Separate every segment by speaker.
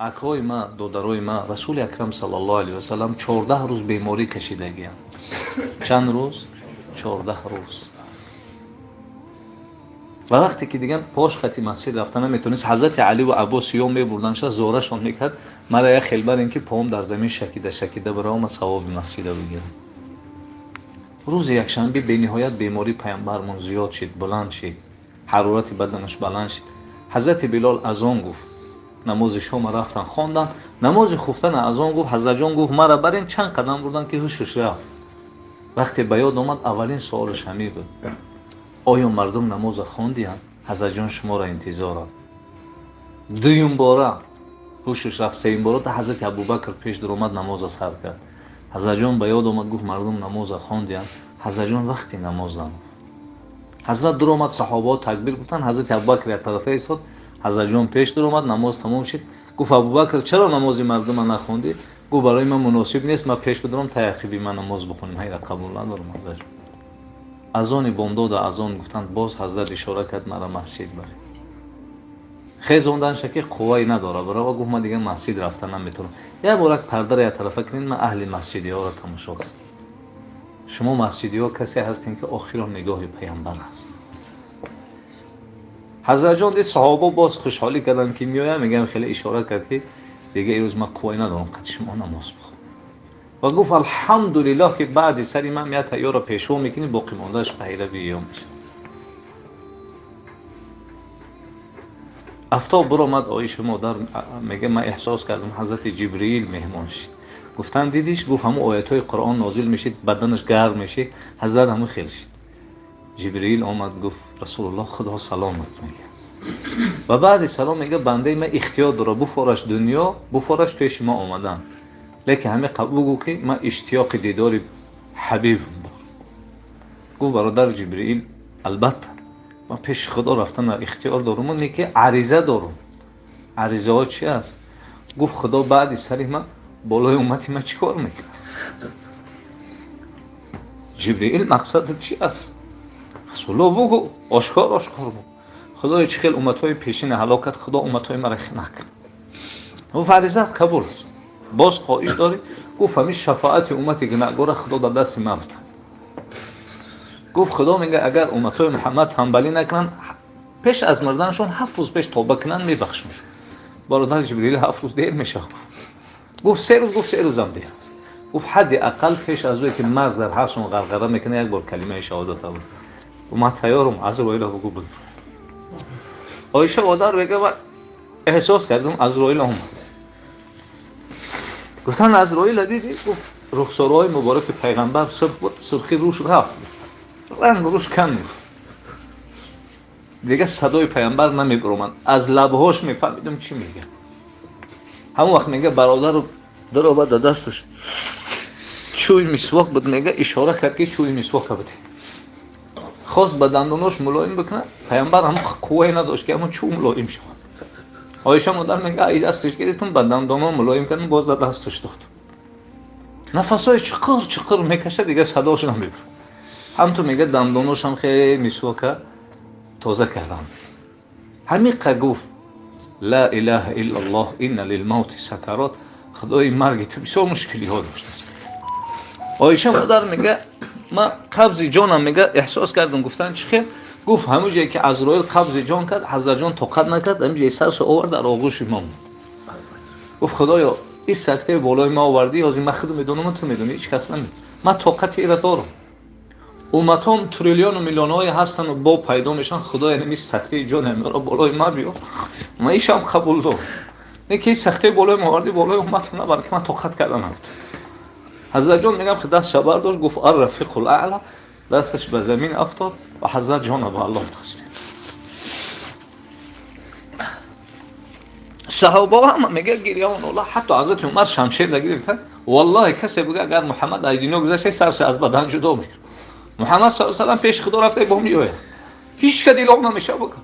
Speaker 1: акҳои ма, додарои ма расули акрам саллаллоҳу алайҳи васалам 14 рӯз беморӣ кашидагиям. чанд рӯз? 14 рӯз. ва вақте ки дигар пош хати масҷид рафта наметонист, ҳазрати али ва аббос ё мебурданша зорашон мекард, мара як хелбар ин ки поам дар замин шакида баравам савоби масҷида бигирам. рӯзи якшанбе бениҳоят бемории пайғамбармон зиёд шид, буланд шид, ҳарорати баданаш баланд шид. ҳазрати билол азон гуфт, намози шома рафтан хондан, намози хуфтан азон гуфт, ҳазратҷон гуфт мара барин чанд қадам бурдан ки ҳушаш рафт. вақте ба ёд омад, аввалин суолаш ҳамин буд: оё мардум намоза хондиянд? ҳазратҷон шуморо интизорам. дуюм бора ҳушаш рафт, сеюм бора ҳазрати абубакр пеш дуромад намоза сар кард. ҳазратҷон ба ёд омад, гуфт мардум намоза хондиянд? ҳазратҷон вақти намоз нагуфт. ҳазрат дуромад, саҳобаҳо такбир гуфтанд, ҳазрати абубакр як тарафа истод, ҳазратҷон пеш дуромад, намоз тамом шид. гуфт абубакр чаро намози мардума нахондӣ? гуфт барои ман муносиб нест, ман пеш бидурам та яқиби ман намоз бихонем, ҳайра қабул надорам. ҳазратҷон азони бомдода азон гуфтанд, боз ҳазрат ишора кард мара масҷид барем. хезондан шаки қувваи надора барава, гуфт ман дигар масҷид рафта наметавонам. як борак пардаро як тарафа кунед, ман аҳли масҷидиҳоро тамошо кардам. шумо масҷидиҳо касе ҳастем ки охиро нигоҳи пайғамбар аст. ҳазратҷон дид саҳоба боз хушҳолӣ карданд ки меоям, мегам хеле ишора кард ки дигар ирӯз ман қувваи надорам, қати шумо намоз бихонам. ва гуфт алҳамдулиллоҳ ки баъди сари ман як тайёро пешво мекунӣ, боқӣ мондааш пайравӣ ё мешавад. афтоб буромад, оиша модар мега ман эҳсос кардам ҳазрати ҷибриил меҳмон шид. гуфтан дидиш? гуфт ҳамун оятҳои қуръон нозил мешид, баданаш гарм мешид, ҳазрат ҳамун хел шид. ҷибриил омад, гуфт расулуллоҳ худо саломат мега. ва баъди салом мега бандаи ман ихтиёр дора, буфораш дунё, буфораш пеши ман омадан. лекин ҳамин қабул гӯ ки ман иштиёқи дидори ҳабибам дорам. гуфт бародар ҷибриил, албатта ман пеши худо рафтана ихтиёр дорам, ки ариза дорам. аризаҳо чи аст? гуфт худо баъди сари ман болои уммати ман чӣ кор мекунад? ҷибриил мақсадат чи аст? расулуллоҳ бугӯ, ошкор бугӯ. худоё чӣ хел умматҳои пешина ҳалок кард, худо умматҳои маро накард. гуфт ариза қабул аст. боз хоҳиш дорӣ? гуфт ҳамин шафоати уммати гунаҳгора худо дар дасти ман буд. гуфт худо мега агар умматҳои муҳаммад танбалӣ накунанд, пеш аз мирданашон 7 рӯз пеш товба кунанд, мебахшимшон. бародар ҷибриил 7 рӯз дер мешавад. гуфт 3 рӯз, гуфт 3 рӯзам дер аст. гуфт ҳадди ақал пеш аз ое ки мард дар ҳашм ғарғара мекунад, як бор калимаи шаҳодат авад. ман тайёрам, азроила бугӯ буд. оиша модар мега ман эҳсос кардам азроила омад. гуфтан азроила дидӣ? гуфт рухсорҳои мубораки пайғамбар сирх буд, сирхи рӯш рафт, ранг рӯш кам мегуфт. дигар садои пайғамбар намебаромад, аз лабҳош мефаҳмидам чӣ мегӯяд. ҳамон вақт мега бародару даромад дар дасташ чӯи мисвок буд, мега ишора кард ки чӯи мисвока буд. хост ба дандонош мулоим бикунад, пайғамбар ҳамон қуввае надошт ки ҳамон чӯ мулоим шавад. оиша модар мега ай дасташ гирифтам, ба дандонон мулоим кардам, боз дар дасташ додам. нафасҳои чуқур мекашад, дигар садош намебарад. ҳамту мега дандоношам хеле мисвока тоза кардам. ҳамиқа гуфт ла илаҳа иллаллоҳ инна лилмавти сакарот. худои марги ту бисёр мушкилиҳо доштааст. оиша модар мега ман қабзи ҷонам мега эҳсос кардам. гуфтан чӣ хел? гуфт ҳамон ҷое ки азроил қабзи ҷон кард, ҳазратҷон тоқат накард, ҳамин ҷое саршо овард, дар оғӯши ман буд. гуфт худоё ин сактаи болои ман овардӣ, ҳозир ман худ медонам, ту медонӣ, ҳеҷ кас намедонад. ман тоқати ира дорам. умматҳом триллиону миллионҳое ҳастану бо пайдо мешаванд, худоё ин сактаи ҷони ҳамеро болои ман биёр, ман ишам қабул дорам. не ки ин сактаи болои ман овардӣ, болои умматам набар, ки ман тоқат карда намедонам. ҳазратҷон мегам ки дастша бардошт, гуфт ар-рафиқул аъла, дасташ ба замин афтод ва ҳазрат ҷона ба аллоҳ таслим. саҳобаҳо ҳама мега гирьяу нола, ҳатто ҳазрати умар шамшер дагирифта. валлоҳи касе буга агар муҳаммад аз дунё гузашта, сарша аз бадан ҷудо мекард. муҳаммад саллаллоҳу алайҳи ва саллам пеши худо рафта бо меояд, ҳеҷ ка дилоқ намешавад букад.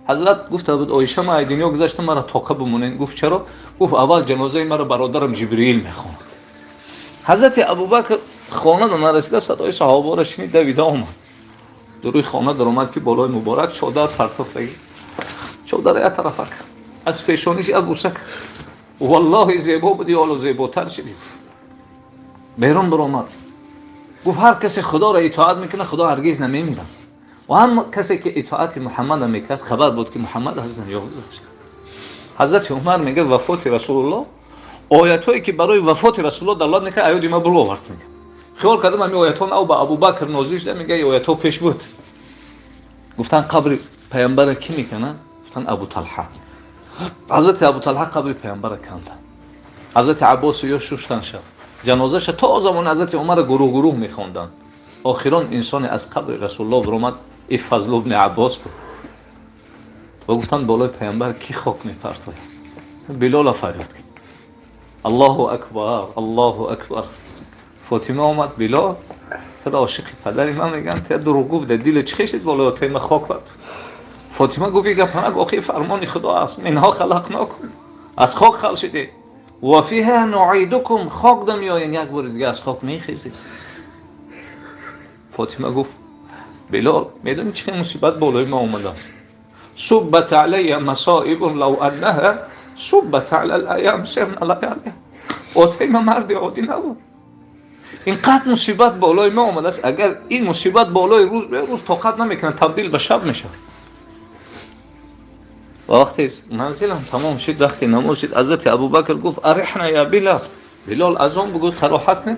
Speaker 1: ҳазрат гуфта буд оиша ман аз дунё гузаштам, мара тоқа бимонед. гуфт чаро? гуфт аввал ҷанозаи маро бародарам ҷибриил мехонад. ҳазрати абубакр хона нарасида садои саҳобаро шинид, давида омад. дар рӯи хона даромад ки болои муборак чодар партофтаги чодар як тарафа кард, аз пешониш як буса кард. والله زیبا بودی حالا زیباتر شدی. بیرون برآمد گفت هر کسی خدا را اطاعت میکنه خدا هرگز نمیمیره و هم کسی که اطاعت محمد میکرد خبر بود که محمد از دنیا گذشت. حضرت عمر میگه وفات رسول الله آیاتایی که برای وفات رسول الله دلالت میکنه ایادی ما برو آورد. میگه خیال کردم همین آیات ها به ابوبکر نازل شده. میگه آیات ها پیش بود. گفتن قبر پیامبر کی میکنن؟ گفتن ابو طلحه. حضرت ابو طلحه قبر پیامبر کندن. حضرت عباس یا شوشتن شد. جنازه‌اش تا زمان حضرت عمر گروه گروه میخوندن. آخران انسان از قبر رسول الله برآمد. این فضل ابن عباس بود. و گفتن بالای پیامبر کی خاک میپرتاید؟ بلال فریاد کرد الله اکبر الله اکبر. فاطمه آمد بلال تو عاشق پدری من میگن تو دروغگو بوده دل چی خشید بالای تیم خاک برد. فاطمه گفت گپ نگو آخه فرمان خدا است منها خلقناکم از خاک خلق شده و فیها نعیدکم خاک دم میآیین یک بار دیگه از خاک میخیزید. فاطمه گفت بلال میدونی چه مصیبت بالای ما اومده است؟ صبت علی مصائب لو انها صبت علی الایام سرنا لیالی. فاطمه مرد عادی نبود. اینقدر مصیبت بالای ما اومده است اگر این مصیبت بالای روز به روز طاقت نمیکنه تبدیل به شب میشه. وقتی منزلم تمام شد وقتی نماز شد حضرت ابوبکر گفت ارحنا یا بلال. بلال از اون بگو قرائت کن.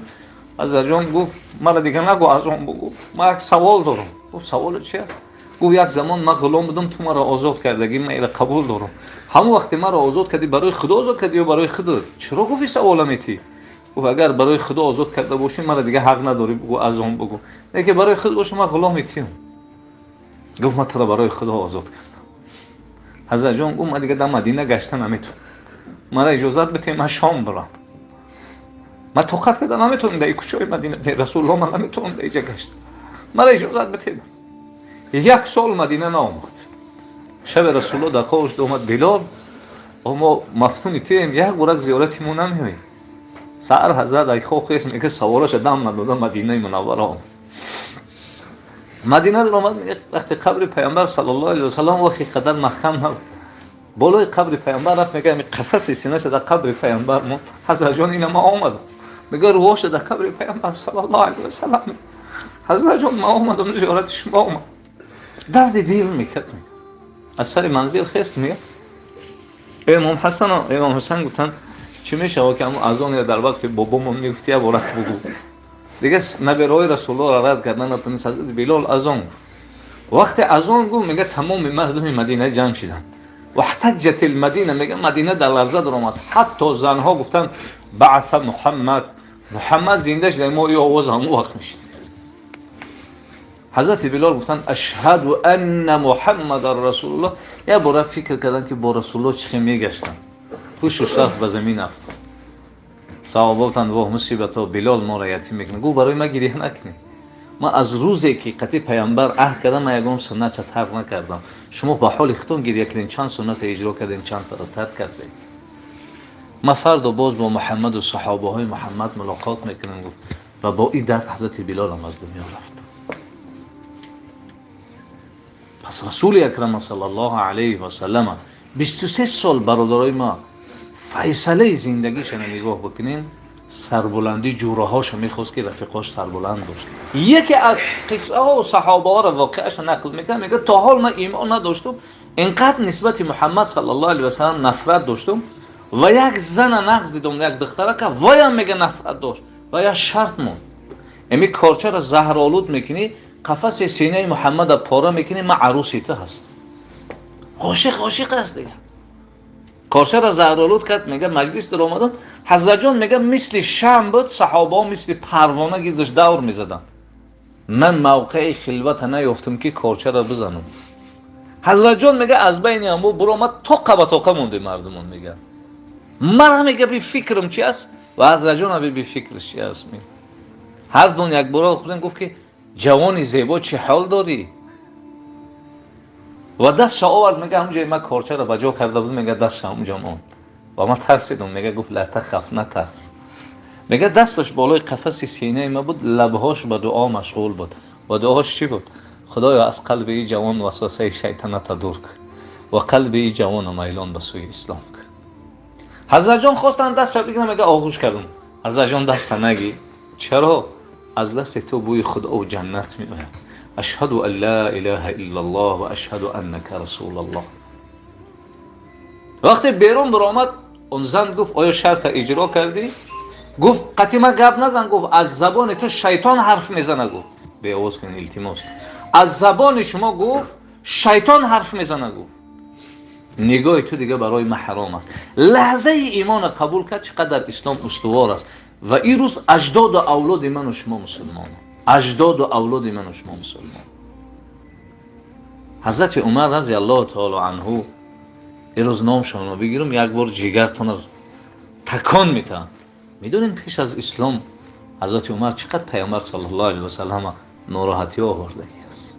Speaker 1: حضرت جان گفت مرا دیگه نگو از اون بگو من یک سوال دارم. گفت سوال چیه؟ گفت یک زمان من غلام بودم تو مرا آزاد کردگی من اینو قبول دارم. همون وقتی مرا آزاد کردی برای خدا آزاد کردی یا برای خودت؟ چرا گفتی سوال میتی؟ گفت اگر برای خدا آزاد کرده باشی مرا دیگه حق نداری بگو از اون بگو. نه برای خود باشی من غلام میتیم. گفت من تو برای خدا آزاد کردم. حضرت جان گفت من دیگه در مدینه گشته نمیتونم. مرا اجازت بده من شام برم. من طاقت کردم نمیتونم در کوچه مدینه رسول الله من نمیتونم در اینجا گشت. مرا اجازت بده. یک سال مدینه نآمد. شب رسول الله در خوابش اومد بلال ما مفتون تیم یک ورق زیارتمون نمیویم. سحر حضرت ای خواب خیس میگه سوارش دم ندادن مدینه منوره آمد. مدینه در آمد میگه وقتی قبر پیامبر صلی الله علیه و سلم وقتی قدر محکم نبود. بالای قبر پیامبر رفت میگه می قفس سینه‌اش در قبر پیامبر مون. حضرت جان اینا ما آمد. میگه روحش در قبر پیامبر صلی الله علیه و سلم. حضرت جان ما آمدم زیارت شما آمد. درد دل میکرد. از سر منزل خست میگه امام حسن و امام حسین گفتن چی میشه که از اون در وقت بابامون میگفتی عبارت بگو دیگه نبیرای رسول الله را رد کردن نتونست. حضرت بلال از اون وقتی از اون گفت میگه تمام مردم مدینه جمع شدن و احتجت المدینه. میگه مدینه در لرزه در آمد. حتی زنها گفتن بعث محمد زنده شده. ما این آواز همون وقت میشید. حضرت بلال گفتن اشهد ان محمد رسول الله. یه بار فکر کردن که با رسول الله چی میگشتن. پوشش رفت به زمین افتاد. صحابه گفتن واه مصیبت ها بلال ما را یتیم میکنه. گفت برای ما گریه نکنید. ما از روزی که قطعی پیامبر عهد کردم من یگام سنت ترک نکردم. شما به حال خودتون گریه کردین چند سنت اجرا کردین چند تا را ترک کردین. ما فردا باز با محمد و صحابه های محمد ملاقات میکنیم. گفت و با این درد حضرت بلال هم از دنیا رفت. پس رسول اکرم صلی الله علیه و سلم 23 سال برادرای ما فیصله زندگیش نگاه بکنین. سربلندی جوره هاش میخواست که رفیقاش سربلند داشت. یکی از قصه ها و صحابه ها را واقعش نقل میکنه. میگه تا حال من ایمان نداشتم اینقدر نسبت محمد صلی الله علیه و سلم نفرت داشتم و یک زن نغز دیدم یک دختره که وایم میگه نفرت داشت و یا شرط مون امی کارچه را زهر آلود میکنی قفس سینه محمد پاره میکنی من عروسی تو هست. عاشق است دیگه. کارچه را زهر آلود کرد. میگه مجلس در آمدن حضرت جان میگه مثل شمع بود. صحابه ها مثل پروانه گردش دور میزدن. من موقع خلوت نیافتم که کارچه را بزنم. حضرت جان میگه از بین امو برآمد توقه به توقه مونده مردمون. میگه من میگه بی فکرم چی است و حضرت جان بی فکرش چی است. هر دون یک بار خودم گفت که جوانی زیبا چه حال داری و دست آورد. میگه همونجای من کارچه را بجا کرده بود. میگه دست همونجا ماند و من ترسیدم. میگه گفت لا تخف نترس. میگه دستش بالای قفس سینه ما بود. لبهاش به دعا مشغول بود و دعاش چی بود؟ خدایا از قلب این جوان وسوسه شیطنت دور کن و قلب این جوان میلان به سوی اسلام کن. حضرت جان خواستن دستش بگیرن، میگه آغوش کردم. حضرت جان دست نگی. چرا؟ از دست تو بوی خدا و جنت میآید. اشهد ان لا اله الا الله و اشهد انک رسول الله. وقتی بیرون برآمد اون زن گفت آیا شرط اجرا کردی؟ گفت قطعا گپ نزن. گفت از زبان تو شیطان حرف میزنه. گفت به آواز کن التماس، از زبان شما گفت شیطان حرف میزنه. گفت نگاه تو دیگه برای من حرام است. لحظه ایمان قبول کرد. چقدر اسلام استوار است. و این روز اجداد و اولاد من و شما مسلمان، اجداد و اولاد من و شما مسلمان. حضرت عمر رضی الله تعالی عنه، این روز نام شما بگیرم یک بار جگرتون رو تکان میته. میدونین پیش از اسلام حضرت عمر چقدر پیامبر صلی الله علیه و سلم ناراحتی آورده است.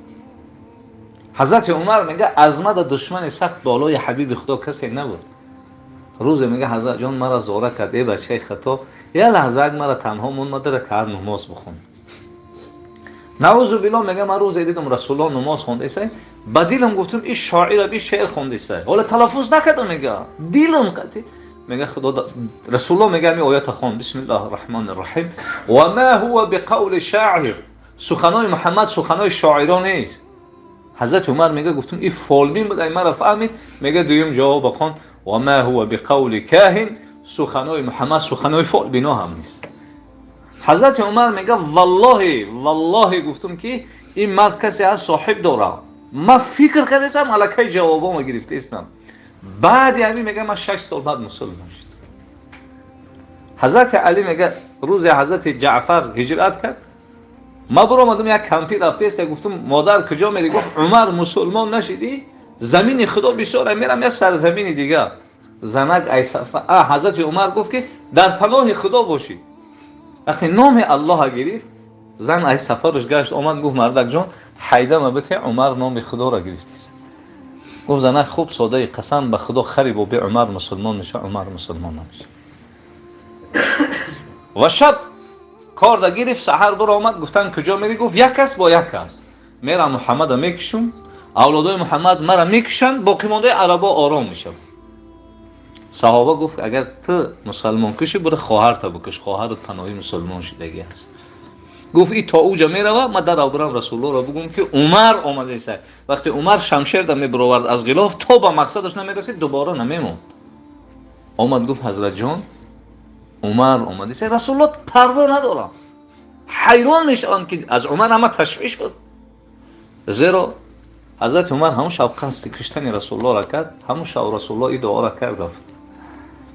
Speaker 1: حضرت عمر میگه عظمت دشمن سخت بالای حبیب خدا کسی نبود. روز میگه حضرت جان مرا زاره کرد، ای بچه خطا، یه لحظه مرا تنها مون مادر که هر نماز بخون. نعوذ بالله میگه من روز دیدم رسول الله نماز خونده است، با دلم گفتم این شاعر بی شعر خونده است. حالا تلفظ نکردم. میگه دلم قطعی میگه خدا رسول الله میگه می آیات خوان بسم الله الرحمن الرحیم و ما هو بقول شاعر. سخنای محمد سخنای شاعران نیست. حضرت عمر میگه گفتم این فالبین بود، این مرا فهمید. میگه دویم جواب بخون و ما هو بقول کاهن. سخنای محمد سخنای فالبینا هم نیست. حضرت عمر میگه والله گفتم که این مرد کسی از صاحب داره. من فکر کردم الکی جوابامو گرفته استم. بعد یعنی میگه من 6 سال بعد مسلمان شد. حضرت علی میگه روز حضرت جعفر هجرت کرد، ما برو آمدم یک کمپی رفته است. گفتم مادر کجا میری؟ گفت عمر مسلمان نشدی؟ زمین خدا بسیاره، میرم یه سرزمین دیگه. زنک ای صفا. حضرت عمر گفت که در پناه خدا باشی. وقتی نام الله گرفت زن ای سفرش گشت آمد گفت مردک جان حیده مبکه عمر نام خدا را گرفته است. گفت زنک خوب ساده قسم به خدا خریب و به عمر مسلمان میشه. عمر مسلمان نمیشه. و شب کار دا گرفت. سحر برو آمد گفتن کجا میری؟ گفت یک کس با یک کس میرم محمد میکشم، اولادای محمد مرا میکشن، باقی مانده عربا آرام میشه. صحابه گفت اگر تو مسلمان کشی برو خواهرت بکش، خواهر پناهی مسلمان شدگی است. گفت این تا اوجا میروه من در آبرم رسول الله را بگم که عمر آمده است. وقتی عمر شمشیر در میبرورد از غلاف تا به مقصدش نمیرسید دوباره نمیموند. آمد گفت حضرت جان عمر آمده است. رسول الله پروا نداره، حیران میشن که از عمر همه تشویش بود. زیرا حضرت عمر همون شب قصد کشتن رسول الله را کرد. همون شب رسول الله این دعا را کرد. رفت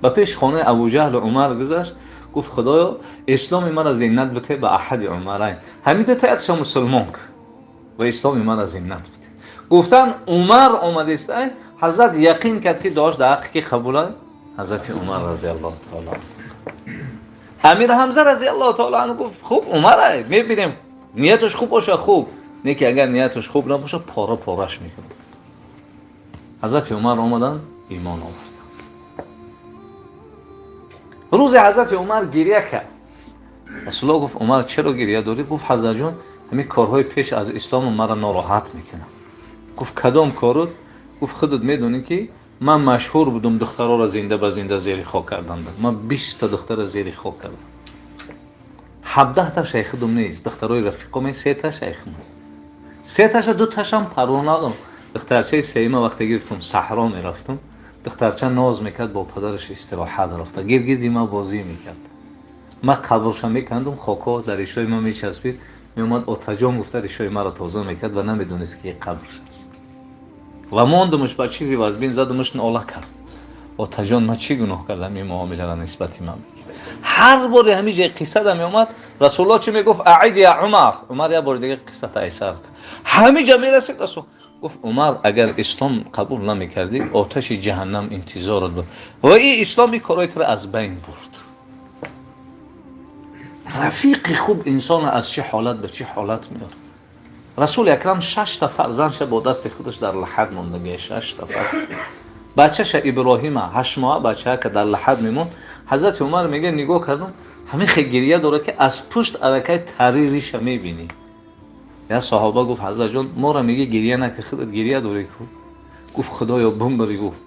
Speaker 1: به پیش خانه ابوجهل و عمر گذشت. گفت خدایا اسلام مرا زینت بده به احد عمرین. حمید تایدش مسلمان و اسلام مرا زینت بده. گفتن عمر آمده است. حضرت یقین کرد که داشت در حق کی قبوله؟ حضرت عمر رضی الله تعالی عنه. امیر حمزه رضی الله تعالی عنه گفت خوب عمره میبینیم نیتش خوب باشه خوب، نه که اگر نیتش خوب نباشه پاره پارش میکنه. حضرت عمر آمدن ایمان آورد. روز حضرت عمر گریه کرد. رسول الله گفت عمر چرا گریه داری؟ گفت حضرت جان همین کارهای پیش از اسلام مرا ناراحت میکنه. گفت کدام کارو؟ گفت خودت میدونی که من مشهور بودم دخترها را زنده به زنده زیر خاک کردم. من 20 تا دختر زیر خاک کردم. 17 تا شیخ دم نیست، دخترای رفیقم 3 تا شیخ من. 3 تاش 2 تاشم پروانه دادم. دخترچه سیما وقتی گرفتم صحرا میرفتم، دخترچه ناز میکرد با پدرش استراحت رفته. گیرگیردی ما بازی میکرد. من قبرش میکندم، خاکا در ریشای ما میچسبید. میومد آتجان گفته ریشای ما را تازه میکرد و نمیدونست که قبرش است. و ماندمش با چیزی وزبین زدمش ناله کرد. آتجان من چی گناه کردم این معامله را نسبتی من میکرد. هر بار همین جای قصه دا میومد رسول الله چی میگفت؟ اعید یا عمر. عمر یه بار دیگه قصه تا ایسر کرد. همین جا میرسید رسول گفت عمر اگر اسلام قبول نمیکردی آتش جهنم انتظارت بود. و این اسلامی کارایت را از بین برد. رفیق خوب انسان از چه حالت به چه حالت میاره. رسول اکرم 6 تا فرزندش با دست خودش در لحد موندگی. 6 تا فرزند. بچه‌ش ابراهیم 8 ماه بچه که در لحد میموند. حضرت عمر میگه نگاه کردم همین خیلی گریه داره که از پشت حرکت تری ریش میبینی. یا صحابه گفت حضرت جان ما را میگه گریه نکن، خودت گریه داری کو؟ گفت خدایا بمبری. گفت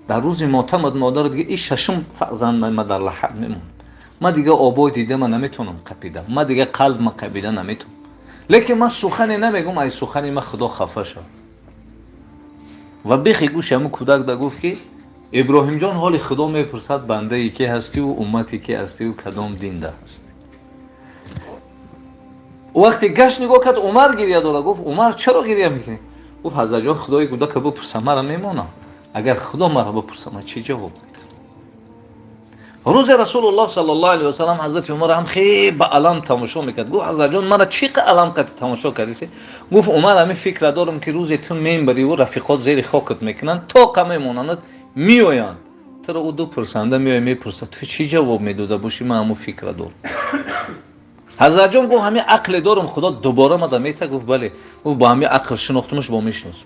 Speaker 1: در روز ماتم مادر دیگه این ششم فرزند من در لحد میمون. من دیگه آبای دیده من نمیتونم قپیدم، من دیگه قلب من قپیده نمیتونم. لیکن من سخنی نمیگم، ای سخنی من خدا خفه شد. و بخی گوش همون کودک دا گفت که ابراهیم جان حال خدا میپرسد بنده ای که هستی و امتی که هستی و کدام دین ده هستی. وقتی گشت نگاه کرد عمر گریه داره. گفت عمر چرا گریه میکنی؟ گفت حضرت جان خدای کودک بپرسه مرا میمونم، اگر خدا مرا بپرسه من چی جواب میدم؟ روز رسول الله صلی الله علیه و سلم حضرت عمر هم خیلی با علم تماشا میکرد. گفت حضرت جان مرا چی علم قد تماشا کردی؟ گفت عمر همین فکر دارم که روز تو میبری و رفیقات زیر خاکت میکنن تا قمه مونند میآیند تو او دو پرسنده میای میپرسه تو چی جواب میداده باشی؟ من همون فکر دارم. حضرت جان گفت همین عقل دارم خدا دوباره مدا میته. گفت بله. او با همین عقل شناختمش با میشناسم.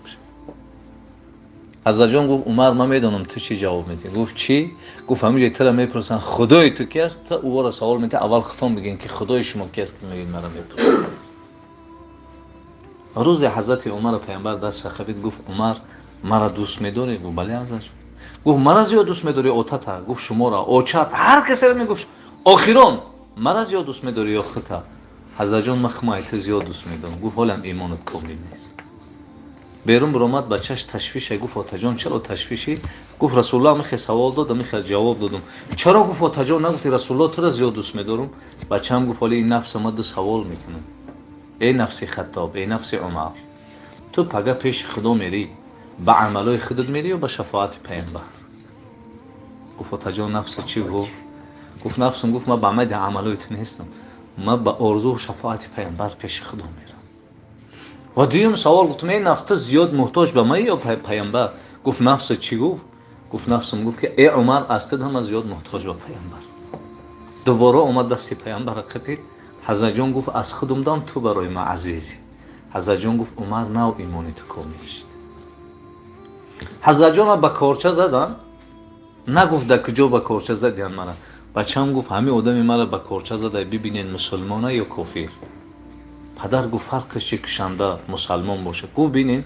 Speaker 1: حضرت جان گفت عمر من میدونم تو چی جواب میدی. گفت چی؟ گفت همیشه تو را میپرسن خدای تو کی است؟ او را سوال میده اول خودتون بگین که خدای شما کی است که میگین مرا میپرسن. روز حضرت عمر پیامبر دست خفید. گفت عمر مرا دوست میداری؟ گفت بله حضرت جان. گفت مرا زیاد دوست میداری اوتتا؟ گفت شما را اوچت هر کسی را میگفت آخرون مرا زیاد دوست میداری یا خطا؟ حضرت جان من خمایت زیاد دوست میدارم. گفت حالم ایمانت کامل نیست. بیرون برآمد بچه‌ش تشویش. گفت آتا جان چرا تشویشی؟ گفت رسول الله میخواد سوال داد میخواد جواب دادم. چرا؟ گفت آتا جان نگفتی رسول الله تو را زیاد دوست میدارم؟ بچه‌م گفت ولی این نفس ما دو سوال میکنه. ای نفس خطاب، ای نفس عمر، تو پگه پیش خدا میری با عملای خودت میری و با شفاعت پیامبر؟ گفت آتا جان نفس چی؟ گفت نفسم گفت من با عمل عملایت نیستم، من با آرزو و شفاعت پیامبر پیش خدا میرم. و دویم سوال گفتم این نفس تو زیاد محتاج به من یا پیامبر؟ گفت نفس چی؟ گفت نفسم گفت که ای عمر از تو هم زیاد محتاج به پیامبر. دوباره اومد دستی پیامبر قپید. حضرت جان گفت از خودم دام تو برای من عزیزی. حضرت جان گفت عمر نو ایمانی تو کامل شد. حضرت جان با کارچه زدن. نگفت در کجا با کارچه زدین مرا. بچه‌م گفت همین آدمی مرا با کارچه زده ببینین مسلمانه یا کافر؟ پدر گفت فرقش چی کشنده مسلمان باشه؟ گفت ببینین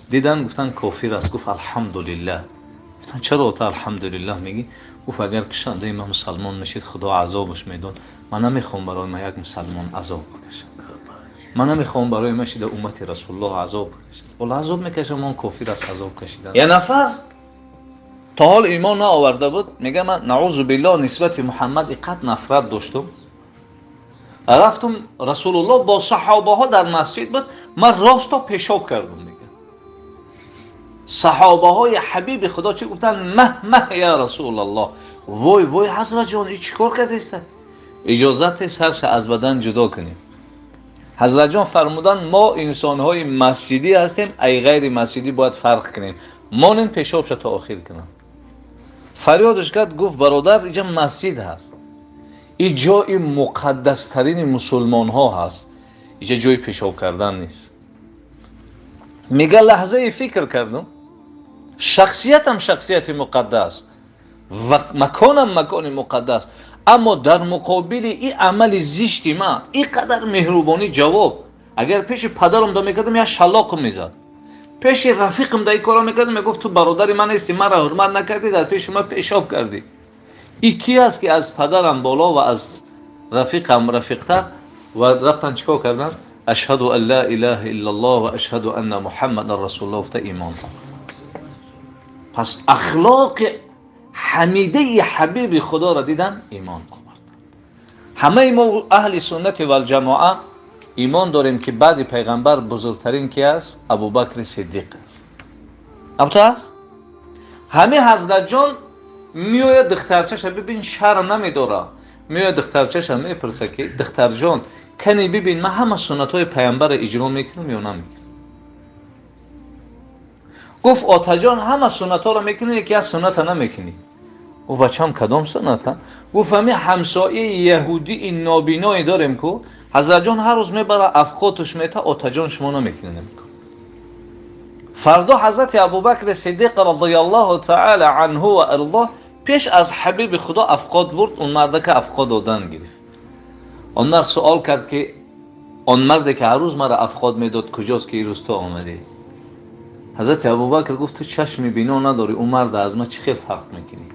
Speaker 1: دیدن گفتن کافر است. گفت الحمدلله. گفتن چرا تو الحمدلله میگی؟ گفت اگر کشنده من مسلمان میشید خدا عذابش میداد. من نمیخوام برای من یک مسلمان عذاب بکشه. من نمیخوام برای من شده امت رسول الله عذاب بکشه. ولی عذاب میکشه من کافر است عذاب کشیدن. یه نفر تا حال ایمان نآورده بود میگه من نعوذ بالله نسبت محمد قد نفرت داشتم. رفتم رسول الله با صحابه ها در مسجد بود، من راستا پیشاب کردم. میگه صحابه های حبیب خدا چی گفتن؟ مه یا رسول الله. وای وای حضرت جان این چیکار کرده است؟ اجازت سرش از بدن جدا کنیم. حضرت جان فرمودن ما انسان های مسجدی هستیم، ای غیر مسجدی باید فرق کنیم. ما نیم پیشاب شد تا آخر کنم. فریادش کرد گفت برادر اینجا مسجد هست، این جای مقدس ترین مسلمان ها هست، اینجا جای پیشاب کردن نیست. میگه لحظه فکر کردم شخصیتم شخصیت مقدس و مکانم مکان مقدس، اما در مقابل این عمل زشتی من اینقدر مهربانی جواب. اگر پیش پدرم دا میکردم یا شلاق میزد، پیش رفیقم دا این کارا میکردم میگفت تو برادر من نیستی، من را حرمت نکردی، در پیش من پیشاب کردی. این کی است که از پدرم بالا و از رفیقم رفیقتر و رفتن چیکار کردن؟ اشهد ان لا اله الا الله و اشهد ان محمد رسول الله افته ایمان. پس اخلاق حمیده حبیب خدا را دیدن ایمان آوردن. همه ما اهل سنت و الجماعه ایمان داریم که بعد پیغمبر بزرگترین کی است؟ ابوبکر صدیق است. البته است همه حضرت جان میوید دخترچش ببین شرم نمیداره، میوید دخترچش میپرسه که دختر جان کنی ببین من همه سنت های پیغمبر اجرا میکنم یا نمیکنم؟ گفت آتا جان همه سنت ها رو میکنی یکی از سنت ها نمیکنی. گفت بچه‌م کدام سنت ها؟ گفت همین همسایه یهودی این نابینایی داریم که حضرت جان هر روز میبره افقاتش میته، آتا جان شما نمیکنی نمیکن. فردا حضرت ابوبکر صدیق رضی الله تعالی عنه و ارضاه پیش از حبیب خدا افقات برد. اون مرد که افقات دادن گرفت، اون مرد سوال کرد که اون مرد که هر روز مرا افقات میداد کجاست که این روز تو آمدی؟ حضرت ابوبکر گفت تو چشم بینا نداری، اون مرد از ما چه خیلی فرق میکنی؟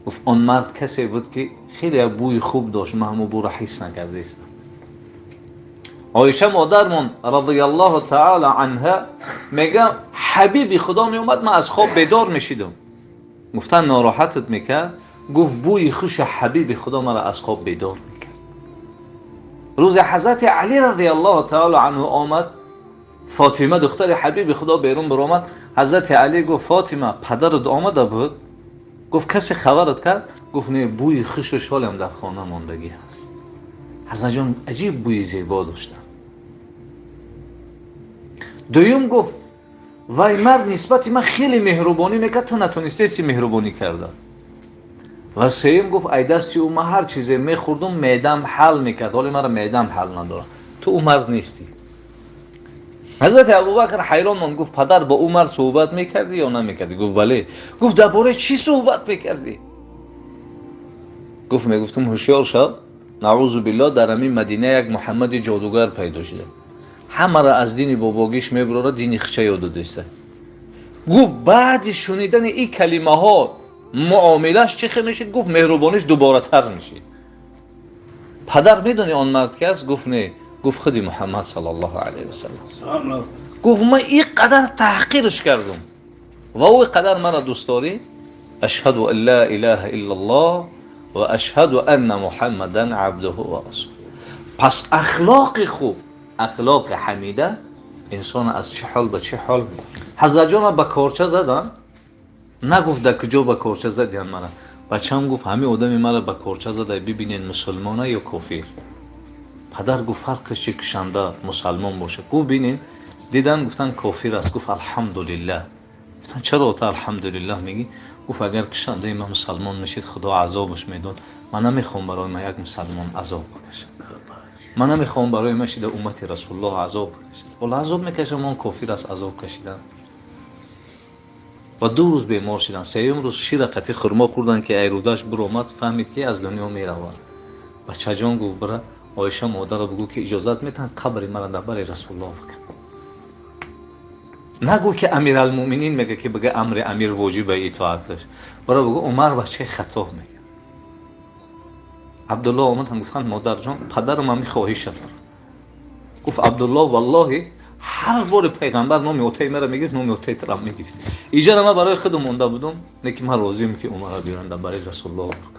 Speaker 1: گفت اون مرد کسی بود که خیلی بوی خوب داشت، من همون بو را حس نکردیستم. عایشه مادرمون رضی الله تعالی عنها میگه حبیب خدا می اومد، من از خواب بیدار میشیدم. گفتن ناراحتت میکرد؟ گفت بوی خوش حبیب خدا مرا از خواب بیدار میکرد. روز حضرت علی رضی الله تعالی عنه آمد، فاطمه دختر حبیب خدا بیرون برآمد. حضرت علی گفت فاطمه پدرت آمده بود؟ گفت کسی خبرت کرد؟ گفت نه، بوی خوش و شالم در خانه ماندگی هست. حضرت جان عجیب بوی زیبا داشتن. دویم گفت وای مرد نسبت من خیلی مهربانی میکرد، تو نتونستی مهربانی کرده. و سوم گفت ای دستی او، من هر چیزی میخوردم معدم حل میکرد، ولی مرا معدم حل نداره، تو او مرد نیستی. حضرت ابوبکر حیران ماند، گفت پدر با او مرد صحبت میکردی یا نمیکردی؟ گفت بله. گفت درباره چی صحبت میکردی؟ گفت میگفتم هوشیار شو، نعوذ بالله در همین مدینه یک محمد جادوگر پیدا شده، همه را از دین باباگیش میبره، دین خچه یاد دسته. گفت بعد شنیدن این کلمه ها معاملش چه خیلی میشید؟ گفت مهربانیش دوباره تر میشید. پدر میدونی آن مرد که است؟ گفت نه. گفت خودی محمد صلی الله علیه و سلم. گفت من این قدر تحقیرش کردم و او قدر مرا دوست داری؟ اشهد ان لا اله الا الله و اشهد ان محمدا عبده و رسوله. پس اخلاق خوب، اخلاق حمیده انسان از چه حال به چه حال. حضرت جان با کارچه زدن، نگفت در کجا با کارچه زدین مرا. بچه‌م گفت همین آدمی مرا با کارچه زده، ببینین مسلمانه یا کافر. پدر گفت فرقش چه کشنده مسلمان باشه؟ گفت ببینین. دیدن گفتن کافر است. گفت الحمدلله. گفتن چرا تو الحمدلله میگی؟ گفت اگر کشنده من مسلمان میشید خدا عذابش میداد، من نمیخوام برای من یک مسلمان عذاب بکشه، من نمیخوام برای مشید امت رسول الله عذاب بکشید. ولی عذاب میکشه، من کافر است عذاب کشیدن. و 2 روز بیمار شدن. 3م روز شیر قطعی خرما خوردن که ایروداش برآمد، فهمید که از دنیا میرود. بچه جان گفت برای عایشه مادر بگو که اجازت میتن قبر مرا در بر رسول الله بکن. نگو که امیرالمومنین میگه که بگه امر امیر واجب اطاعتش، برای بگو عمر بچه خطا میگه. عبدالله آمد هم گفتن مادر جان پدرم هم خواهش داره. گفت عبدالله والله هر بار پیغمبر نام اوتی مرا میگه، نام اوتی ترام میگه. اینجا من برای خودم مونده بودم، نکی من راضیم که عمر بیارن در برای رسول الله بکن.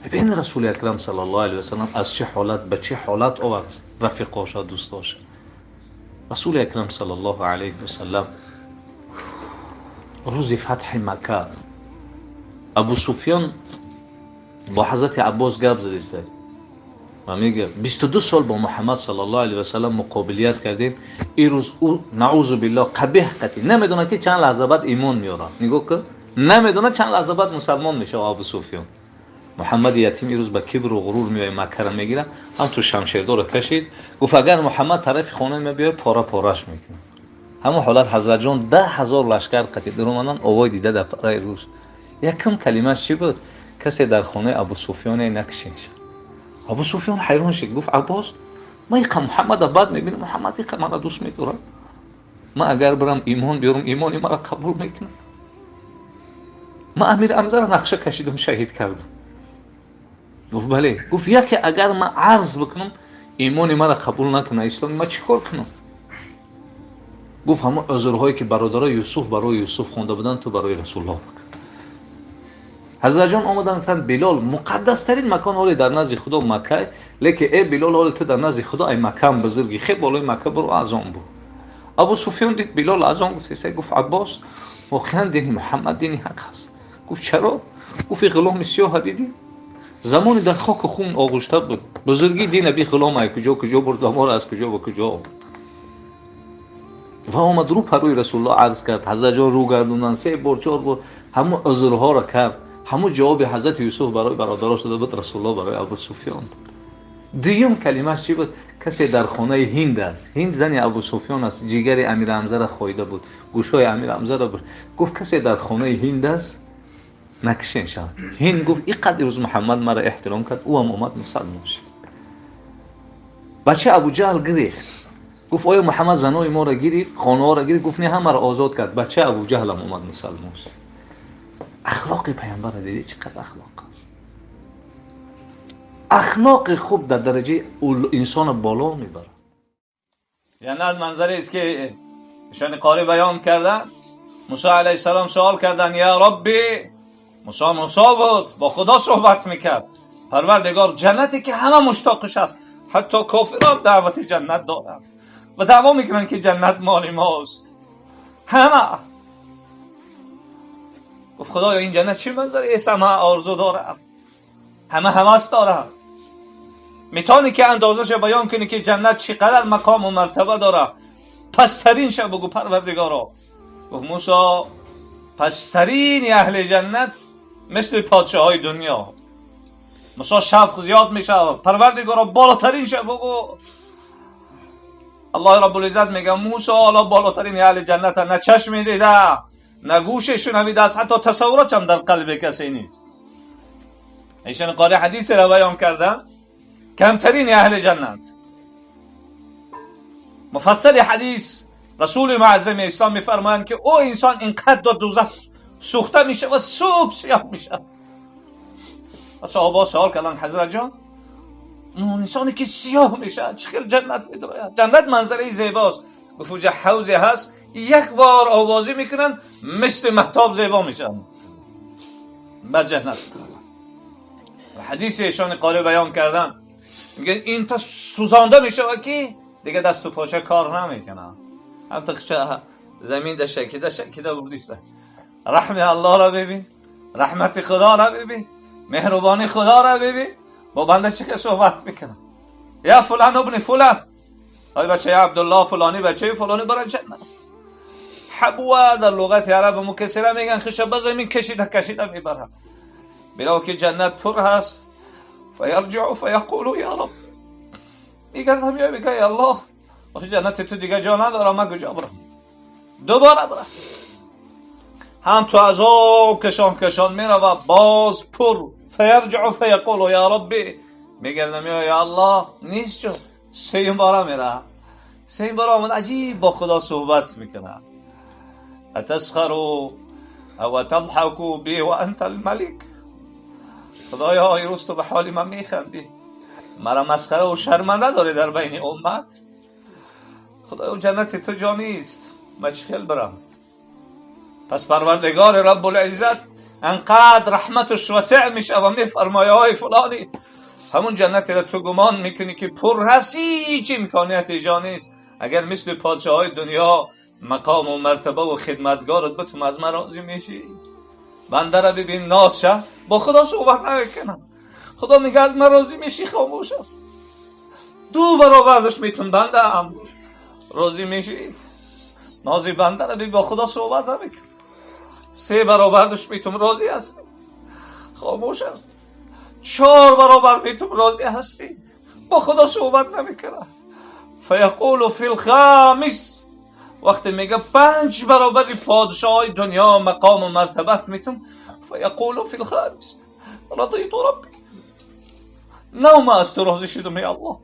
Speaker 1: ببین رسول اکرم صلی الله علیه و سلم از چه حالت به چه حالت آورد رفیقاش و دوستاش. رسول اکرم صلی الله علیه و سلم روز فتح مکه ابو سفیان با حضرت عباس گپ زده و میگه 22 سال با محمد صلی الله علیه و سلم مقابلیت کردیم، این روز او نعوذ بالله قبیح قتی نمیدونه که چند لحظه بعد ایمان میاره. نگاه که نمیدونه چند لحظه بعد مسلمان میشه. ابو سفیان محمد یتیم این روز با کبر و غرور میای مکه را میگیره، هم تو شمشیردار کشید. گفت اگر محمد طرف خانه می بیاد پاره پارهش میکنه. همون حالت حضرت جان 10,000 لشکر قتل درآمدن، اوای دیده در پره روز. یکم کلمه‌اش چی بود؟ کسی در خانه ابو سفیان نکشید. ابو سفیان حیران شد، گفت عباس من یک محمد بعد میبینم، محمد یک مرا دوست میداره، من اگر برم ایمان بیارم ایمانی مرا قبول میکنه. من امیر حمزه را نقشه کشیدم شهید کردم. گفت بله. گفت یکی اگر من عرض بکنم ایمانی مرا قبول نکنه اسلام، من چیکار کنم؟ گفت همون عذرهایی که برادرای یوسف برای یوسف خونده بودن تو برای رسول الله بکن. حضرت جان آمدن گفتن بلال مقدس ترین مکان حالی در نزد خدا مکه، لیکن ای بلال حالی تو در نزد خدا ای مکه هم بزرگی، خیلی بالای مکه برو اذان بو. ابو سفیان دید بلال اذان گفت، گفت عباس واقعا دین محمد دین حق است. گفت چرا؟ گفت غلام سیاه دیدی زمانی در خاک خون آغشته بود، بزرگی دین ابی غلام ای کجا کجا برد، ما از کجا به کجا. و آمد رو پروی رسول الله عرض کرد. حضرت جان رو گردوندن 3 بار 4 بار همون عذرها را کرد. همون جواب حضرت یوسف برای برادراش داده بود، رسول الله برای ابو سفیان. دیگه کلمه‌اش چی بود؟ کسی در خانه هند است، هند زن ابو سفیان است، جیگر امیر حمزه را خویده بود، گوشای امیر حمزه را بود. گفت کسی در خانه هند است نکشین شد. هند گفت اینقدر روز محمد مرا احترام کرد، او هم اومد مسلمان شد. بچه ابو جهل گریخت. گفت آیا محمد زنای ما را گرفت، خانه ها را گرفت؟ گفت نه، همه را آزاد کرد. بچه ابو جهل هم اومد مسلمان شد. اخلاق پیامبر را دیدی چقدر اخلاق است؟ اخلاق خوب در درجه انسان بالا میبره.
Speaker 2: جنت منظری است که ایشان قاری بیان کردن. موسی علیه السلام سوال کردن یا ربی، موسی بود، با خدا صحبت میکرد. پروردگار جنتی که همه مشتاقش است، حتی کافران دعوت جنت دارند و دعوا میکنن که جنت مال ماست. همه گفت خدایا این جنت چی منظری است؟ همه آرزو داره، همه هوس داره. میتونی که اندازش بیان کنی که جنت چقدر مقام و مرتبه داره؟ پسترین شب بگو پروردگارا. گفت موسی پسترین اهل جنت مثل پادشاه های دنیا. موسی شفق زیاد میشه، پروردگارا بالاترین شب بگو. الله رب العزت میگه موسی حالا بالاترین اهل جنت، نه چشم دیده، نه گوش شنویده است، حتی تصورش هم در قلب کسی نیست. ایشان قاری حدیث را بیان کردن کمترین اهل جنت. مفسر حدیث رسول معظم اسلام میفرمایند که او انسان اینقدر در دوزخ سوخته میشه و صبح سیاه میشه. و صحابه سوال کردن حضرت جان اون انسانی که سیاه میشه چخیل جنت میدوید؟ جنت منظره زیباست. گفت اونجا حوضی هست، یک بار آوازی میکنن مثل مهتاب زیبا میشن بعد جنت. و حدیث ایشان قاری بیان کردن میگه این تا سوزانده میشه و که دیگه دست و پاچه کار نمیکنه، هم تا زمین ده شکیده بردیسته. رحم الله را ببین، رحمت خدا را ببین، مهربانی خدا را ببین. با بنده چه که صحبت میکنه؟ یا فلان ابن فلان، ای بچه عبدالله فلانی بچه فلانی برای جنت. حبوه در لغت عرب مکسره میگن خشبه زمین کشیده میبره. بلا که جنت پر هست فیرجع فیقول یا رب، میگردم یا میگه یا الله جنت تو دیگه جا ندارم، من کجا برم؟ دوباره برم. هم تو عذاب کشان میره و باز پر فیرجع فیقول یا ربی، میگردم یا الله نیست جو. سیم بارا میره، سیم بارا آمد عجیب با خدا صحبت میکنه. اتسخروا او تضحكوا بی و انت الملک. خدایا این روز تو به حال من میخندی، مرا مسخره و شرمنده داری در بین امت. خدایا جنت تو جا نیست، من چخیل برم؟ پس پروردگار رب العزت انقدر رحمتش وسع میشه و میفرمایه های فلانی همون جنتی را تو گمان میکنی که پر هستی، هیچ امکانیت جا نیست. اگر مثل پادشاه های دنیا مقام و مرتبه و خدمتگارت به تو از من راضی میشی؟ بنده را ببین ناز شه، با خدا صحبت نکنم. خدا میگه از من راضی میشی، خاموش است. دو برابرش میتون بنده هم راضی میشی، نازی بنده را ببین با خدا صحبت نکن. سه برابرش میتون راضی هستی، خاموش است. چهار برابر میتون راضی هستی، با خدا صحبت نمیکنه. فیقول فی الخامس، وقتی میگه 5 برابر پادشاه دنیا مقام و مرتبت میتون، فیقول فی الخامس رضیت ربی، نوم از تو راضی شدم ای الله.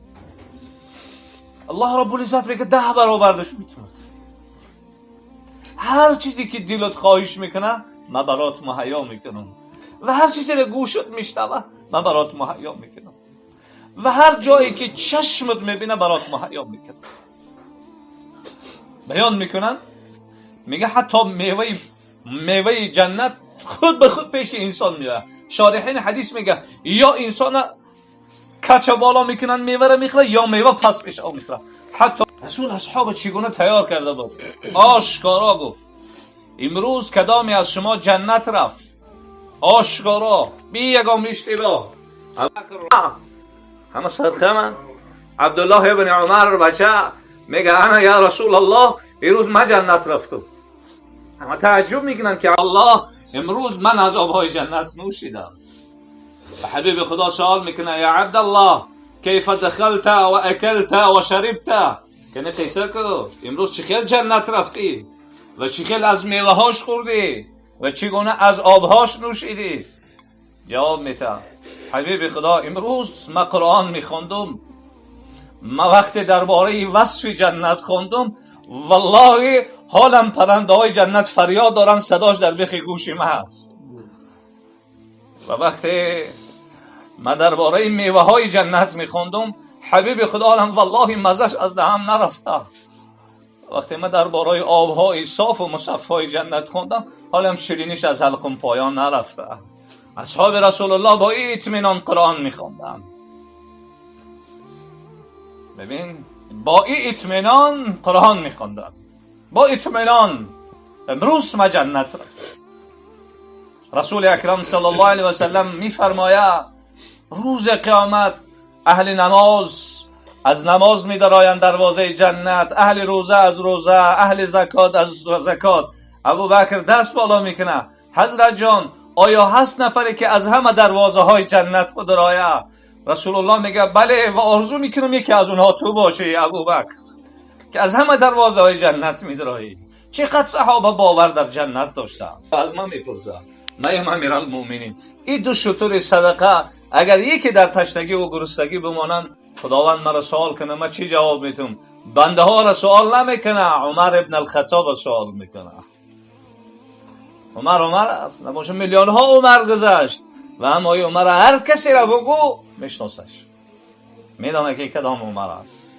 Speaker 2: الله رب العزت میگه 10 برابرش میتونه. هر چیزی که دلت خواهش میکنه من برات مهیا میکنم و هر چیزی رو گوشت میشنوه من برات مهیا میکنم و هر جایی که چشمت میبینه برات مهیا میکنم. بیان میکنن میگه حتی میوه جنت خود به خود پیش انسان میاد. شارحین حدیث میگه یا انسان کچه بالا میکنن میوه رو میخوره یا میوه پس میشه میخوره. حتی رسول اصحاب چگونه تیار کرده بود، آشکارا گفت امروز کدامی از شما جنت رفت، آشکارا بی یگام اشتباه. همه سرخمن. عبدالله ابن عمر بچه میگه انا یا رسول الله امروز من جنت رفتم. همه تعجب میکنن که الله امروز من از آبهای جنت نوشیدم. و حبیب خدا سوال میکنه یا عبدالله کیف دخلت و اکلت و شربت، کنه قیصه که امروز چخیل جنت رفتی و چخیل از میوه هاش خوردی و چگونه از آبهاش نوشیدی؟ جواب میده حبیب خدا امروز من قرآن میخوندم، ما وقتی درباره وصف جنت خوندم والله حالم پرنده های جنت فریاد دارن، صداش در بیخ گوشی ما هست. و وقتی ما درباره میوه های جنت میخوندم حبیب خدا هم والله مزش از دهنم نرفته. وقتی ما درباره آبهای صاف و مصفای جنت خوندم حالم شیرینیش از حلقم پایان نرفته. اصحاب رسول الله با این اطمینان قرآن میخوندن. ببین با این اطمینان قرآن میخوندن، با اطمینان. امروز ما جنت رفتیم. رسول اکرم صلی الله علیه و سلم میفرماید روز قیامت اهل نماز از نماز می‌درآیند دروازه جنت، اهل روزه از روزه، اهل زکات از زکات. ابوبکر دست بالا میکنه، حضرت جان آیا هست نفری که از همه دروازه های جنت بدرآید؟ رسول الله میگه بله و آرزو میکنم یکی از اونها تو باشی ابوبکر که از همه دروازه های جنت می‌درآیی. چقدر صحابه باور در جنت داشتن. از من میپرسه من امیرالمومنین این دو شتر صدقه اگر یکی در تشنگی و گرسنگی بمانند خداوند مرا سوال کنه من چی جواب میتونم؟ بنده ها را سوال نمیکنه، عمر ابن الخطاب سوال میکنه. عمر است، نباشه میلیون ها عمر گذشت و اما عمر هر کسی را بگو میشناسش، میدانه که کدام عمر است.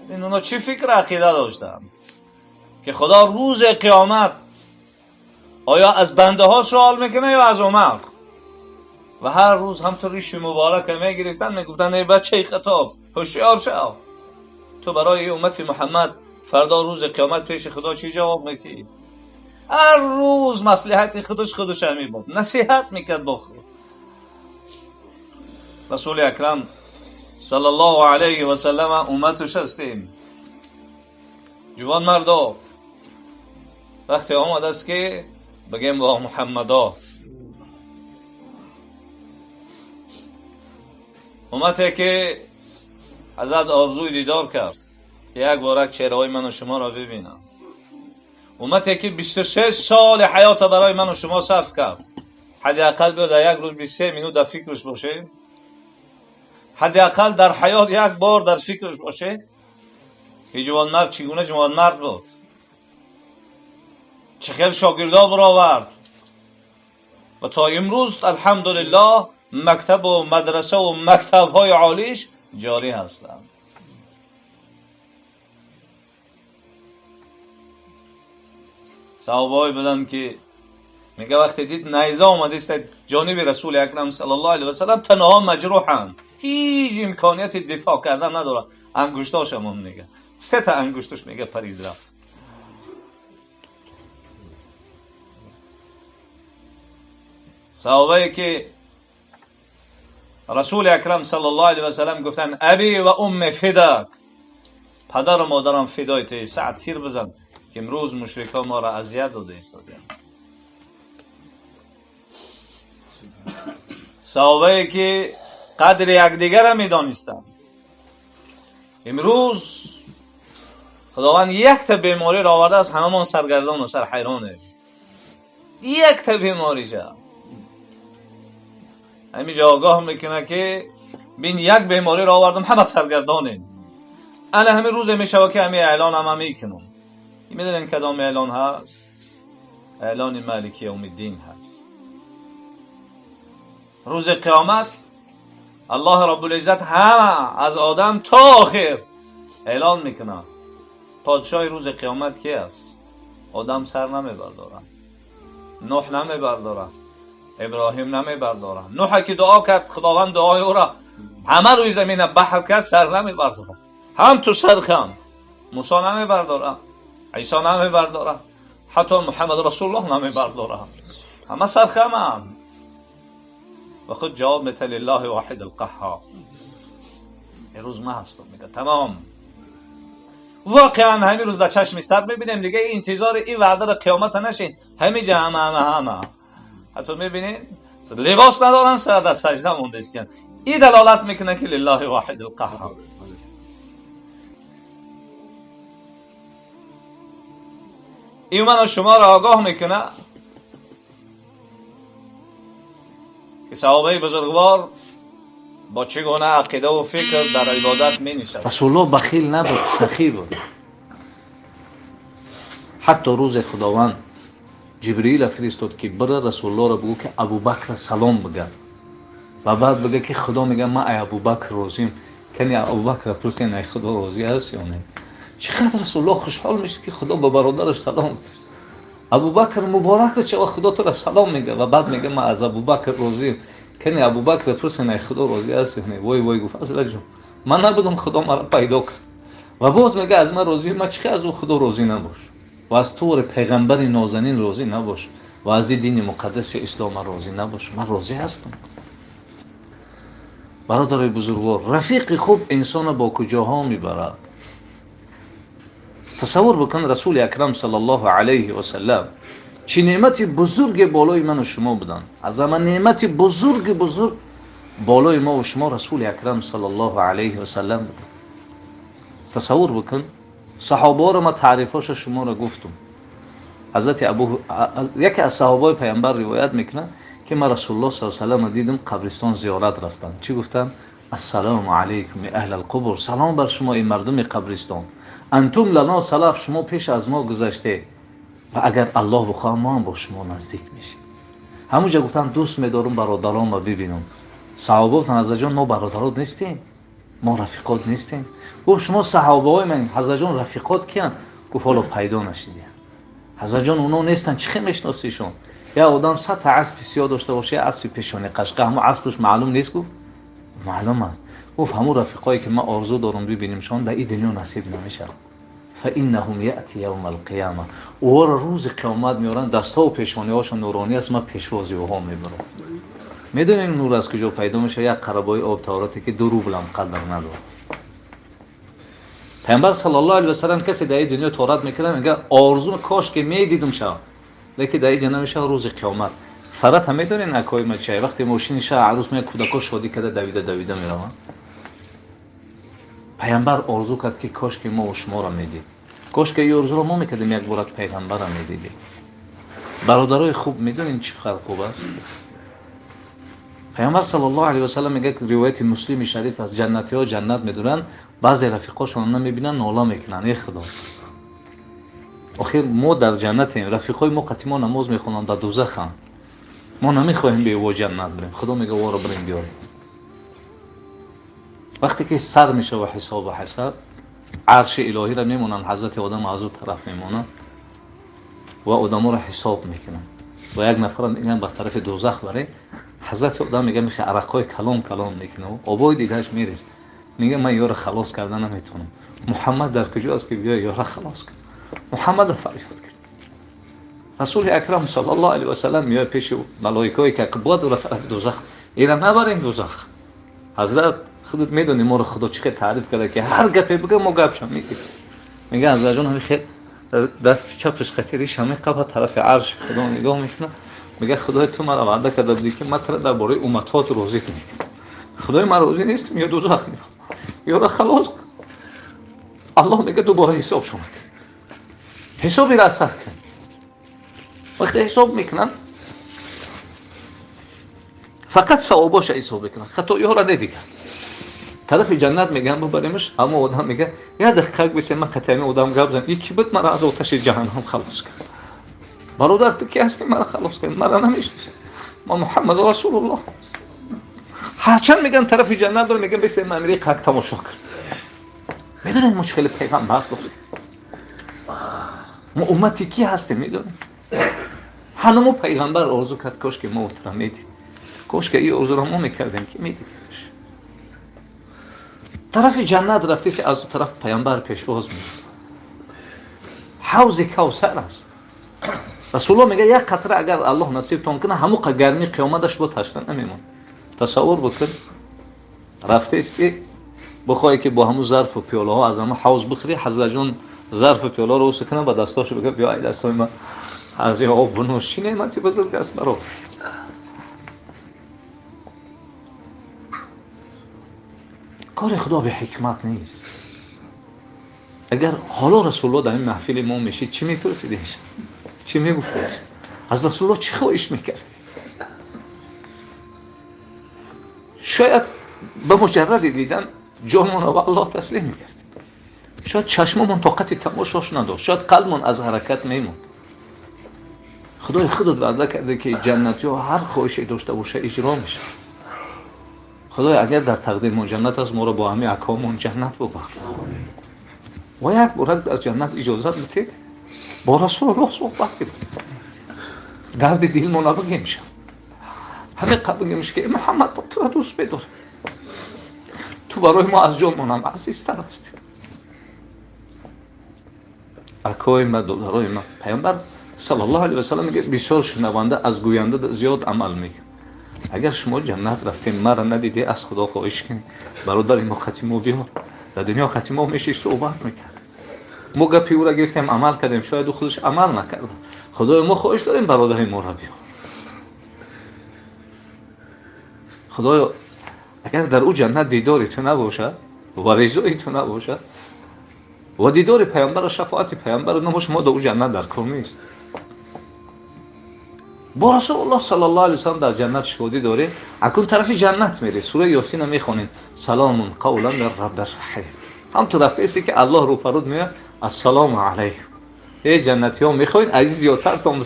Speaker 2: این اونا چی فکر عقیده داشتن که خدا روز قیامت آیا از بنده ها سوال میکنه یا از عمر؟ و هر روز هم تو ریش مبارک میگرفتن میگفتن ای بچه خطاب هوشیار شو، تو برای امت محمد فردا روز قیامت پیش خدا چی جواب میدی؟ هر روز مصلحت خودش همی بود، نصیحت میکرد با خود. رسول اکرم صلی الله علیه و سلم امتش هستیم. جوان مردا وقتی آمد است که بگیم با محمدا امتی که حضرت آرزوی دیدار کرد یک بارک چهره‌های من و شما را ببینم، امتی که 23 سال حیات برای من و شما صرف کرد، حداقل بیاد یک روز 23 مینوت در فکرش باشه، حداقل در حیات یک بار در فکرش باشه. این جوان مرد چگونه جوان مرد بود، چه خیلی شاگردا برآورد و تا امروز الحمدلله مکتب و مدرسه و مکتب های عالیش جاری هستند. صحابه بودن که میگه وقتی دید نیزه آمده است جانب رسول اکرم صلی الله علیه و سلم تنها مجروحن، هیچ امکانیت دفاع کردن نداره، انگشتاش هم میگه 3 تا انگشتش میگه پرید رفت. صحابه که رسول اکرم صلی الله علیه و سلم گفتن ابی و ام فداک، پدر و مادرم فدای تو، ساعت تیر بزن که امروز مشرکا ما را اذیت داده ایستادن. صحابه که قدر یکدیگر را میدانستند، امروز خداوند یک تا بیماری را آورده است هممون سرگردان و سر حیرانه. یک تا بیماری شد همینجا آگاه میکنه که بین یک بیماری را آوردم همه سرگردانه. انا همین روز میشوه که همین اعلان هم میکنم. میدونین کدام اعلان هست؟ اعلان مالک یوم الدین هست. روز قیامت الله رب العزت همه از آدم تا آخر اعلان میکنه پادشاه روز قیامت کی است؟ آدم سر نمیبرداره، نوح نمیبرداره، ابراهیم نمیبرداره. نوح که دعا کرد خداوند دعای او را همه روی زمین بحر کرد، سر نمیبرداره. هم تو سرخم موسی نمیبرداره، عیسی نمیبرداره، حتی محمد رسول الله نمیبرداره، همه سرخم هم. و خود جواب میده لله واحد القهار. این روز ما هستم میگه تمام. واقعا همین روز در چشم سر میبینیم دیگه، انتظار این وعده را قیامت نشین، همیجا همه حتی میبینین لباس ندارن سر در سجده مونده استین. این دلالت میکنه که لله واحد القهار. این من شما را آگاه میکنه که صحابه بزرگوار با چگونه عقیده و فکر در عبادت می نشست.
Speaker 1: رسول الله بخیل نبود، سخی بود. حتی روز خداوند جبرئیل فرستاد که بره رسول الله را بگو که ابوبکر سلام بگه و بعد بگه که خدا میگه من ای ابوبکر راضیم. کنی ابوبکر پرسید ای خدا راضی است یا نه؟ چقدر رسول الله خوشحال میشه که خدا به برادرش سلام میگه. ابوبکر مبارک چه خدا تو را سلام میگه و بعد میگه من از ابوبکر راضیم. کنی ابوبکر پرسید ای خدا راضی است یا نه؟ وای وای گفت فضل جون من نبودم خدا مرا پیدا کرد و باز میگه از من راضی. من چه از او خدا راضی نباش و از تو پیغمبر نازنین راضی نباش و از این دین مقدس اسلام راضی نباش. من راضی هستم. برادر بزرگوار، رفیق خوب انسان با کجاها میبرد؟ تصور بکن رسول اکرم صلی الله علیه و سلم چه نعمت بزرگ بالای من و شما بودن. از من نعمت بزرگ بالای ما و شما رسول اکرم صلی الله علیه و سلم بود. تصور بکن صحابه را ما تعریفاش شما را گفتم. حضرت یکی از صحابه پیامبر روایت میکنه که ما رسول الله صلی الله علیه و سلم دیدم قبرستان زیارت رفتن. چی گفتن؟ السلام علیکم اهل القبور، سلام بر شما این مردم قبرستان. انتم لنا سلف، شما پیش از ما گذشته و اگر الله بخواد ما هم با شما نزدیک میشیم. همونجا گفتن دوست میدارم برادرام رو ببینم. صحابه گفتن حضرت جان ما برادرات نیستیم، ما رفیقات نیستیم. گفت شما صحابه های من حضرت جان رفیقات کیان؟ گفت حالا پیدا نشدیم. حضرت جان اونا نیستن، چه میشناسیشون؟ یا آدم 100 تا اسب سیاه داشته باشه، اسب پیشانی قشقه، همون اسبش معلوم نیست. گفت معلوم است. گفت همون رفیقایی که ما آرزو دارم ببینیمشون در این دنیا نصیب نمیشه. فانهم یاتی یوم القیامه، او روز قیامت میارن دستا و پیشانی هاشون نورانی است. ما پیشوازی ها میبرم. میدونین نور از کجا پیدا میشه؟ یک قربای آب تاراتی که 2 روبل هم قدر نداره. پیامبر صلی الله علیه و سلم کسی در این دنیا تورات میکنه میگه آرزو کاش که میدیدم شب، لیکن در این دنیا نمیشه. روز قیامت فرات هم میدونین اکای ما چه وقتی ماشین شه عروس میاد کودکا شادی کرده دویده میرون. پیامبر آرزو کرد که کاش که ما و شما را میدید، کاش که این آرزو را ما میکردیم یک بار پیغمبر را میدیدیم. برادرای خوب میدونین چه خبر خوب است؟ پیامبر صلی الله علیه و سلم میگه که روایت مسلم شریف از جنتی ها جنت میدونن، بعضی رفیقاشون نمیبینن ناله میکنن ای خدا آخر ما در جنتیم، رفیقای ما قطعا نماز میخونن در دوزخ هم، ما نمیخوایم به او جنت بریم. خدا میگه وارو بریم بیاریم. وقتی که سر میشه و حساب عرش الهی را میمونن، حضرت آدم از اون طرف میمونن و آدم را حساب میکنن و یک نفر میگن به طرف دوزخ بره. حضرت آدم میگه میخه عرقای کلام میکنه و آبای دیگهش میریز. میگه من یارو خلاص کردن نمیتونم. محمد در کجا است که بیا یارو خلاص کنه؟ محمد فریاد کرد. رسول اکرم صلی الله علیه و سلم میاد پیش ملائکه‌ای که بود و طرف دوزخ اینا نبرین دوزخ. حضرت خودت میدونی ما رو خدا چقدر تعریف کرده که هر گپی بگه ما گپشم میگیم. میگه حضرت جان همین خیر دست چپش خطریش همه قبل طرف عرش خدا نگاه میکنه. میگه خدای تو مرا وعده کرده بودی که من تو درباره امتات راضی کنی. خدای من راضی نیست یا دوزخ میرم یا را خلاص کن. الله میگه دوباره حساب شما کن. حسابی را صحیح کن. وقتی حساب میکنن فقط ثواباش حساب میکنن، خطایی ها را ندیگن. طرف جنت میگن ببریمش، اما آدم میگه یا دقیقه بسیم من قطعی آدم گپ زن یکی بود مرا از آتش جهنم خلاص کرد. برادر تو کی هستی مرا خلاص کن؟ مرا نمیشناسی. ما محمد رسول الله. هرچند میگن طرف جنت داره میگن بسیم من میری قق تماشا کن. میدونین مشکل پیغمبر است. ما امتی کی هستیم میدونین؟ هنوز پیغمبر آرزو کرد کاش که ما رو میدید، کاش که این آرزو رو ما میکردیم که میدیدیمش. طرف جنت رفتیش از طرف پیامبر پیشواز میاد. حوض کوثر است. رسول الله میگه یک قطره اگر الله نصیب تون کنه همون گرمی قیامتش با تشنه نمیمون. تصور بکن رفته استی بخوای که با همون ظرف و پیاله ها از همون حوض بخری، حضرت جان ظرف و پیاله رو سکنه با دستاشو بگه بیا ای دستای من از این آب بنوش. چی نعمتی بزرگ است برات. کار خدا به حکمت نیست. اگر حالا رسول الله در این محفل ما میشید چی میپرسیدیش؟ چی میگفتیش؟ از رسول الله چی خواهش میکرد؟ شاید به مجرد دیدن جانمون به الله تسلیم می‌کردیم. شاید چشممون طاقت تماشاش نداشت، شاید قلبمون از حرکت میموند. خدای خودت وعده کرده که جنتی ها هر خواهشی داشته باشه اجرا میشه. خدای اگر در تقدیرمون جنت است، ما رو با همه احکاممون جنت ببخش. و یک بارک در جنت اجازه بدید با رسول الله صحبت کنیم. درد دلمون رو بگیم شه. همه قبل بگیم که محمد تو را دوست بدار. تو برای ما از جانمون هم عزیزتر هستی. اکای ما دادرای ما پیامبر صلی الله علیه و سلم میگه بسیار شنونده از گوینده زیاد عمل میکنه. اگر شما جنت رفتین مرا ندیدی از خدا خواهش کنید برادر ما ختیمو بیار. در دنیا ختیمو میشه صحبت میکنه. ما گپی او را گرفتیم عمل کردیم، شاید او خودش عمل نکرد. خدای ما خواهش داریم برادر ما را بیار. خدایا اگر در او جنت دیداری تو نباشه و رضای تو نباشه و دیدار پیامبر و شفاعت پیامبر نباشه، ما در او جنت در کار نیست. با رسول الله صلی الله علیه و سلم در جنت شهودی داره. اکون طرف جنت میره، سوره یاسین رو میخونین، سلام قولا من رب الرحیم. هم تو رفته ایستی که الله رو فرود میاد السلام علیکم. ای جنتی ها میخواین عزیز یادتر تام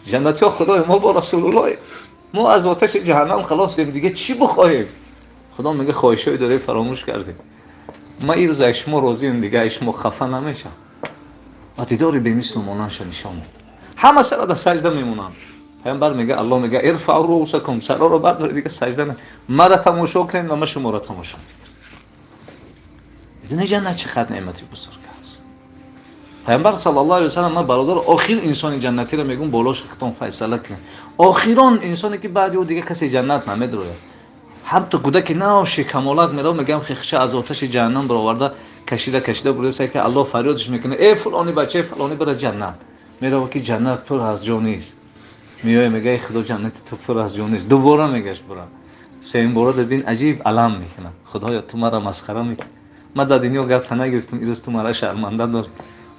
Speaker 1: جنتی ها خدای ما با رسول الله ما از آتش جهنم خلاص شدیم، دیگه چی بخوایم؟ خدا میگه خواهشای داره فراموش کردیم. ما این روز از شما راضیم، دیگه از شما خفه نمیشم. و دیداری به مثل مونانش نشان همه سر در سجده میمونن. پیامبر میگه الله میگه ارفعوا رؤوسکم، سرا رو بردارید دیگه سجده نه. ما را تماشا کنید و ما شما را تماشا میکنیم. بدون جنت چقدر نعمتی بزرگ است. پیامبر صلی الله علیه و سلم ما برادر آخر انسان جنتی را میگم بالاش ختم فیصله کن. آخران انسانی که بعد او دیگه کسی جنت نمیدره. هم تو کودک نو شکمالات میره میگم خیخشه از آتش جهنم برآورده کشیده برسه که الله فریادش میکنه ای فلانی بچه فلانی بره جنت. میره که جنت پر از جان نیست. میای میگه خدا جنت تو پر از جان نیست. دوباره میگهش برام. سه بار دیدین عجیب علم میکنه. خدایا تو مرا مسخره میکنی. من در دنیا گفت نگرفتم، این روز تو مرا شرمنده داری.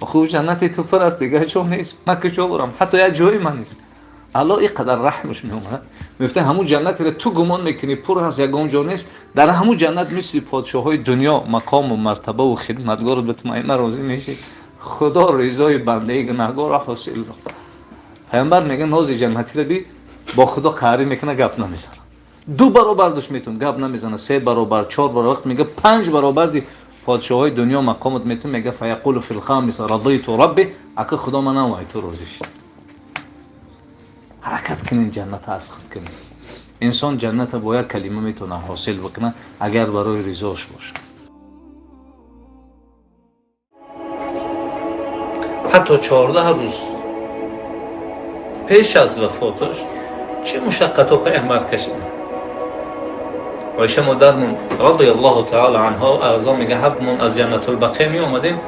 Speaker 1: آخه جنت تو پر از دیگه جا نیست. من که جا برم حتی یک جای من نیست. الله اینقدر رحمش میومد میفته همون جنت رو تو گمان میکنی پر از یگان جا نیست. در همون جنت مثل پادشاهای دنیا مقام و مرتبه و خدمتگار به تمام راضی میشی. خدا رضای بنده گناهکار را حاصل کرد. پیامبر میگه ناز جنتی رو دی با خدا قهری میکنه گپ نمیزنه. 2 برابر دش میتون گپ نمیزنه، 3 برابر 4 برابر وقت میگه 5 برابر دی پادشاهای دنیا مقامت میتون میگه فیقول فی الخامس رضیت ربی، اگه خدا من نوای تو راضی شد. حرکت کنین جنت از خود کنین. انسان جنت با یک کلمه میتونه حاصل بکنه اگر برای رضاش باشه. حتی 14 روز پیش از وفاتش چه مشقت و پیامبر کشید. عایشه مادرمون رضی الله تعالی عنها ارضا میگه حبمون از جنت البقیع می اومدیم.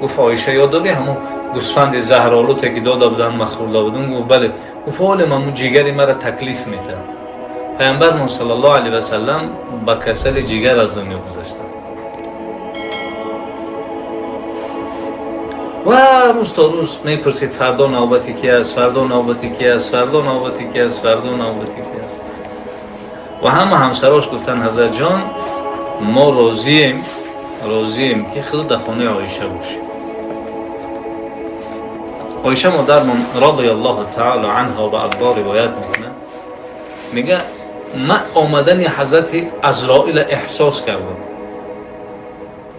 Speaker 1: گفت عایشه یاد داری همون گوسفند زهرآلوده که داده بودن مخورده بودن؟ گفت بله. گفت حال من جیگری مرا تکلیف میده. پیامبرمون صلی الله علیه و سلم با کسل جیگر از دنیا گذشتن و روز تا روز میپرسید فردا نوبتی کی است، فردا نوبتی کی است، فردا نوبتی کی است، فردا نوبتی کی است. و همه همسراش گفتن حضرت جان ما راضیم که خود در خانه عایشه باشیم. عایشه مادرمون رضی الله تعالی عنها و ارضا روایت میکنه، میگه من آمدن حضرت عزرائیل احساس کردم.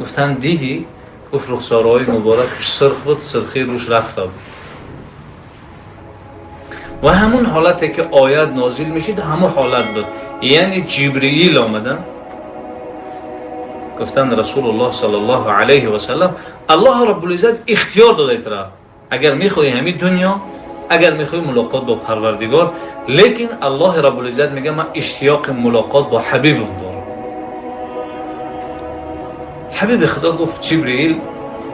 Speaker 1: گفتن دیدی؟ گفت رخسارهای مبارکش سرخ بود، سرخی روش رفته بود. و همون حالتی که آیت نازل میشید همون حالت بود. یعنی جبرئیل آمدن گفتن رسول الله صلی الله علیه و سلم الله رب العزت اختیار داده ترا، اگر میخوای همین دنیا، اگر میخوای ملاقات با پروردگار، لیکن الله رب العزت میگه من اشتیاق ملاقات با حبیبم دارم. حبیب خدا گفت جبرئیل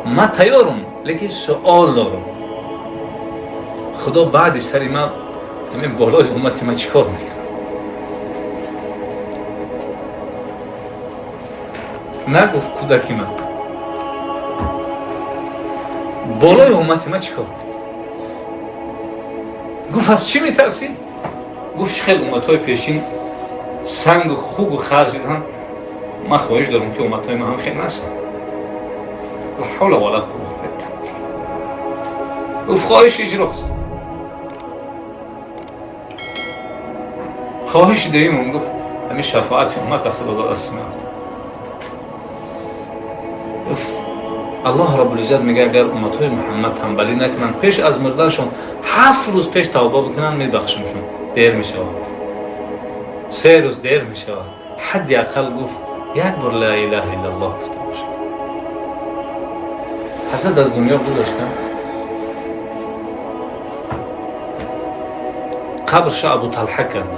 Speaker 1: من تیارم لیکن سوال دارم. خدا بعد سری من همین بالای امتی من چیکار میکنم؟ نگفت کودکی من بالای امتی من چیکار میکنم؟ گفت از چی میترسی؟ گفت خیلی امتهای پیشین سنگ و خوب و خرج دیدن ما خواهش دارم که امتای ما هم خیلی نسن لا حول ولا قوة. گفت خواهش اجراست. خواهش داریم گفت همین شفاعت امت خدا دست میاد. الله رب العزت میگه اگر امتهای محمد تنبلی نکنن پیش از مردنشون 7 روز پیش توبه بکنن میبخشمشون. دیر میشه 3 روز دیر میشه. حدی اقل گفت یک بار لا اله الا الله گفته باشه. حضرت از دنیا گذاشتن قبرش ابو طلحه کردن.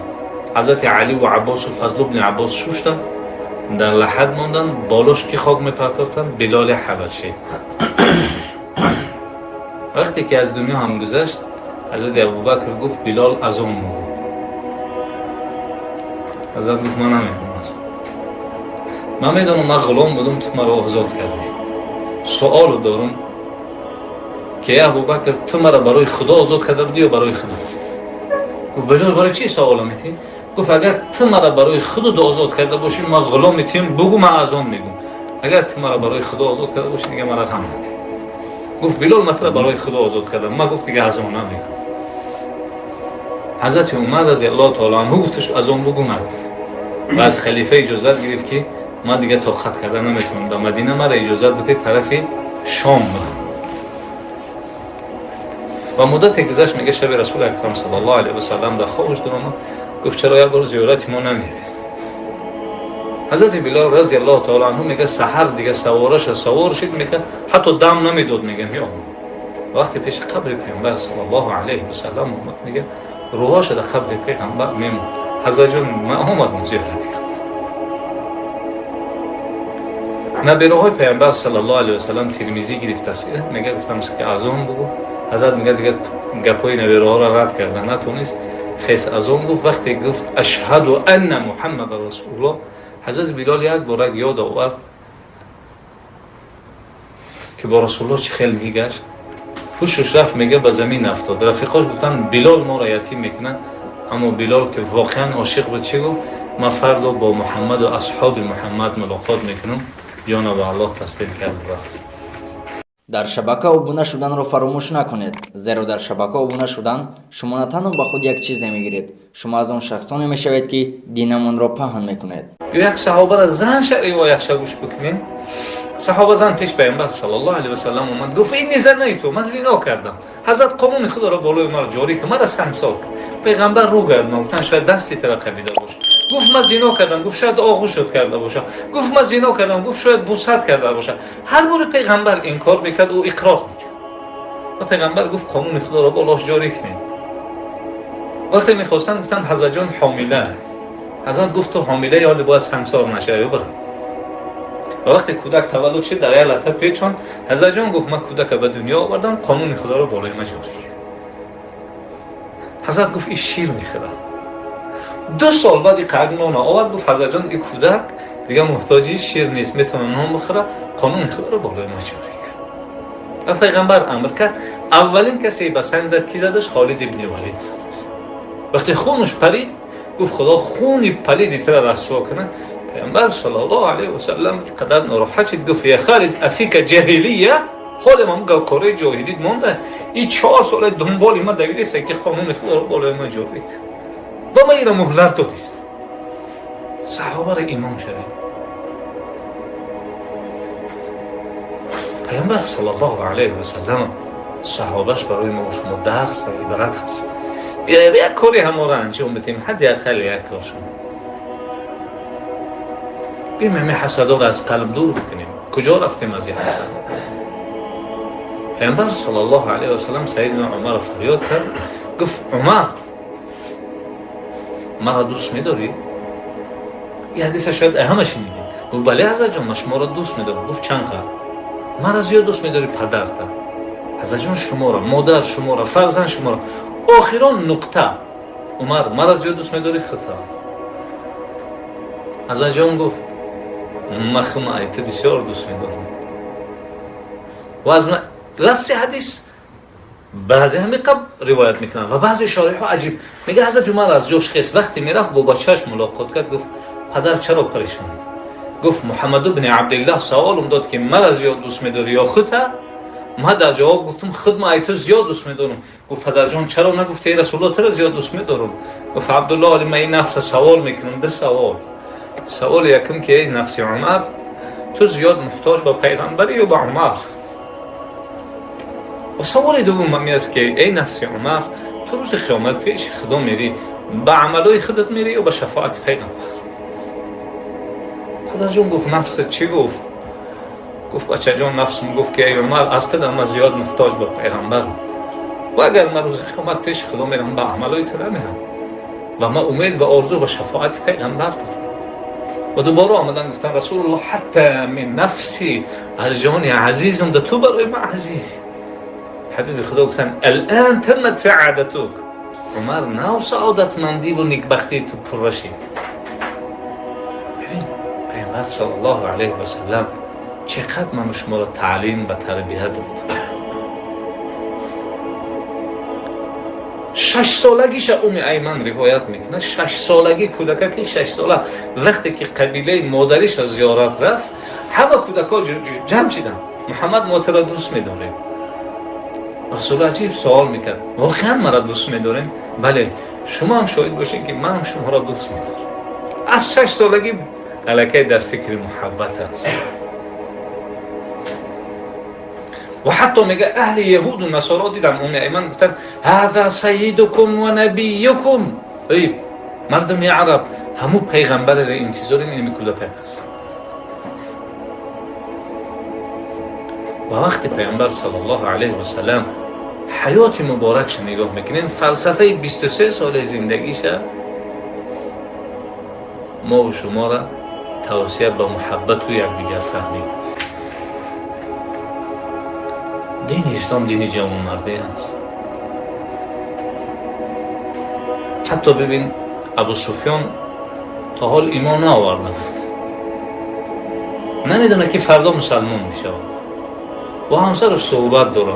Speaker 1: حضرت علی و عباس و فضل بن عباس شوشتن در لحد ماندن. بالاش که خاک میپرتافتن بلال حبشی. وقتی که از دنیا هم گذشت حضرت ابوبکر گفت بلال از اون موقع. حضرت گفت من نمیدونم. من میدونم من غلام بودم تو مرا آزاد کردی. سوال دارم که ابوبکر تو مرا برای خدا آزاد کرده بودی یا برای خدا؟ گفت بلال برای چی سوال میتی؟ گفت اگر تو مرا برای خدا آزاد کرده باشی ما غلام تیم بگو من از آن میگم. اگر تو مرا برای خدا آزاد کرده باشی دیگه مرا غم نکن. گفت بلال مثلا برای خدا آزاد کردم. ما گفت دیگه از آن نمیگم. حضرت عمر رضی الله تعالی عنه گفتش از آن بگو نگفت و از خلیفه اجازه گرفت که ما دیگه طاقت کردن نمیتونم در مدینه مرا اجازه بده طرف شام برم. و مدت گذشت میگه شب رسول اکرم صلی الله علیه و سلم در خوابش در اومد. گفت چرا یک بار زیارت ما نمیری؟ حضرت بلال رضی الله تعالی عنه میگه سحر دیگه سوار شد میگه حتی دم نمیداد. میگه یا وقتی پیش قبر پیامبر صلی الله علیه و سلم اومد میگه روحاش در قبر پیامبر میموند. حضرت جان ما اومدم زیارت نبیروهای پیامبر صلی الله علیه و سلم ترمذی گرفت است. میگه گفتم که از اون بگو. حضرت میگه دیگه گپای نبیروها را رد کردن نتونست. خیس از اون گفت وقتی گفت اشهد ان محمد رسول الله. حضرت بلال یک بار یاد آورد که با رسول الله چه خیلی میگشت. پوشش رفت میگه به زمین افتاد. رفیقاش گفتن بلال ما را یتیم میکنن. اما بلال که واقعا عاشق بود چی گفت؟ من فردا با محمد و اصحاب محمد ملاقات میکنم. جان به الله تسلیم کرد.
Speaker 3: در شبکه ابونه شدن را فراموش نکنید، زیرا در شبکه ابونه شدن شما نه تنها به خود یک چیز نمیگیرید، شما از آن شخصانی میشوید که دینمان را پهن میکنید.
Speaker 1: یک صحابه را زن روایت گوش بکنید. صحابه زن پیش پیامبر صلی الله علیه و سلم اومد گفت این زنی تو من زنا کردم. حضرت قانون خدا را بالای من جاری که مرا سنگسار. پیغمبر رو گردن گفتن شاید دستی ترا قبیده باشه. گفت من زنا کردم. گفت شاید آغوشت کرده باشه. گفت من زنا کردم. گفت شاید بوست کرده باشه. هر بار پیغمبر انکار میکرد او اقرار میکرد. و پیغمبر گفت قانون خدا را بالاش جاری کنید. وقتی میخواستن گفتن حضرت جان حامله. حضرت گفت تو حامله یا باید سنگسار نشه برو. و وقتی کودک تولد شد در یه لحظه پیچان حضرت جان گفت من کودک به دنیا آوردم قانون خدا را بالای من جاری. حضرت گفت این شیر میخوره. 2 سال بعد قرن نان آورد گفت حضرت جان این کودک دیگه محتاجی شیر نیست میتونه نان بخوره قانون خدا را بالای ما جاری کرد. و پیغمبر امر کرد اولین کسی به سنگ زد کی زدش؟ خالد ابن ولید زد. وقتی خونش پرید گفت خدا خونی پلید تر رسوا کنه. پیامبر صلی الله علیه و سلم قدر ناراحت شد گفت یا خالد افیک جاهلیه حال ما میگه کره جاهلیت مونده. این 4 سال دنبال ما دویدست که قانون خدا را بالای ما جاری کرد. با ما این مهلت دادیست. صحابه را ایمان شدید. پیامبر صلی الله علیه و سلم صحابهش برای ما و شما درس و عبرت هست. یک کاری همه را انجام بدیم حد اقل یک کارشون. بیم همه حسدا را از قلب دور بکنیم. کجا رفتیم از این حسد؟ پیامبر صلی الله علیه و سلم سیدنا عمر فریاد کرد گفت عمر مرا دوست می‌داری؟ این حدیث شاید اهمش شنیدید. گفت بله حضرت جان من شما را دوست می‌دارم. گفت چند قدر؟ مرا زیاد دوست می‌داری پدرت؟ حضرت جان شما را، مادر شما را، فرزند شما را. آخران نقطه عمر مرا زیاد دوست می‌داری خطا. حضرت جان گفت من شما ایت بسیار دوست می‌دارم. و از لفظ حدیث بعضی همه قبل روایت میکنن و بعضی شارح ها عجیب میگه حضرت عمر از جوش خیست وقتی میرفت با بچهش ملاقات کرد گفت پدر چرا پریشان؟ گفت محمد بن عبدالله سوالم داد که مرا زیاد دوست می‌داری یا خودت؟ من در جواب گفتم خود ما ایتو زیاد دوست می‌دارم. گفت پدر جان چرا نگفتی ای رسول الله تو را زیاد دوست می‌دارم؟ گفت عبدالله علی من این نفس سوال میکنم. ده سوال یکم که ای نفس عمر تو زیاد محتاج به پیغمبری یا به عمر؟ و سوال دوم همی است که ای نفس عمر تو روز قیامت پیش خدا میری به عملای خودت میری یا به شفاعت پیغمبر؟ پدر جان گفت نفست چی گفت؟ گفت بچه جان نفسم گفت که ای عمر از تو من زیاد محتاج به پیغمبر و اگر من روز قیامت پیش خدا میرم به عملای تو میرم و من امید و آرزو به شفاعت پیغمبر دارم. و دوباره آمدن گفتن رسول الله حتی من نفسی از جان عزیزم ده تو برای من عزیزی. حبیب خدا گفتن الان تمت سعادتک. عمر نو سعادتمندی و نیکبختی تو پر رشید. ببین پیغمبر صلی الله علیه و سلم چقدر من شما را تعلیم و تربیت داد. 6 سالگیش ایمن روایت میکنه. 6 سالگی کودککی 6 ساله وقتی که قبیله مادریش از زیارت رفت همه کودکا جمع شدن محمد ما تو را دوست می‌داره. رسول عجیب سوال میکرد واقعا مرا دوست می‌دارین؟ بله شما هم شاهد باشین که من هم شما را دوست می‌دارم. از 6 سالگی الکی در فکر محبت است. و حتی میگه اهل یهود و نصارا دیدن ایمن گفتن هذا سیدکم و نبیکم. ای مردم عرب همو پیغمبر را انتظار این کودک هست. و وقتی پیغمبر صلی الله علیه و سلم حیات مبارکش نگاه میکنین فلسفه 23 سال زندگیشه ما و شما را توصیه به محبت و یکدیگر فهمید. دین اسلام دین جوانمردی است. حتی ببین ابو سفیان تا حال ایمان نآورده نمیدونه که فردا مسلمان میشه و همسرش صحبت داره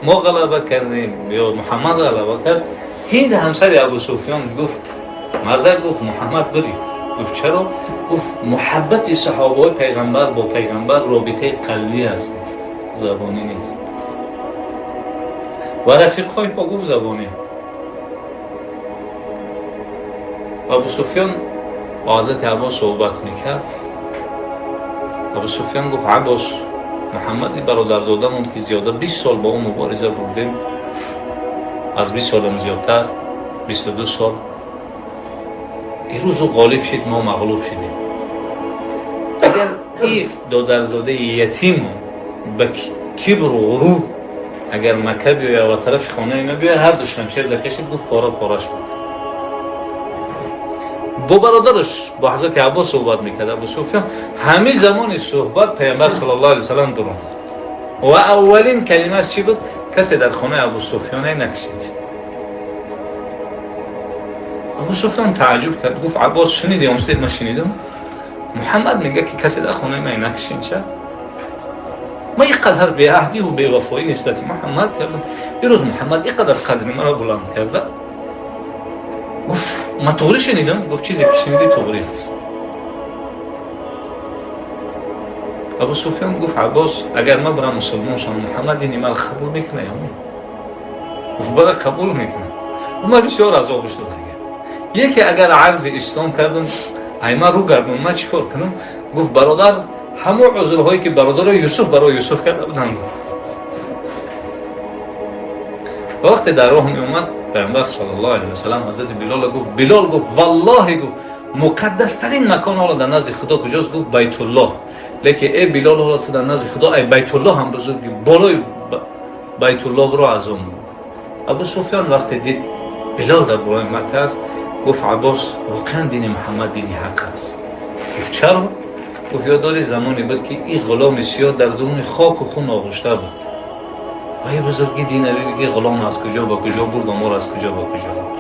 Speaker 1: ما غلبه کردیم یا محمد غلبه کرد. هند همسر ابو سفیان گفت مرد گفت محمد برید. گفت چرا؟ گفت محبت صحابه پیغمبر با پیغمبر رابطه قلبی است زبانی نیست. و رفیقای پا گفت زبانی. و ابو سفیان با حضرت عباس صحبت میکرد. ابو سفیان گفت عباس محمدی برادرزادمون که زیاده 20 سال با اون مبارزه بردیم از 20 سالم زیادتر 22 سال این روز غالب شد ما مغلوب شدیم. اگر این دادرزاده یتیم به کبر و غرور اگر مکه بیاید و طرف خانه اینا بیاید هر دو شمشیر لکشید گفت پارش بود. با برادرش با حضرت عباس صحبت میکرد. ابو سفیان همه زمان صحبت پیامبر صلی الله علیه و سلم درون و اولین کلمه چی بود؟ کسی در خانه ابو سفیان نکشید. ابو سفیان تعجب کرد گفت عباس شنیدی؟ من شنیدم. محمد میگه که کسی در خانه من نکشید. چه؟ ما اینقدر بی‌عهدی و بی‌وفایی نسبت محمد کردم. بیروز محمد اینقدر قدر مرا بلند کرده. گفت من طوری شنیدم. گفت چیزی که شنیدی طوری هست. ابو سفیان گفت عباس اگر من برم مسلمان شم محمد این ایمان قبول میکنه یا نه؟ گفت بله قبول میکنه. من بسیار عذابش داد دیگه. یکی اگر عرض اسلام کردم ایمان رو گردم من چیکار کنم؟ گفت برادر همه عذرهایی که برادر یوسف برای یوسف کرده بودن. وقتی در راه می اومد پیامبر صلی الله علیه و سلم حضرت بلال گفت والله گفت مقدس ترین مکان حالا در نزد خدا کجاست؟ گفت بیت الله. لیکن ای بلال حالا تو در نزد خدا ای بیت الله هم بزرگی بالای بیت الله برو اعظم. ابو سفیان وقتی دید بلال در بالای مکه است گفت عباس واقعا دین محمد دین حق است. گفت چرا؟ گفت یادداری زمانی بود که این غلام سیاه در درون خاک و خون آغشته بود. آیا بزرگی دین علی که غلام از کجا با کجا برد و مار از کجا با کجا بود.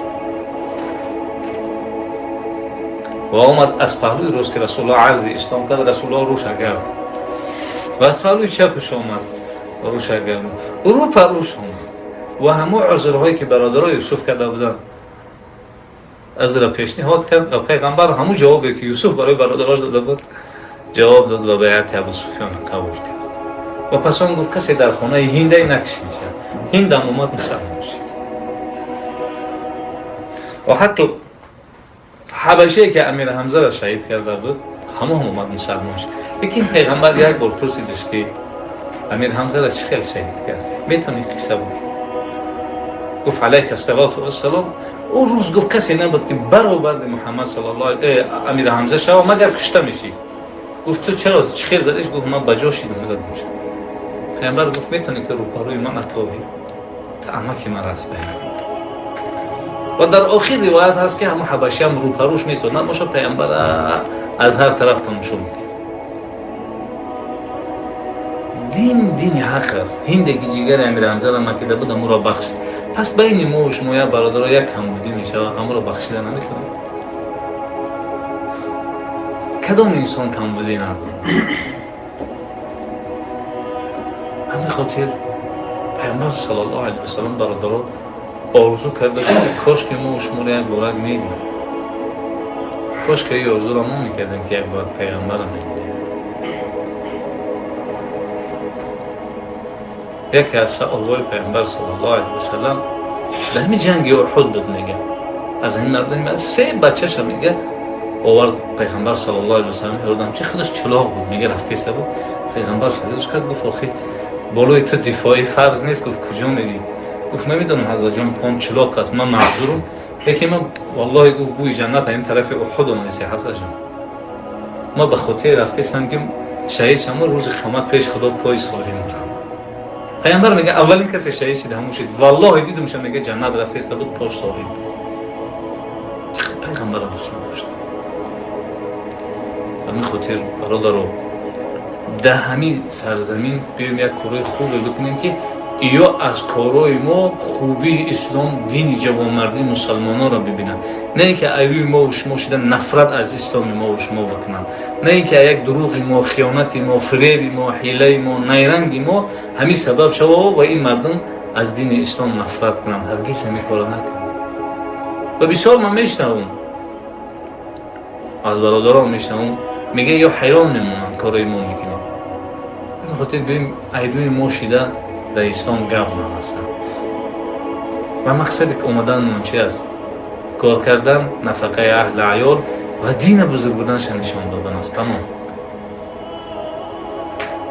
Speaker 1: و آمد از پهلوی راست رسول الله عرض اسلام کرد. رسول الله روش کرد و از پهلوی چپش آمد و روش کرد و رو پروش آمد و همه عذرهایی که برادرای یوسف کرده بودن از را پیشنهاد کرد و پیغمبر همون جوابی که یوسف برای برادرش داده بود جواب داد و بیعت ابو سفیان قبول کرد. و پس آن گفت کسی در خانه هندی نکشید شد. هند هم اومد مسلمان شد. و حتی حبشه که امیر حمزه را شهید کرده بود همه هم اومد مسلمان شد. لیکن پیغمبر یک بار پرسیدش که امیر حمزه را چه خیلی شهید کرد؟ میتونی قصه بود؟ گفت علیک الصلاه و السلام. اون روز گفت کسی نبود که برآورد محمد صلی الله علیه امیر حمزه شو مگر کشته میشی. گفت تو چرا چه خیر زدیش؟ گفت من بجا شدم زدم. پیغمبر گفت میتونی که روپاروی من اتوهی تا عمک من راست بگیری. و در آخر روایت هست که همه حبشی هم روپاروش میسود نماشه پیغمبر از هر طرف تماشا میکرد. دین حق است. هندگی جگر امیر حمزه را مکیده بود امو را بخشید. پس بین ما و شما یا برادرها یک کمبودی میشه و امو را بخشیده نمیتونه. کدام انسان کمبودی نداره؟ همین خاطر پیامبر صلی الله علیه و سلم برادرها آرزو کرده که کاش که ما و شما را یک بارک میدیم. کاش که این آرزو را ما میکردیم که یک بار پیغمبر را میدیم. یکی از صحابه پیغمبر صلی الله علیه و سلم در همین جنگ احد بود میگه از این مردم 3 بچه‌ش میگه آورد پیغمبر صلی الله علیه و سلم یادم چه خودش چلاق بود میگه رفته سه بود پیغمبر خودش کرد گفت آخه بالای تو دفاعی فرض نیست. گفت کجا میگی؟ گفت نمیدونم حضرت جان پام چلاق است من معذورم. یکی من والله گفت بوی جنت این طرف احد نیست حضرت جان ما به خاطر رفته سنگم شهید شما روز قیامت پیش خدا پای سواری میکنم. پیامبر میگه اولین کسی شهید شده همون شد. والله دیدمش میگه جنت رفته است بود پاش سواری. پیغمبر دوست داشت. همین خاطر برادرو در همین سرزمین بیایم یک کارهای خوب بکنیم که یا از کارهای ما خوبی اسلام دین جوانمردی مسلمانان را ببینن، نه اینکه ایوی ما و شما شدن نفرت از اسلام ما و شما بکنن، نه اینکه یک دروغ ما، خیانت ما، فریب ما، حیله ما، نیرنگ ما همین سبب شود و این مردم از دین اسلام نفرت کنن. هرگز همین کارا نکنن. و بسیار من میشنوم از برادران میشنوم میگه یا حیران میمونن کارای ما میکنن. به خاطر ببین ایدوی ما شده در اسلام گپ نمی‌زنه. و مقصد که اومدن من چی است؟ کار کردن، نفقه اهل عیال و دین بزرگ بودنش نشان دادن است. تمام.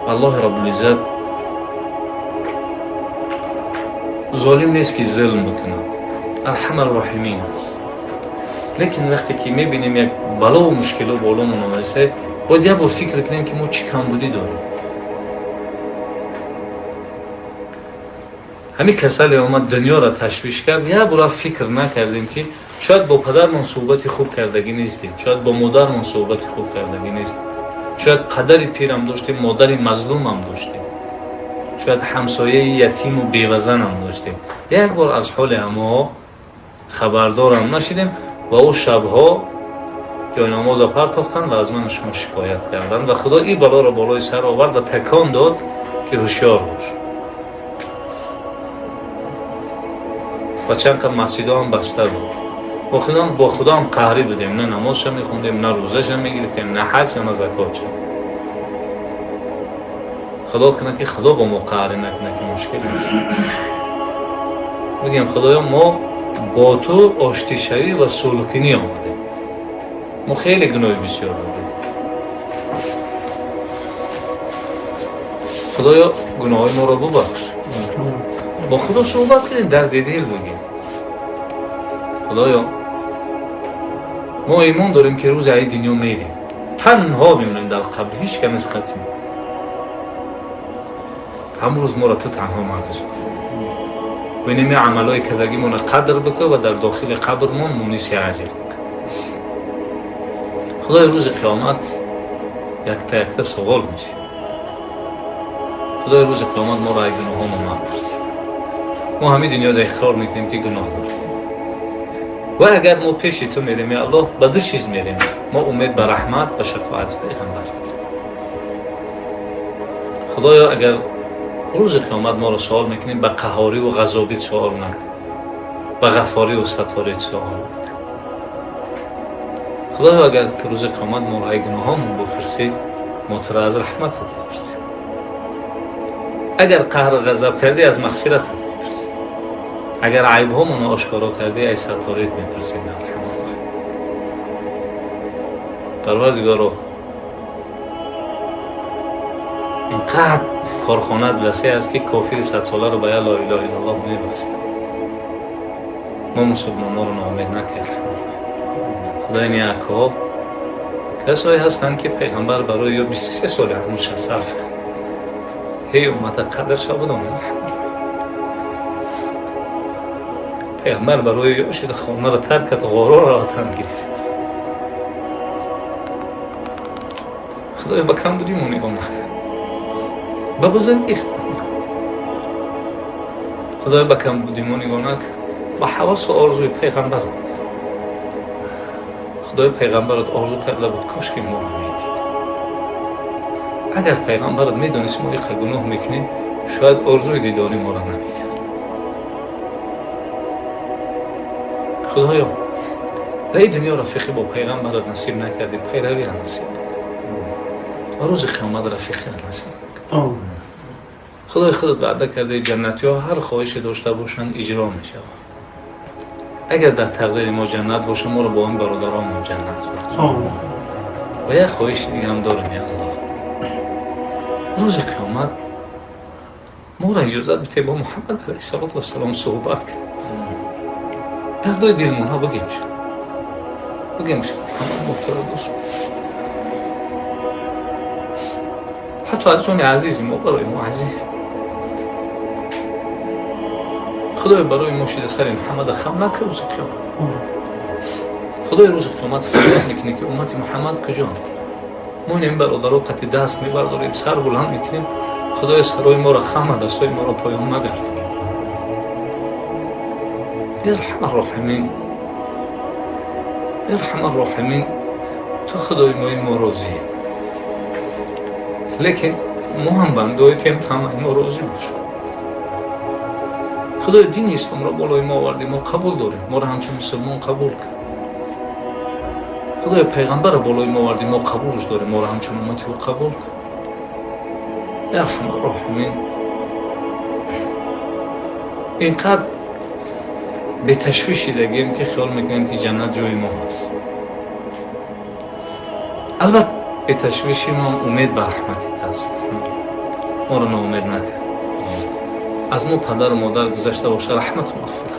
Speaker 1: الله رب العزت ظالم نیست که ظلم بکنه. ارحم الراحمین است. لیکن وقتی که میبینیم یک بلا و مشکل و بالا مناسه باید یک بار فکر کنیم که ما چی کمبودی داریم. همین کسل اومد دنیا را تشویش کرد. یک بار فکر نکردیم که شاید با پدرمان صحبت خوب کردگی نیستیم، شاید با مادرمان صحبت خوب کردگی نیستیم، شاید پدر پیرم داشتیم، مادر مظلوم هم داشتیم، شاید همسایه یتیم و بیوزن هم داشتیم. یک بار از حال اما خبردار هم نشدیم و او شبها که نماز پرتافتن و از من شما شکایت کردن و خدا این بلا را بالای سر آورد و تکان داد که هوشیار باش. و چند تا مسجدها هم بسته بود. با خدا هم قهری بودیم، نه نمازش میخوندیم، نه روزش میگرفتیم، نه حج نه زکات. خدا کنه که خدا با ما قهری نکنه که مشکل نیست. بگیم خدایا ما با تو آشتی شوی و صلح کنی آمدیم. ما خیلی گناه بسیار بودیم. خدایا گناهی ما را ببخش. با خدا صحبت کنیم، درد دل بگیم. خدایا ما ایمان داریم که روز این دنیا میریم، تنها میمونیم در قبر، هیچ کم از خطیم. همون روز ما را تو تنها محفظ کن و اینمی عملای کردگیمون قدر بکن و در داخل قبرمون مونیسی عجل بکن. خدای روز قیامت یک تا سوال میشه. خدای روز قیامت ما را ای گناه ما مپرسی. ما همین دنیا را اقرار میکنیم که گناه داریم و اگر ما پیش تو میریم یا الله به دو چیز میریم. ما امید به رحمت و شفاعت پیغمبر. خدایا اگر روز قیامت ما را سوال میکنیم به قهاری و غضابی سوال نکن، به غفاری و ستاری سوال نکن. خدایا اگر تو روز قیامت ما را ای گناهامون بپرسی ما تو را از رحمتت میپرسیم. اگر قهر و غضب کردی از مغفرتت میپرسیم. اگر عیب هامون آشکارا کردی ای ستارت میپرسیم. پروردگارا اینقدر کارخانه وسیع است که کافر 100 ساله رو به لا اله الا الله میبرد. ما مسلمان رو ناامید نکرد. خدای نیاکا کسایی هستند که پیغمبر برای یا 23 سال همونش صرف کرد. هی امت قدر شبودم پیغمبر برای یا شده خانه را ترک کرد، غارا را تن گرفت. خدای با کم بودیم اون نگاه نکرد، با بزرگی خدای با کم بودیم اون نگاه نکرد، با حواس و آرزوی پیغمبر. خدای پیغمبرت آرزو کرده بود کاش که ما میدید. اگر پیغمبرت میدونست ما یک گناه میکنیم شاید آرزوی دیداری ما را نمیکرد. خدایا در این دنیا رفیقی با پیغمبرت نصیب نکردی، پیروی را نصیب و روز قیامت رفیقی را نصیب. خدای خودت وعده کرده جنتی ها هر خواهشی داشته باشند اجرا میشود. اگر در تقدیر ما جنت باشه ما رو با این برادران جنت باشه. و یک خواهش دیگه هم دارم یا الله، روز قیامت ما را اجازه بده با محمد علیه السلام صحبت کنیم. دردای دلمون ها بگیم محمد مختار دوست حتی از جان عزیزی ما برای ما عزیز. خدای برای ما شده سر محمد خم نکه روز قیامت. خدای روز قیامت فریاد میکنه که امت محمد کجا؟ ما این برادرها قطع دست میبرداریم سر بلند میکنیم، خدای سرای ما را خم دستای ما را پایان مگرد. ارحم الراحمین ارحم الراحمین، تو خدای ما راضیه، لیکن ما هم بنده‌ای که همه ما راضی باشیم. خدای دین اسلام را بالای ما آوردی، ما قبول داریم، ما را همچون مسلمان قبول کرد. خدای پیغمبر را بالای ما آوردی، ما قبولش داریم، ما را همچون امتی او قبول کرد. ارحم الراحمین. اینقدر به تشویشی دگیم که خیال میکنیم که جنت جای ما هست. البته به تشویشی ما امید به رحمتت هست، ما را ناامید نکرد. از ما پدر و مادر گذشته باشه رحمت و مغفرت.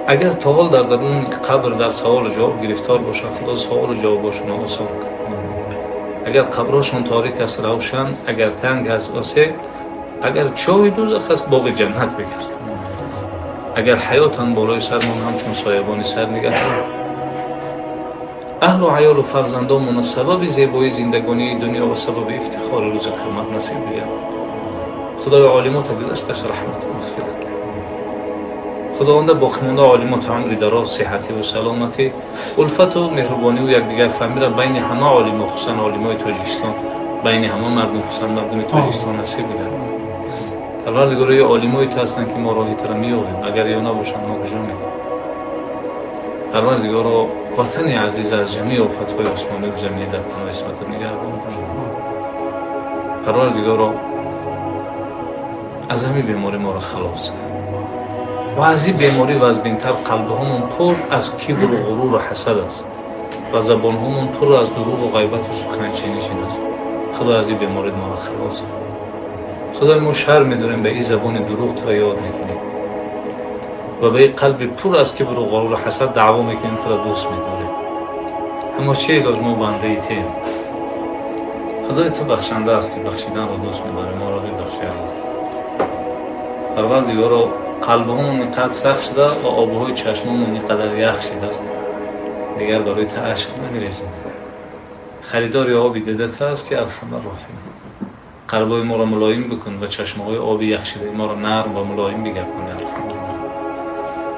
Speaker 1: اگر تا حال در درون قبر در سوال و جواب گرفتار باشه، خدا سوال و جوابشون آسان کنه. اگر قبرشون تاریک است روشن، اگر تنگ است واسع، اگر چاه دوزخ است باغ جنت بگرد. اگر حیاتن بالای سرمون همچون سایبانی سر نگه دارد. اهل و عیال و فرزندانمون سبب زیبایی زندگانی دنیا و سبب افتخار روز قیامت نصیب بگرد. خدای عالمات گذشتش رحمت و مغفرت. خداوند باقیمانده عالمات عمری دراز، صحتی و سلامتی، الفت و مهربانی و یکدیگر فهمی را بین همه عالم، خصوصا عالمای تاجیکستان، بین همه مردم، خصوصا مردم تاجیکستان نصیب بگرد. پروردگار عالمای تو هستن که ما راهی تر می‌یابیم، اگر یا نباشند ما کجا می‌رویم. پروردگار وطن عزیز از جميع آفت‌های آسمانی و زمینی در پناه اسمت نگهدار. پروردگار از همین بیماری ما را خلاص کن و از این بیماری و از بینتر قلبهامون پر از کبر و غرور و حسد است و زبانهامون پر از دروغ و غیبت و سخنچینی است. خدا از این بیماری ما را خلاص کن. خدای ما شر می‌داریم به این زبان دروغ تو یاد می‌کنیم و به این قلب پر از کبر و غرور و حسد دعوا می‌کنیم، تو را دوست می‌داریم. اما چه علاج ما بنده ایتیم؟ خدای تو بخشنده هستی، بخشیدن رو دوست می‌داری، ما را ببخش یا الله. پروردگارا قلبمون اینقدر سخت شده و آب‌های چشممون اینقدر یخ شده است دیگر برای تو اشک نمی‌ریزیم. خریدار آبی دیدت هست که ارحم الراحمین. قلبای ما را ملایم بکن و چشم‌های آبی یخ شده ما را نرم و ملایم بگردان.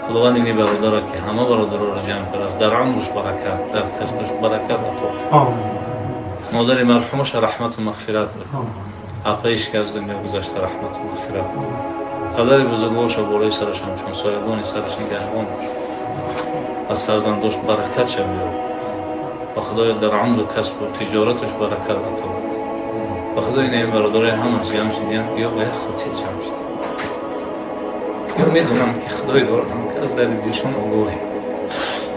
Speaker 1: خداوند این برادر که همه برادرها را جمع کرد، از در عمرش برکت، در کسبش برکت عطا. مادر مرحومش رحمت و مغفرت بده. عقلش که از دنیا گذشته رحمت و مغفرت بده. قدر بزرگوارش و بالای سرش همچون سایبان سرش نگهبان باش. از فرزنداش برکت شد بیار. و خدای در عمر کسب و تجارتش برکت عطا و خدای این برادرای هم از هم شدیم یا به خودی چمشت یا میدونم که خدای دارم که از در دیشون آگاهی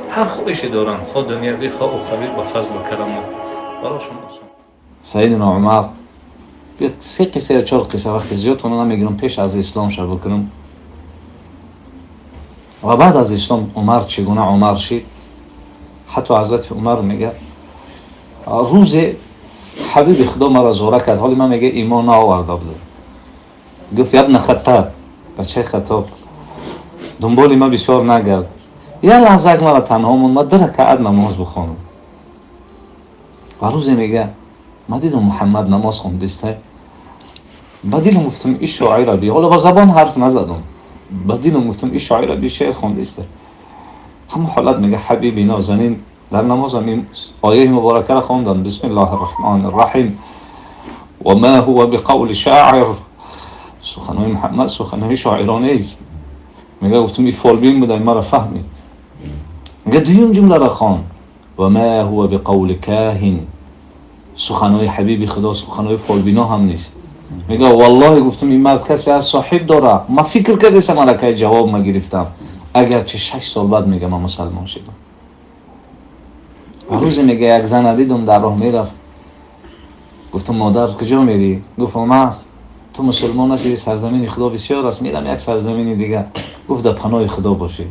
Speaker 1: هر خوبشی دارن خود دنیوی خواه و خبیر با فضل و کرم براشون آسان. سیدنا عمر سه قصه یا 4 قصه وقتی زیاد کنم نمیگیرم پیش از اسلام شروع کنم و بعد از اسلام عمر چگونه عمر شد. حتی حضرت عمر میگه روز حبیب خدا مرا زوره کرد حالی من میگه ایمان آورده بود گفت ابن خطاب بچه خطاب دنبال ما بسیار نگرد یه لحظه مرا تنها موند ما 2 رکعت نماز بخوانم و روز میگه ما دیدم محمد نماز خوندسته با دیدم گفتم این شاعر بی حالا با زبان حرف نزدم با دیدم گفتم این شاعر بی شعر خوندسته همون حالت میگه حبیبی نازنین در نماز هم آیه مبارکه را خوندن بسم الله الرحمن الرحیم و ما هو بقول شاعر سخنهای محمد سخنهای شاعرانه است میگه گفتم این فولبین بوده مرا فهمید میگه دویم جمله را خوان و ما هو بقول کاهن سخنهای حبیب خدا سخنهای فولبینا هم نیست میگه والله گفتم این مرد کسی از صاحب داره ما فکر کردم ملکه جواب ما گرفتم اگرچه 6 سال بعد میگه من مسلمان شدم و روز میگه یک زن دیدم در راه میرفت گفتم مادر کجا میری؟ گفت عمر تو مسلمان نشدی سرزمین خدا بسیار است میرم یک سرزمین دیگه گفت در پناه خدا باشی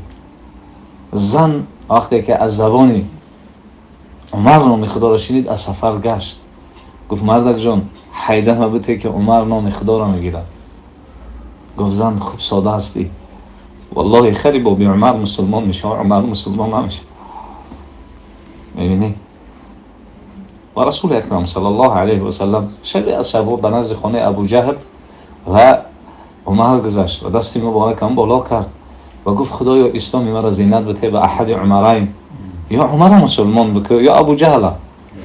Speaker 1: زن وقتی که از زبانی عمر نام خدا را شنید از سفر گشت گفت مردک جان حیده ما بده که عمر نام خدا را میگیرد گفت زن خوب ساده هستی والله خیلی با بی عمر مسلمان میشه عمر مسلمان نمیشه میبینی و رسول اکرم صلی الله علیه و سلم شبی از شبها به نزد خانه ابو جهل و عمر گذشت و دستی مبارک هم بالا کرد و گفت خدایا اسلامی مرا زینت بده به احد عمرین یا عمر مسلمان بکن یا ابو جهل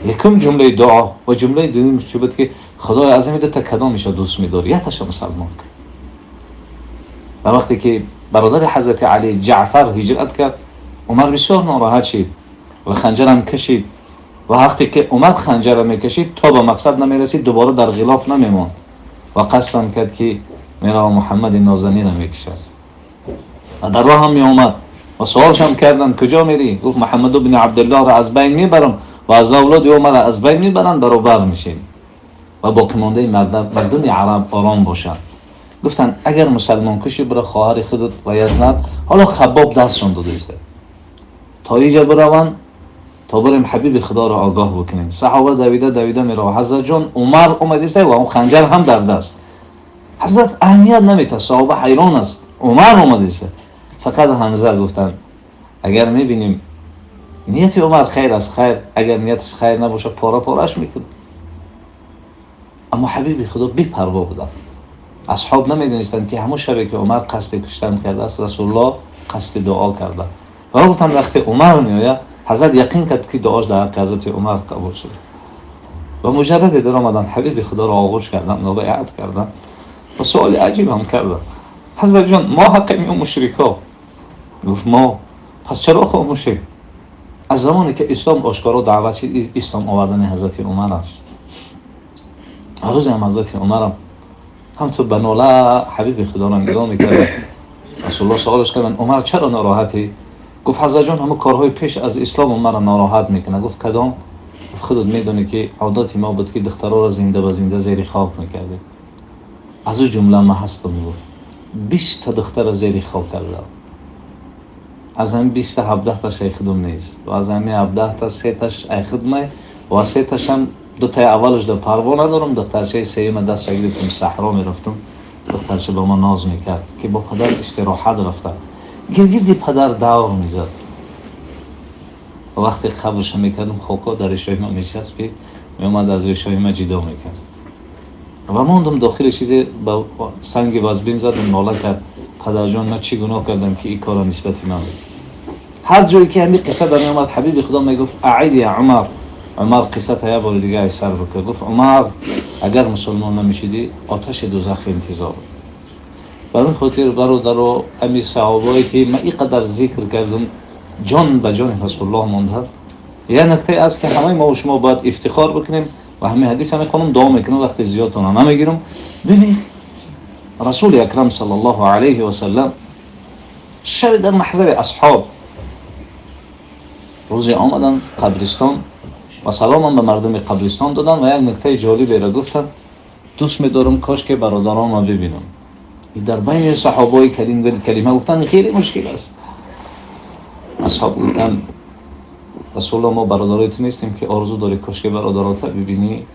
Speaker 1: لیکن جمله دعا و جمله دوم چی بود که خدای عظیم ده تا کدامش دوست می‌داری یتش مسلمان کن و وقتی که برادر حضرت علی جعفر هجرت کرد عمر بسیار ناراحت شد و خنجر هم کشید و وقتی که عمر خنجر میکشید تا به مقصد نمیرسید دوباره در غلاف نمیماند و قصد کرد که میرا محمد نازنین میکشد و در راه هم میومد و سوالش هم کردن کجا میری؟ گفت محمد بن عبدالله را از بین میبرم و از اولاد عمر را از بین میبرن برابر میشیم و باقی مانده مردم عرب آرام باشند. گفتن اگر مسلمان کشی برای خواهر خودت و یزنت حالا خباب دستشون داده است تا اینجا بروند تا بریم حبیب خدا را آگاه بکنیم. صحابه دویده میره حضرت جان عمر اومده و اون خنجر هم در دست. حضرت اهمیت نمیده صحابه حیران است عمر اومده فقط حمزه گفتن اگر میبینیم نیت عمر خیر است خیر اگر نیتش خیر نباشه پاره پارهش میکنه. اما حبیب خدا بی پروا بودن. اصحاب نمیدونستند که همون شبی که عمر قصد کشتن کرده است رسول الله قصد دعا کرده و گفتن وقتی عمر میآید حضرت یقین کرد که دعاش در حق حضرت عمر قبول شد و مجرد در آمدن حبیب خدا را آغوش کردن بیعت کردن و سوال عجیب هم کردن حضرت جان ما حق میون مشرکا گفت ما پس چرا خاموشی؟ از زمانی که اسلام آشکارا دعوت شد اسلام آوردن حضرت عمر است. روز هم حضرت عمر هم تو به ناله حبیب خدا را نگاه میکرد. رسول الله سوالش کردن عمر چرا ناراحتی؟ گفت حضرت جان همه کارهای پیش از اسلام مرا ناراحت میکنه. گفت کدام؟ گفت خودت میدونی که عادت ما بود که دخترها را زنده به زنده زیر خاک میکردیم. از اون جمله ما هستم گفت 20 تا دختر زیر خاک کرده. از هم 20 تا 17 تا شیخ خدم نیست و از همه 17 تا 3 تاش ای خدمه و 3 تاش هم 2 تا اولش در پروانه ندارم دخترچه سوم دست گرفتم صحرا میرفتم دخترچه با ما ناز میکرد که با پدر استراحت رفته گرگیردی پدر دور میزد و وقتی قبرش میکردم خوکا در ریشای ما میشست میومد از ریشای ما جدا میکرد و موندم داخل چیزی با سنگ وزبین زدم ناله کرد پدر جان من چی گناه کردم که این کارا نسبتی من هر جایی که همین قصه در میامد حبیب خدا میگفت اعید یا عمر قصه تا یه بار دیگه سر بکر. گفت عمر اگر مسلمان نمیشدی آتش دوزخ انتظار و این خاطر برادر و امی صحابایی که من اینقدر ذکر کردم جان به جان رسول الله مانده یه نکته است که همه ما و شما باید افتخار بکنیم و همه حدیث همه خانم دعا میکنم وقتی زیاد تونم نمیگیرم. ببین رسول اکرم صلی الله علیه و سلم شب در محضر اصحاب روزی آمدن قبرستان و سلام به مردم قبرستان دادن و یک نکته جالبی را گفتن دوست می‌دارم کاش که برادران ما ببینم. در بین صحابه کریم کلمه گفتن خیلی مشکل است. اصحاب گفتن رسول الله ما برادرایت نیستیم که آرزو داری کاش که برادرات ببینی؟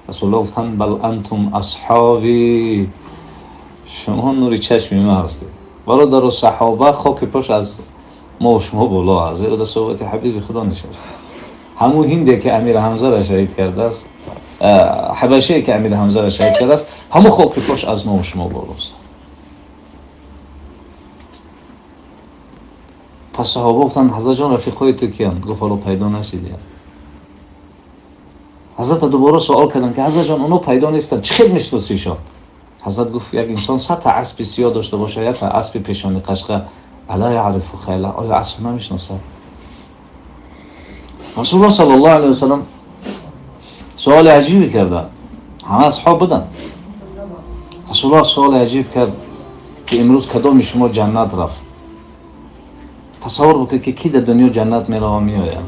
Speaker 1: رسول الله گفتن بل انتم اصحابی، شما نور چشم ما هستید. برادر و صحابه خاک پاش از ما و شما بالا است. زیرا در صحبت حبیب خدا نشست. همون هندی که امیر حمزه را شهید کرده است، حبشه که امیر حمزه را شهید کرده است، همون خاک پاش از ما و شما بالاست. پس صحابه گفتند حضرت جان رفیقای تو کیند؟ گفت حالا پیدا نشدی. حضرت دوباره سوال کردن که حضرت جان اونو پیدا نیستن، چه خیلی میشناسیشان؟ حضرت گفت یک انسان 100 تا اسب سیاه داشته باشه، یک تا اسب پیشانی قشقه، الا یعرف خیلا، آیا اسب نمیشناسه؟ رسول الله صلی الله علیه و سلم سوال عجیبی کردن. همه اصحاب بودن. رسول الله سوال عجیب کرد که امروز کدام شما جنت رفت؟ تصور بکنید که کی در دنیا جنت میره و میآید.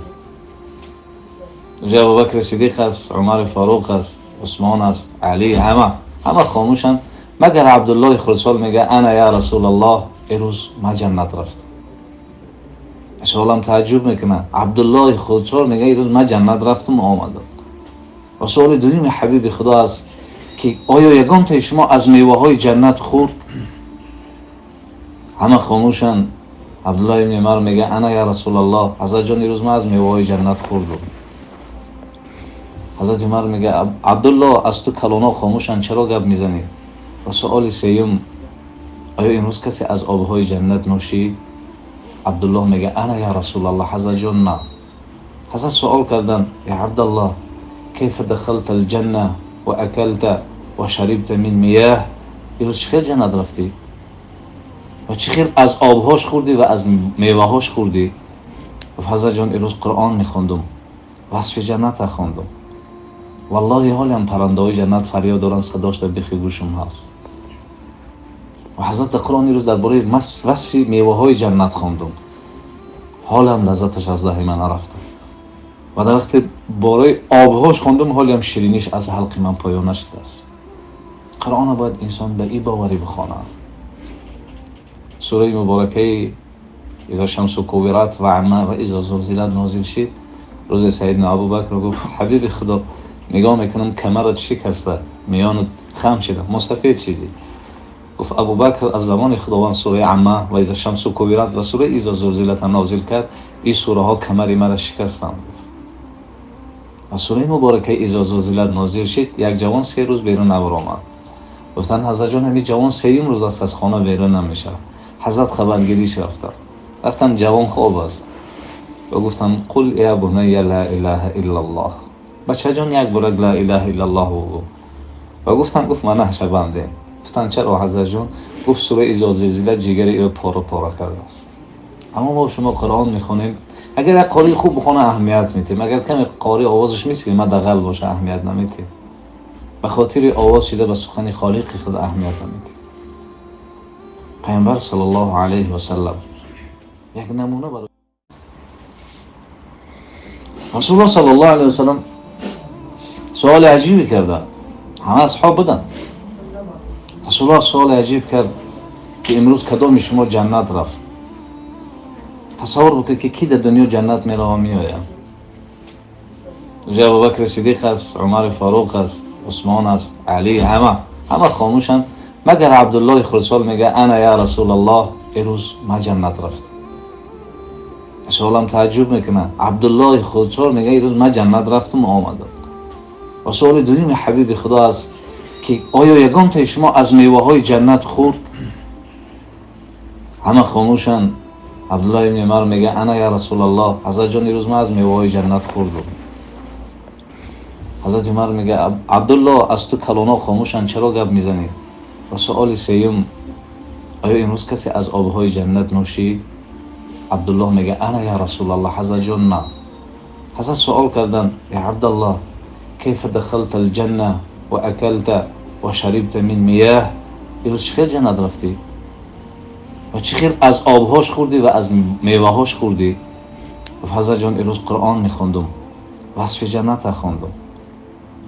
Speaker 1: جا ابوبکر صدیق است، عمر فاروق است، عثمان است، علی، همه خاموشن مگر عبدالله خرسال میگه انا یا رسول الله امروز ما جنت رفت. اشالله تعجب میکنه عبدالله خرسال میگه امروز ما جنت رفتم و آمدم. و سوال دوم حبیب خدا است که آیا یگان تا شما از میوه های جنت خورد؟ همه خاموشن. عبدالله ابن عمر میگه انا یا رسول الله حضرت جان امروز ما از میوه های جنت خوردم. حضرت عمر میگه عبدالله از تو کلانا خاموشن چرا گپ میزنی؟ و سوال سوم آیا امروز کسی از آبهای جنت نوشید؟ عبدالله میگه انا یا رسول الله حضرت جان نه. حضرت سوال کردن یا عبدالله کیف دخلت الجنه و اکلت و شربت من میاه؟ امروز چه خیلی جنت رفتی؟ و چه خیلی از آبهاش خوردی و از میوهاش خوردی؟ و حضرت جان امروز قرآن میخوندم، وصف جنت خوندم. والله حالی هم پرنده های جنت فریاد دارن، صداش در بیخ گوشم هست. و حضرت قرآن روز درباره وصف میوه های جنت خواندم، حالی هم لذتش از دهن من نرفته. و در وقت باره آبهاش خواندم حالی هم شیرینیش از حلق من پایان نشده است. قرآن باید انسان به این باوری بخوانه. سوره مبارکه اذا شمس کوورت و عمه و اذا زلزلت نازل شد، روز سیدنا ابوبکر گفت حبیب خدا نگاه میکنم کمرت شکسته، میانت خم شده، مسافر شدی. گفت ابوبکر از زمان خداوند سوره عمه و اذا شمس کوورت و سوره اذا زلزلت نازل کرد، این سوره ها کمر مرا شکستند. و سوره مبارکه اذا زلزلت نازل شد، یک جوان 3 روز بیرون نمی‌آمد. گفتن حضرت جان همین جوان 3 روز است از خانه بیرون نمیشه. حضرت خبرگیریش رفتن جوان خواب است و گفتن قل یا بنی لا اله الا الله. بچه جان یک بار لا اله الا الله و گفت من نهشه بنده. گفتن چرا حضرت جان؟ گفت سوره اذا زلزلت جگر او پاره کرده است. اما ما شما قرآن میخونیم، اگر یک قاری خوب بخونه اهمیت میتیم، اگر کمی قاری آوازش میسیم ما دغل باشه اهمیت نمیتیم. به خاطر آواز شده به سخن خالق خود اهمیت نمیتیم. پیامبر صلی الله علیه و سلم یک نمونه برای رسول الله صلی الله علیه و سلم سوال عجیبی کردن. همه اصحاب بودن. رسول الله سوال عجیب کرد که امروز کدام شما جنت رفت؟ تصور بکنید که کی در دنیا جنت میره و میآید. جا ابوبکر صدیق است، عمر فاروق است، عثمان است، علی، همه خاموشن مگر عبدالله خرسال میگه انا یا رسول الله امروز ما جنت رفت. اشالله تعجب میکنه عبدالله خرسال میگه امروز ما جنت رفتم و آمدم. و سوال دوم حبیب خدا است که آیا یگان تا شما از میوه های جنت خورد؟ همه خاموشن. عبدالله ابن عمر میگه انا یا رسول الله حضرت جان امروز ما از میوه های جنت خوردم. حضرت عمر میگه عبدالله از تو کلانا خاموشن چرا گپ میزنی؟ و سوال سوم آیا امروز کسی از آبهای جنت نوشید؟ عبدالله میگه انا یا رسول الله حضرت جان نه. حضرت سوال کردن یا عبدالله کیف دخلت الجنه و اکلت و شربت من میاه، امروز چخیر جنت رفتی و چخیر از آبهاش خوردی و از میوهاش خوردی؟ گفت حضرت جان امروز قرآن میخوندم، وصف جنت خوندم،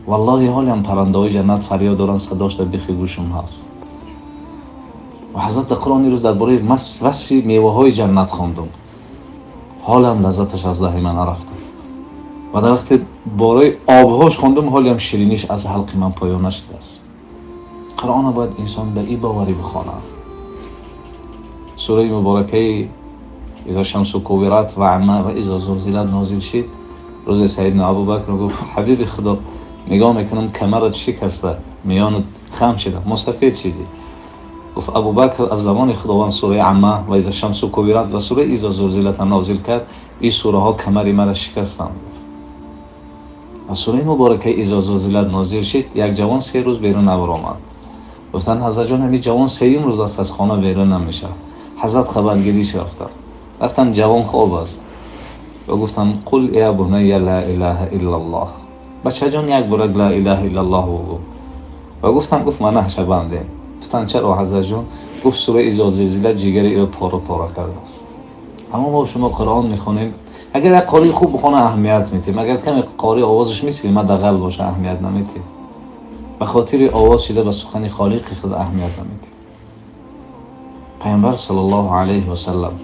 Speaker 1: والله حالی هم پرنده های جنت فریاد دارن، صداش در بیخ گوشم هست. و حضرت قرآن امروز درباره وصف میوه های جنت خوندم، حالا لذتش از ده من نرفته. و در وقت باره آبهاش خوندم، حالی هم شیرینیش از حلق من پایان نشده است. قرآن باید انسان به این باوری بخونه. سوره مبارکه اذا شمس کوورت و عمه و اذا زلزلت نازل شد، روز سیدنا ابوبکر گفت حبیب خدا نگاه میکنم کمرت شکسته، میانت خم شده، مسفید شدی. گفت ابوبکر از زمان خداوند سوره عمه و اذا شمس کوورت و سوره اذا زلزلت نازل کرد، این سوره ها کمر مرا شکستند. و سوره مبارکه اذا زلزلت نازل شد، یک جوان 3 روز بیرون نبرآمد. گفتن حضرت جان همین جوان 3م روز است از خانه بیرون نمیشه. حضرت خبرگیریش رفتن جوان خواب است و گفتن قل یا بنی لا اله الا الله، بچه جان یک بار لا اله الا الله بگو. و گفت من نهشه بنده. گفتن چرا حضرت جان؟ گفت سوره اذا زلزلت جگر ایرو پاره کرده است. اما ما شما قرآن میخونیم، اگر یک قاری خوب بخونه اهمیت میتیم، اگر کمی قاری آوازش میسیم مدغل باشه اهمیت نمیتیم. به خاطر آواز شده به سخن خالق خود اهمیت نمیتیم. پیامبر صلی الله علیه و سلم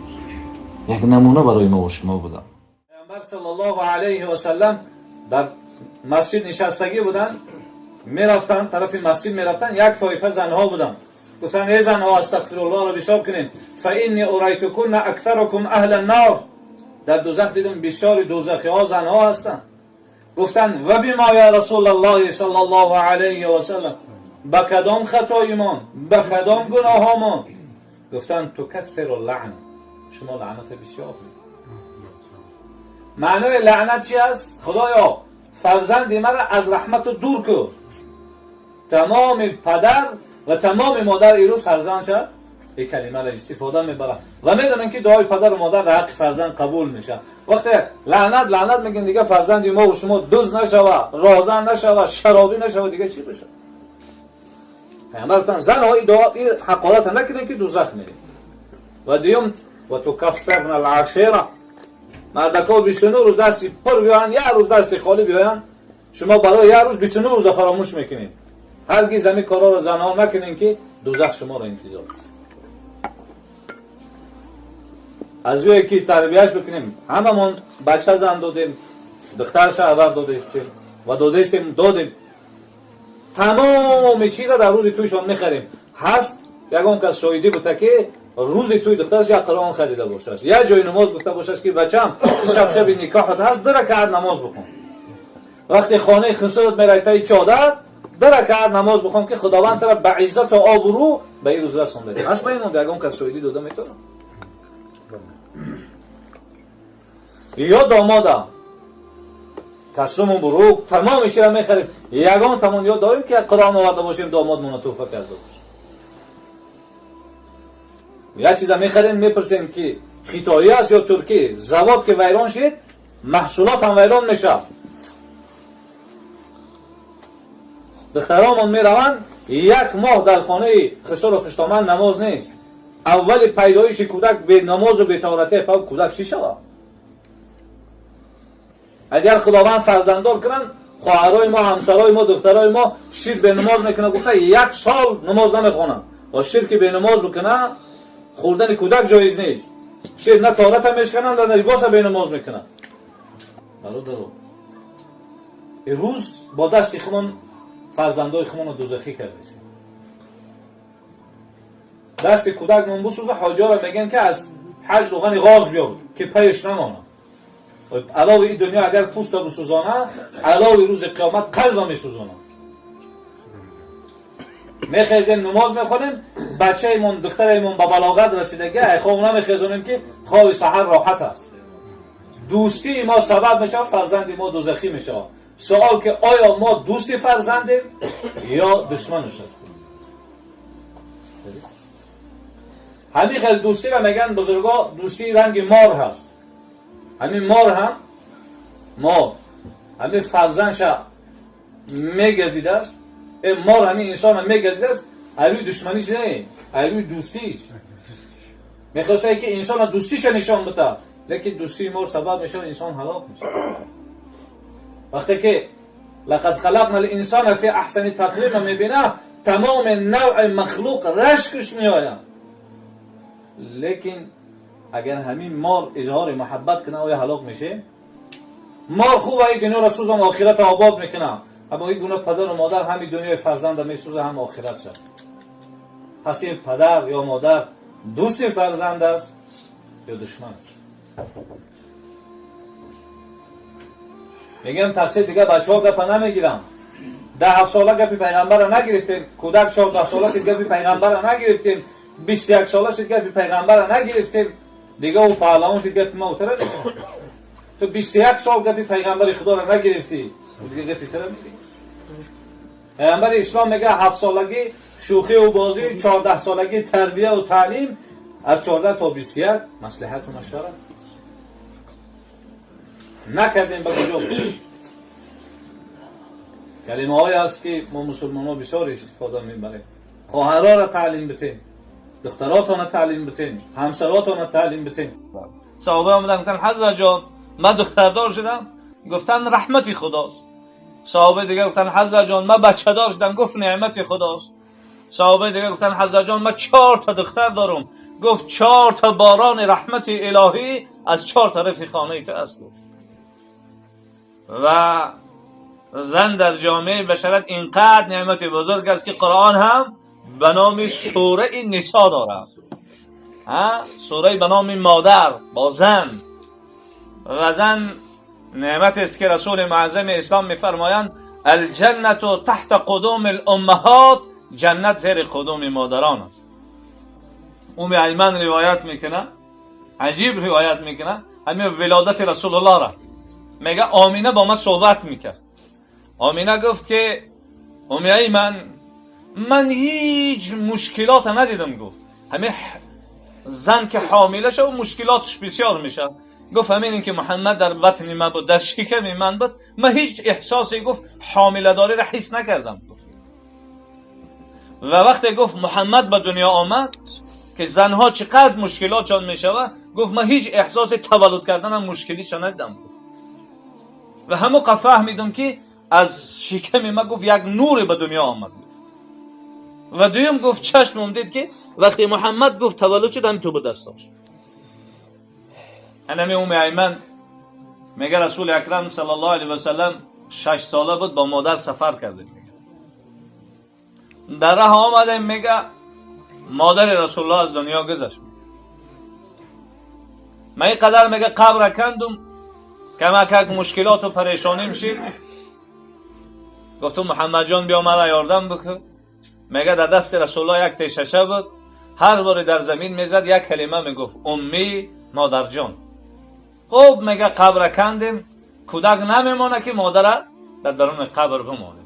Speaker 1: یک نمونه برای ما و شما بودن.
Speaker 2: پیامبر صلی الله علیه و سلم در مسجد نشستگی بودن، میرفتن طرف مسجد میرفتن، یک طایفه زنها بودن. گفتن ای زنها استغفر الله را بسیار کنین، فانی اریتکن اکثرکم اهل النار، در دوزخ دیدم بسیار دوزخی ها زنها هستند. گفتن و بما یا رسول الله صلی الله علیه و سلم، با کدام خطایمان، با کدام گناهمان؟ گفتن تکثر اللعن، شما لعنت بسیار کنید. معنی لعنت چی است؟ خدایا فرزند مرا از رحمت دور کن. تمام پدر و تمام مادر ایرو فرزند شد این کلمه را استفاده میبرن و میدونن که دعای پدر و مادر در حق فرزند قبول میشه. وقتی لعنت میگن دیگه فرزند ما و شما دزد نشوه، رازن نشوه، شرابی نشوه، دیگه چی بشه؟ پیامبر گفتن زنها این حقارت نکنن که دوزخ میرین. و دیوم و تکفرن العشیره، مردکا 29 روز دستی پر بیاین، یک روز دستی خالی بیاین، شما برای یک روز 29 روز فراموش میکنین. هرگز همین کارا رو زنها نکنین که دوزخ شما را انتظار است. از روی که تربیهش بکنیم، هممون بچه زن دادیم، دخترش آور دادیم، تمام چیز در روز تویشان میخریم. هست یکون کس شاهدی بوده که روز توی دخترش یک قرآن خریده باشش، یا جای نماز گفته باشش که بچم شب نکاحت هست 2 رکعت نماز بخون. وقتی خانه خسرت میره تا چادر 2 رکعت نماز بخون که خداوند تو به عزت و آبرو به این روز رسونده. اصلا این یکون کس شاهدی داده میتونه. یا دامادم کسرمون برو تمام شیره میخریم، یگان تمام یاد داریم که قرآن آورده باشیم دامادمون توفه کرده باشه. یک چیزا میخریم میپرسیم که خیتایی است یا ترکی، زواد که ویران شد محصولات هم ویران میشه. دخترامون میروند 1 ماه در خانه خسر و خشتامن نماز نیست. اول پیدایش کودک به نماز و به طهارت کودک چی شود؟ اگر خداوند فرزنددار کنن، خواهرای ما، همسرای ما، دخترای ما شرک به نماز میکنه، گفته 1 سال نماز نمیخونن. و شرک به نماز بکنه خوردن کودک جایز نیست. شرک نه طهارت هم میشکنن نه لباس به نماز میکنن. برادرو این روز با دست خمون فرزندای خمون رو دوزخی کردیم. دست کودک من بسوزه، حاجا را میگن که از حج روغن غاز بیاور که پیش نمانه. علاوه این دنیا اگر پوست را بسوزانه، علاوه روز قیامت قلب را میسوزانه. میخیزیم نماز میخونیم، بچه ایمون دختر ایمون به بلاغت رسیدگی خواب نمیخیزونیم که خواب سحر راحت است. دوستی ما سبب میشه فرزند ما دوزخی میشه. سوال که آیا ما دوستی فرزندیم یا دشمنش هستیم؟ همین خیلی دوستی را میگن بزرگا دوستی رنگ مار هست. همین مار هم مار همین فرزندش میگزیده است، این مار همین انسان هم میگزیده است، علوی دشمنیش نه، علوی دوستیش. میخواسته که انسان دوستیش نشان بده، لیکن دوستی مار سبب میشه انسان هلاک میشه. وقتی که لقد خلقنا الانسان فی احسن تقویم میبینه، تمام نوع مخلوق رشکش میآید، لیکن اگر همین مار اظهار محبت کنه آیا هلاک میشه؟ مار خوبه این دنیا را سوزن آخرت آباد میکنه، اما این گونه پدر و مادر همین دنیای فرزند میسوزه هم آخرت شد. پس این پدر یا مادر دوست فرزند است یا دشمن است؟ میگم تقصیر دیگه بچه ها گپ نمیگیرم. 10 ساله گپی پیغمبر را نگرفتیم، کودک 14 ساله شد گپی پیغمبر را نگرفتیم، 21 ساله شد گپی پیغمبر را نگرفتیم، دیگه او پهلوان شد گپی ما اوتره میگم. تو 21 سال گپی پیغمبر خدا را نگرفتی، دیگه گپی تره میگی. پیغمبر اسلام میگه 7 سالگی شوخی و بازی، 14 سالگی تربیه و تعلیم، از 14 تا 21 مصلحت و مشورت. نکردیم به کجا بود؟ کلمه هایی هست که ما مسلمان ها بسیار استفاده میبریم. خواهرها را تعلیم بتیم، دختراتان را تعلیم بتیم، همسراتان را تعلیم بتیم. صحابه آمدن گفتن حضرت جان من دختردار شدم، گفتن رحمتی خداست. صحابه دیگه گفتن حضرت جان من بچه دار شدم، گفت نعمت خداست. صحابه دیگه گفتن حضرت جان من 4 تا دختر دارم، گفت 4 تا باران رحمت الهی از 4 طرف خانه تو است. و زن در جامعه بشرت اینقدر نعمت بزرگ است که قرآن هم به نام سوره نساء دارد، سوره به نام مادر با زن. و زن نعمت است که رسول معظم اسلام میفرمایند الجنت تحت قدوم الامهات، جنت زیر قدوم مادران است. ایمن روایت میکنه، عجیب روایت میکنه، همین ولادت رسول الله را میگه آمینه با من صحبت میکرد. آمینه گفت که من هیچ مشکلات ندیدم. گفت همین زن که حامله شد و مشکلاتش بسیار میشه. گفت همین این که محمد در بطن من بود، در شکم من بود، من هیچ احساسی گفت حامله داری را حس نکردم. گفت و وقتی گفت محمد به دنیا آمد که زنها چقدر مشکلاتشان میشوه، گفت من هیچ احساس تولد کردن هم مشکلیش ندیدم. گفت و همون فهمیدم که از شکم من گفت یک نور به دنیا آمد. و دویم گفت چشمم دید که وقتی محمد گفت تولد شد هم تو به دست داشت. انمی ایمن میگه رسول اکرم صلی الله علیه و سلم 6 ساله بود با مادر سفر کرده. در راه آمده میگه مادر رسول الله از دنیا گذشت. من اینقدر میگه قبر کندم کمک مشکلات و پریشانی میشید. گفتم محمد جان بیا مرا یاردم بکن. میگه در دست رسول الله یک تیششه بود، هر بار در زمین میزد یک کلمه میگفت امی مادر جان. خب میگه قبر کندیم، کودک نمیمونه که مادر در درون قبر بمونه.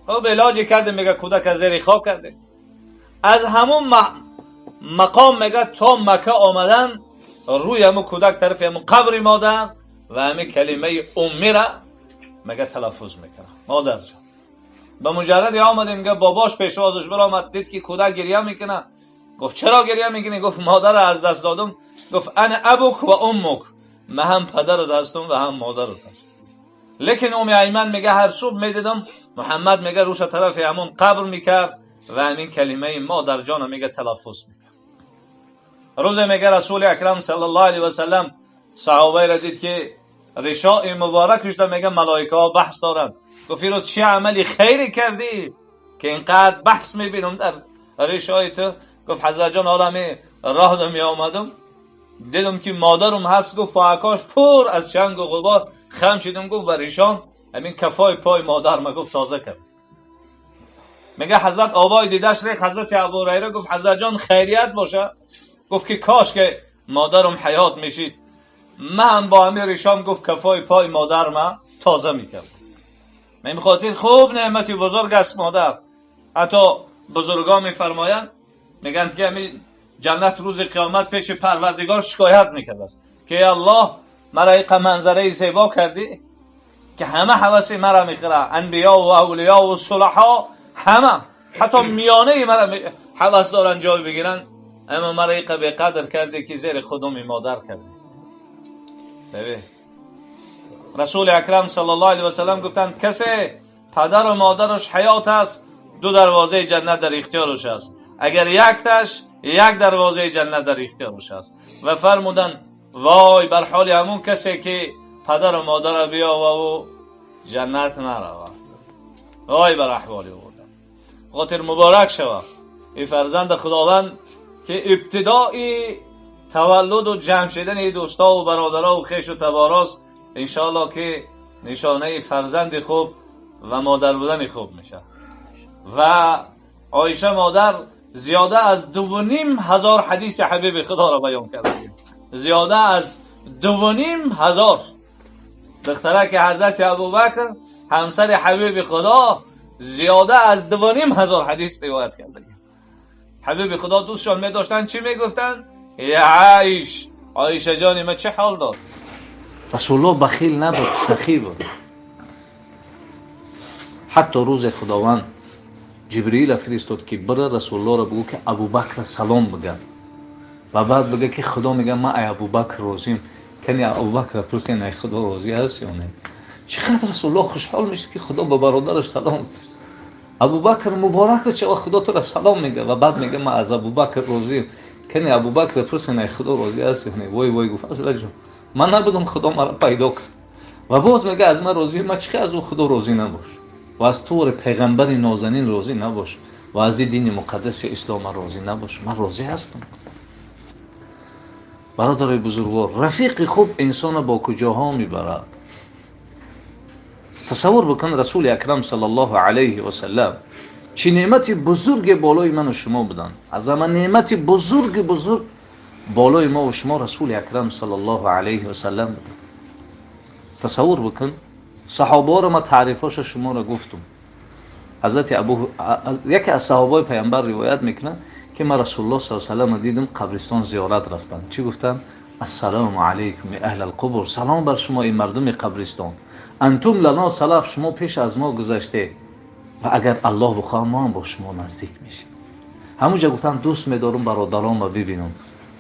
Speaker 2: خب علاجی کردیم، میگه کودک از زیر خواب کردیم. از همون مقام میگه تا مکه آمدن روی همون کودک طرف همون قبر مادر و همین کلمه امی را میگه تلفظ میکنه مادر جان. به مجرد آمده میگه باباش پیشوازش برآمد، دید که کودک گریه میکنه. گفت چرا گریه میکنی؟ گفت مادر از دست دادم. گفت انا ابوک و امک، من هم پدر رو هستم و هم مادر رو هستم. لیکن ایمن میگه هر صبح میدیدم محمد میگه روش طرف همون قبر میکرد و همین کلمه مادر جان میگه تلفظ میکرد. روز میگه رسول اکرم صلی الله علیه و سلم صحابه را دید که ریشای مبارکش دا میگه ملائکه ها بحث دارند. گفت فیروز چه عملی خیری کردی که اینقدر بحث میبینم در ریشای تو؟ گفت حضرت جان حالا می راه دمی آمدم دیدم که مادرم هست. گفت فاکاش پر از چنگ و غبار خم شدم. گفت بر ریشام همین کفای پای مادر ما گفت تازه کرد. میگه حضرت آبای دیدش ریخ. حضرت ابو هریره گفت حضرت جان خیریت باشه. گفت که کاش که مادرم حیات میشید، من با همین ریشام گفت کفای پای مادر ما تازه میکرد. من بخاطر خوب نعمتی بزرگ است مادر. حتی بزرگان میفرمایند میگن که همین جنت روز قیامت پیش پروردگار شکایت میکرد است که الله مرا یک منظره زیبا کردی، که همه حوث مرا میخوره، انبیا و اولیا و صلحا همه، حتی میانه مرا حوث دارن جای بگیرن، اما مرا به قدر کرده که زیر خدوم مادر کرده. ببین رسول اکرم صلی الله علیه و سلم گفتند کسی پدر و مادرش حیات است، دو دروازه جنت در اختیارش است، اگر یک دروازه جنت در اختیارش است. و فرمودن وای بر حال همون کسی که پدر و مادر بیا و جنت نرود، وای بر احوال او. خاطر مبارک شود این فرزند خداوند که ابتدای تولد و جمع شدن این دوستا و برادرها و خیش و تباراست. انشاءالله که نشانه فرزند خوب و مادر بودن خوب میشه. و عایشه مادر زیاده از 2,500 حدیث حبیب خدا را بیان کرده، زیاده از 2,500 دختره که حضرت ابوبکر همسر حبیب خدا زیاده از 2,500 حدیث روایت کرده. حبیب خدا دوستشان میداشتن چی میگفتن؟ یا عایشه جانی ما چه حال دار؟
Speaker 1: رسول الله بخیل نبود، سخی بود. حتی روز خداوند جبرئیل فرستاد که بره رسول الله را بگو که ابوبکر سلام بگه و بعد بگه که خدا میگه ما ای ابوبکر راضیم. کنی ابوبکر پرسید ای خدا راضی است یا نه؟ چقدر رسول الله خوشحال میشه که خدا به برادرش سلام میگه. ابوبکر مبارک چه خدا تو را سلام میگه و بعد میگه ما از ابوبکر راضیم. کنی ابوبکر پرسید ای خدا راضی است یا نه؟ وای گفت فضل جون من نبودم خدا مرا پیدا کرد و باز میگه از من راضی. ما چه از او خدا راضی نباش و از تو پیغمبر نازنین راضی نباش و از این دین مقدس اسلام راضی نباش. من راضی هستم. برادرای بزرگوار، رفیق خوب انسان با کجاها میبره. تصور بکن رسول اکرم صلی الله علیه و سلم چه نعمت بزرگ بالای من و شما بودن. از من نعمت بزرگ بالای ما و شما رسول اکرم صلی الله علیه و سلم بودن. تصور بکن صحابه را ما تعریفاش شما را گفتم. حضرت یکی از صحابه پیامبر روایت میکنه که ما رسول الله صلی الله علیه و سلم دیدم قبرستان زیارت رفتن. چی گفتن؟ السلام علیکم اهل القبور، سلام بر شما این مردم قبرستان، انتم لنا سلف، شما پیش از ما گذشته و اگر الله بخواد ما هم با شما نزدیک میشیم. همونجا گفتن دوست میدارم برادرام رو ببینم.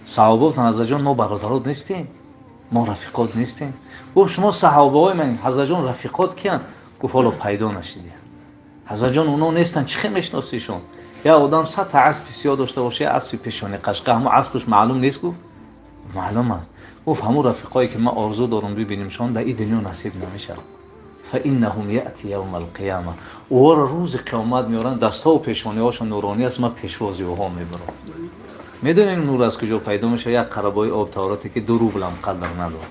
Speaker 1: صحابه گفتن حضرت جان ما برادرات نیستیم، ما رفیقات نیستیم. گفت شما صحابه های من. حضرت جان رفیقات کیان؟ گفت حالا پیدا نشدی. حضرت جان اونا نیستن، چه میشناسیشون؟ یا آدم 100 تا اسب سیاه داشته باشه، اسب پیشانی قشقه، همون اسبش معلوم نیست؟ گفت معلوم است. گفت همون رفیقایی که ما آرزو دارم ببینیمشون در این دنیا نصیب نمیشه. فانهم یاتی یوم القیامه، او روز قیامت میارن دستها و پیشانی هاشون نورانی است، ما پیشوازی ها میبرم. میدونین نور از کجا پیدا میشه؟ یک قربای آب تاراتی که 2 روبل هم قدر نداره.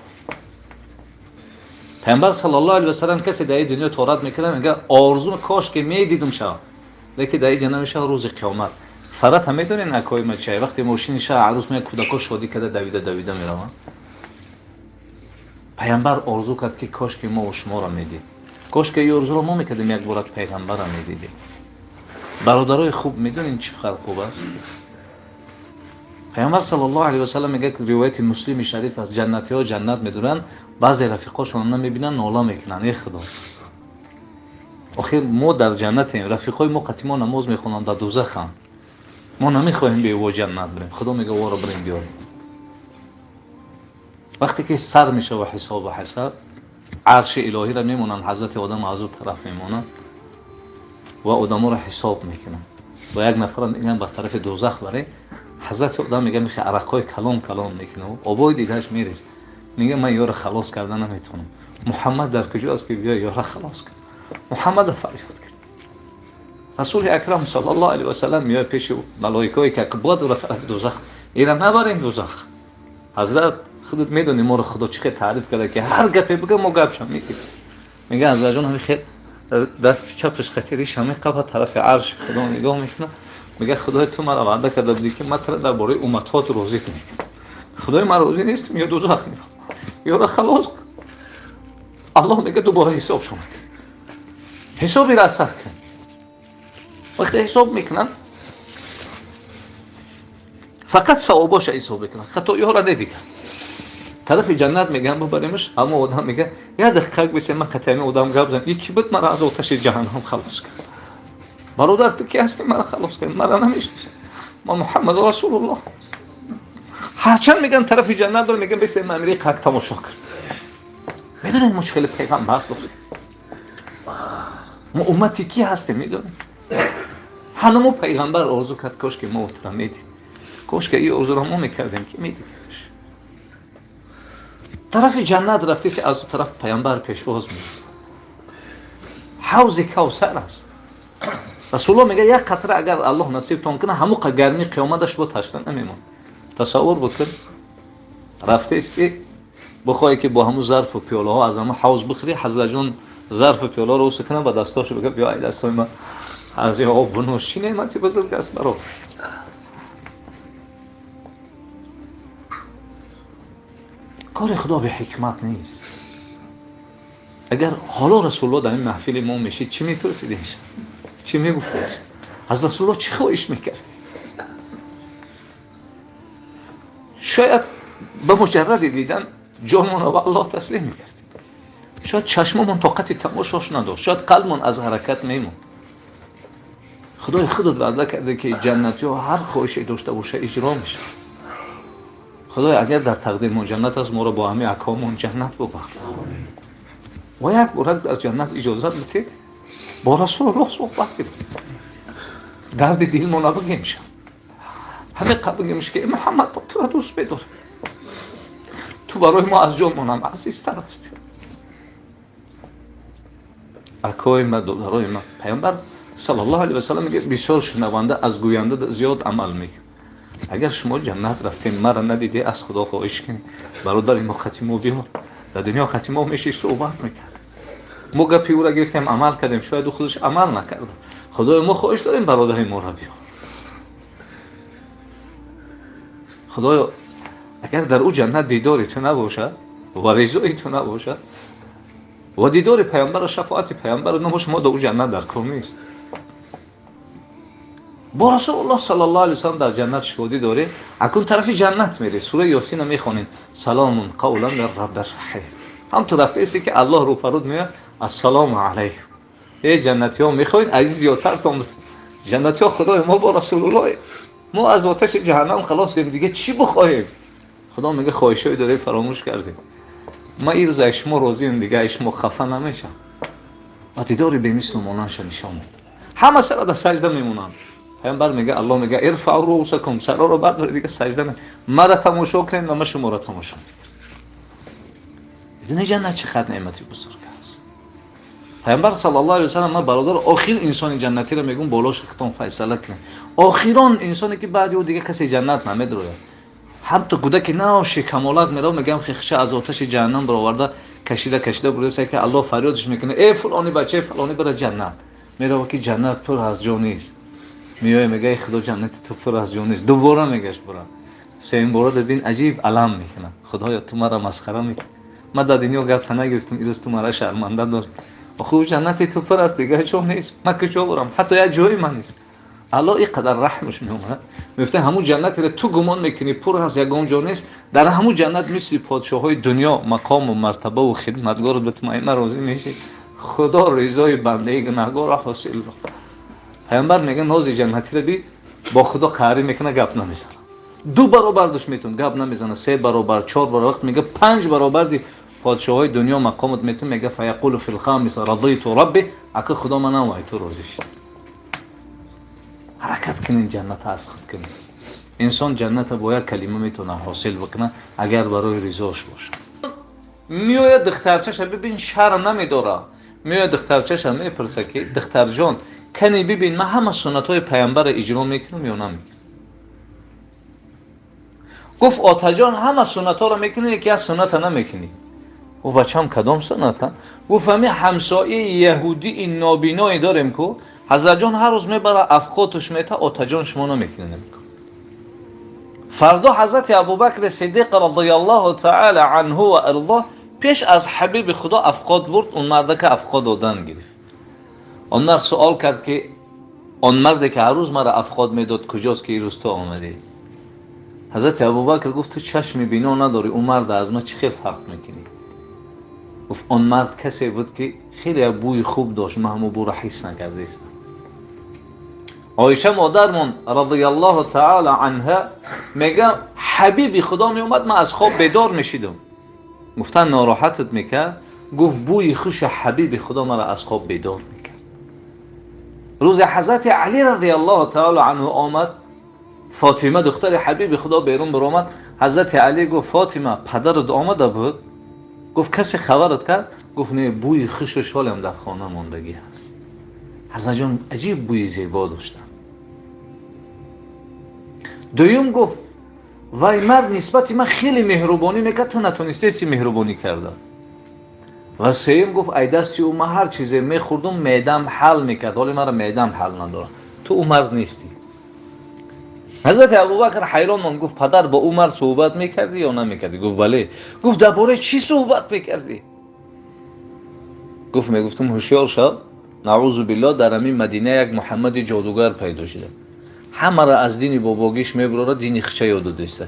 Speaker 1: پیامبر صلی الله علیه و سلم کسی در این دنیا تورات میکنه میگه آرزو کاش که میدیدم شاه، لیکن در این دنیا میشه روز قیامت. فرات هم میدونین اکای ما چه وقتی ماشین شه عروس میاد کودکا شادی کرده دویده میرون. پیامبر آرزو کرد که کاش که ما و شما را میدید، کاش که این آرزو را ما میکردیم یک بار پیغمبر را میدیدیم. برادرای خوب میدونین چه فرق خوب است؟ پیامبر صلی الله علیه و سلم میگه که روایت مسلم شریف از جنتی ها جنت میدونن، بعضی رفیقاشون نمیبینن ناله میکنن ای خدا آخر ما در جنتیم، رفیقای ما قطعا نماز میخونن در دوزخ هم، ما نمیخوایم به او جنت بریم. خدا میگه وارا بریم بیار. وقتی که سر میشه و حساب عرش الهی را میمونن، حضرت آدم از اون طرف میمونن و آدم را حساب میکنن و یک نفر میگن به طرف دوزخ بره. حضرت آدم میگه میخه عرقای کلام میکنه و آبای دیدهش میریز، میگه من یارو خلاص کردن نمیتونم. محمد در کجاست که بیا یارو خلاص کرد؟ محمد فریاد کرد. رسول اکرم صلی الله علیه و سلم میاد پیش ملائکه‌ای که بود و طرف دوزخ، اینا نبرین دوزخ. حضرت خودت میدونی ما رو خدا چقدر تعریف کرده که هر گپی بگه ما گپشم میگیم. میگه حضرت جان همین خیر دست چپش خطریش همین قبل طرف عرش خدا نگاه میکنه، میگه خدای تو مرا وعده کرده بودی که من تو درباره امتات روزی کنم. خدای من روزی نیست، میاد دوزخ میره یا را خلاص کن. الله میگه دوباره حساب شما کن، حسابی را سر کن. وقتی حساب میکنن فقط ثواباش حساب میکنن، خطایی ها را ندیدن. طرف جنت میگم ببریمش، اما آدم میگه یه دقیقه بسیم من قطعی آدم گپ زدم یکی بود مرا از آتش جهنم خلاص کرد. برادر تو کی هستی مرا خلاص کرد؟ مرا نمیشناسی، ما محمد رسول الله. هرچند میگن طرف جنت رو میگن بسیم امری قد تماشا کن. میدونید مشکل پیغمبر دوست ما امتی کی هستیم میدونید؟ همه پیغمبر آرزو کرد کاش که ما اوترا میدید، کاش که این آرزو رو ما میکردیم که میدیدیمش. طرف جنت رفتیش از طرف پیامبر پیشواز میاد. حوض کوثر است. رسول الله میگه یک قطره اگر الله نصیبتون کنه همون گرمی قیامتش با تشنه نمیمون. تصور بکن رفته استی بخوای که با همون ظرف و پیاله ها از همون حوض بخری، حضرت جان ظرف و پیاله رو سکنه با دستاش بگه بیا ای دستای من از این آب بنوش. چی نعمتی بزرگ است برات. کار خدا به حکمت نیست. اگر حالا رسول الله در این محفل ما میشید چی میپرسیدیش؟ چی میگفتیش؟ از رسول الله چی خواهش میکردی؟ شاید به مجرد دیدن جانمون رو به الله تسلیم میکردیم. شاید چشممون طاقت تماشاش نداشت، شاید قلبمون از حرکت میمون. خدای خودت وعده کرده که جنتی ها هر خواهشی داشته باشه اجرا میشه. خدای اگر در تقدیر ما جنت است ما رو با همه احکامون جنت ببر. و یک بارک در جنت اجازه بدید با رسول الله صحبت کنیم. درد دل ما نبگیم شد. همه قبل بگیمش که محمد تو را دوست بدار. تو برای ما از جانمون هم عزیزتر هستی. اکای ما دخترای ما پیامبر صلی الله علیه و سلم میگه بسیار شنونده از گوینده زیاد عمل میکنه. اگر شما جنت رفتین مرا ندیدی از خدا خواهش کنی برادر ما ختیمو بیار. در دنیا ختیمو میشه صحبت میکنه. ما گپی او را گرفتیم عمل کردیم شاید او خودش عمل نکرد. خدای ما خواهش داریم برادر ما را بیار. خدایا اگر در او جنت دیداری تو نباشه و رضای تو نباشه و دیدار پیامبر و شفاعت پیامبر نباشه ما در او جنت در کار نیست. با رسول الله صلی الله علیه و سلم در جنت شهودی داره. اکن طرف جنت میری سوره یاسین رو میخونین سلام قولا من رب الرحیم. هم تو رفته ایستی که الله رو فرود میاد السلام علیکم. ای جنتی ها میخواین عزیز زیادتر تون جنتی ها خدای ما با رسول الله ما از آتش جهنم خلاص کنیم دیگه چی بخواهیم؟ خدا میگه خواهشای داره فراموش کردیم. ما این روز شما راضیم دیگه شما خفه نمیشم. و دیداری به مثل مونانش نشان همه سر در سجده میمونن. پیامبر میگه الله میگه ارفعوا رؤوسکم سرا رو بردارید دیگه سجده نه. مرا تماشا کنید و من شما را تماشا میکنم. بدون جنت چقدر نعمتی بزرگ است. پیامبر صلی الله علیه و سلم ما برادر آخر انسان جنتی رو میگن بالاش ختم فیصله کنه. آخران انسانی که بعد او دیگه کسی جنت نمیدره. هم تو کودک نه شکمالات میره میگم خیخچه از آتش جهنم برآورده کشیده برسه که الله فریادش میکنه ای فلانی بچه فلانی بره جنت. میره که جنت پر از جا نیست. میای میگه خدا جنت تو پر از جا نیست. دوباره میگهش برا. سه بار ببین عجیب علم میکنه. خدایا تو مرا مسخره میکنی. ما در دنیا گفت نگرفتم این روز تو مرا شرمنده داری. آخه جنت تو پر از دیگه جا نیست. من کجا برم؟ حتی یک جای من نیست. الله اینقدر رحمش میومد میفته همون جنتی رو تو گمان میکنی پر از یگان جا نیست. در همون جنت مثل پادشاهای دنیا مقام و مرتبه و خدمتگار به تمام راضی میشی. خدا رضای بنده گناهکار را حاصل را. پیامبر میگه ناز جنتی رو دی با خدا قهری میکنه گپ نمیزنه. 2 برابر دش میتون گپ نمیزنه 3 برابر 4 برابر وقت میگه 5 برابر دی پادشاهای دنیا مقامت میتون میگه فیقول فی الخامس رضیت ربی اگه خدا من نوای تو راضی شد. حرکت کنین جنت از خود کنین. انسان جنت با یک کلمه میتونه حاصل بکنه اگر برای رضاش باشه. میاد دخترچش ببین شرم نمیداره. میاد دخترچش میپرسه که دختر جان کنی ببین من همه سنت های پیامبر اجرا میکنم یا نمیکنم. گفت آتا جان همه سنت ها رو میکنی یکی از سنت ها نمیکنی. و بچه‌م کدام سنت ها؟ گفت همین همسایه یهودی این نابینایی داریم که حضرت جان هر روز میبره افقاتش میته آتا جان شما نمیکنی نمیکن. فردا حضرت ابوبکر صدیق رضی الله تعالی عنه و ارضاه پیش از حبیب خدا افقات برد. اون مرد که افقات دادن گرفت. اون مرد سوال کرد که اون مرد که هر روز مرا افقات میداد کجاست که این روز تو آمدی؟ حضرت ابوبکر گفت تو چشم بینا نداری، اون مرد از ما چه خیلی فرق میکنی؟ گفت اون مرد کسی بود که خیلی بوی خوب داشت، من همون بو را حس نکردیستم. عایشه مادرمون رضی الله تعالی عنها میگه حبیب خدا می اومد، من از خواب بیدار میشیدم. گفتن ناراحتت میکرد؟ گفت بوی خوش حبیب خدا مرا از خواب بیدار میکرد. روز حضرت علی رضی الله تعالی عنه آمد، فاطمه دختر حبیب خدا بیرون برآمد. حضرت علی گفت فاطمه پدرت آمده بود؟ گفت کسی خبرت کرد؟ گفت نه، بوی خوش و شالم در خانه ماندگی هست. حضرت جان عجیب بوی زیبا داشتن. دویم گفت وای مرد نسبت من خیلی مهربانی میکرد، تو نتونستی مهربانی کرده. و سوم گفت ای دستی او، من هر چیزی میخوردم معدم حل میکرد، حالی مرا معدم حل نداره، تو او مرد نیستی. حضرت ابوبکر حیران ماند، گفت پدر با او مرد صحبت میکردی یا نمیکردی؟ گفت بله. گفت درباره چی صحبت میکردی؟ گفت میگفتم هوشیار شو، نعوذ بالله در همین مدینه یک محمد جادوگر پیدا شده، همه را از دین باباگیش میبره، دین خچه یاد دسته.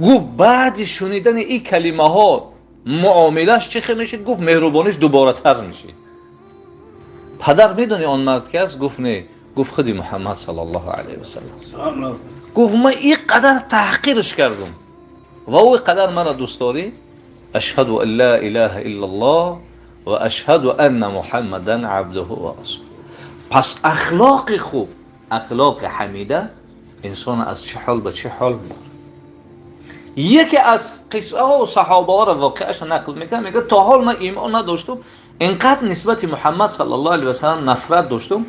Speaker 1: گفت بعد شنیدن این کلمه ها معاملش چه خیلی میشه؟ گفت مهربانیش دوباره تر میشه. پدر میدونی آن مرد که است؟ گفت نه. گفت خودی محمد صلی الله علیه و سلم. گفت من این قدر تحقیرش کردم و او قدر مرا دوست داری؟ اشهد ان لا اله الا الله و اشهد ان محمدا عبده و رسوله. پس اخلاق خوب، اخلاق حمیده انسان از چه حال به چه حال میبره. یکی از قصه ها و صحابه ها را واقعش نقل میکنه، میگه تا حال من ایمان نداشتم، اینقدر نسبت محمد صلی الله علیه و سلم نفرت داشتم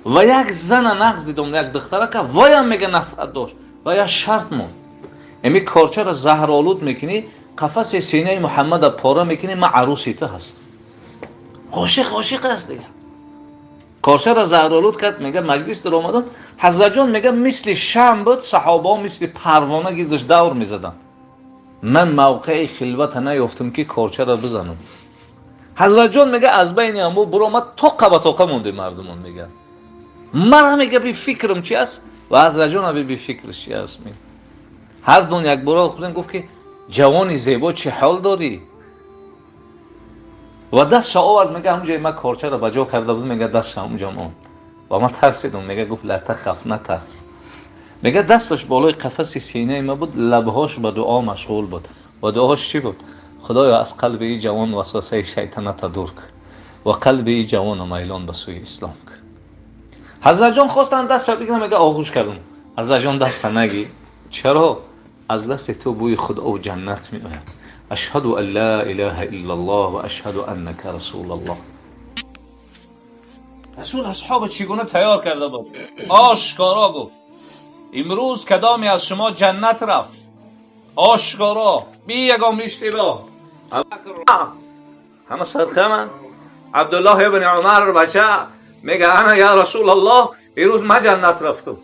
Speaker 1: و یک زن نقص دیدم، یک دختره که وایم میگه نفرت داشت و یا شرط مون امی کارچه را زهرآلود میکنی، قفس سینه محمد پاره میکنی، من عروسی تو هست. عاشق است دیگه. کارچه را زهرآلود کرد، میگه مجلس در آمدن، حضرت جان میگه مثل شمع بود، صحابه ها مثل پروانه گردش دور میزدن. من موقع خلوت نیافتم که کارچه را بزنم. حضرت جان میگه از بین امو برآمد، طاقه به طاقه مونده مردمان. میگه من میگه بی فکرم چی است و حضرت جان بی فکرش چی است. هر دون یک بار خودم گفت که جوانی زیبا چه حال داری؟ و دست آورد، میگه همونجای من کارچه را بجا کرده بود، میگه دست همونجا ماند و من ترسیدم. میگه گفت لا تخف، نترس. میگه دستش بالای قفس سینه ما بود، لبهاش به دعا مشغول بود. و دعاش چی بود؟ خدایا از قلب این جوان وسوسه شیطنت دور کن و قلب این جوان میلان به سوی اسلام کن. حضرت جان خواستن دست بگیرن، میگه آغوش کردم. حضرت جان دست نگی. چرا؟ از دست تو بوی خدا و جنت میآید. اشهد ان لا اله الا الله و اشهد انک رسول الله.
Speaker 2: رسول اصحاب چگونه تیار کرده بود؟ آشکارا گفت امروز کدامی از شما جنت رفت؟ آشکارا، بی یگام اشتباه. همه سرخمن. عبدالله ابن عمر بچه میگه انا یا رسول الله امروز من جنت رفتم.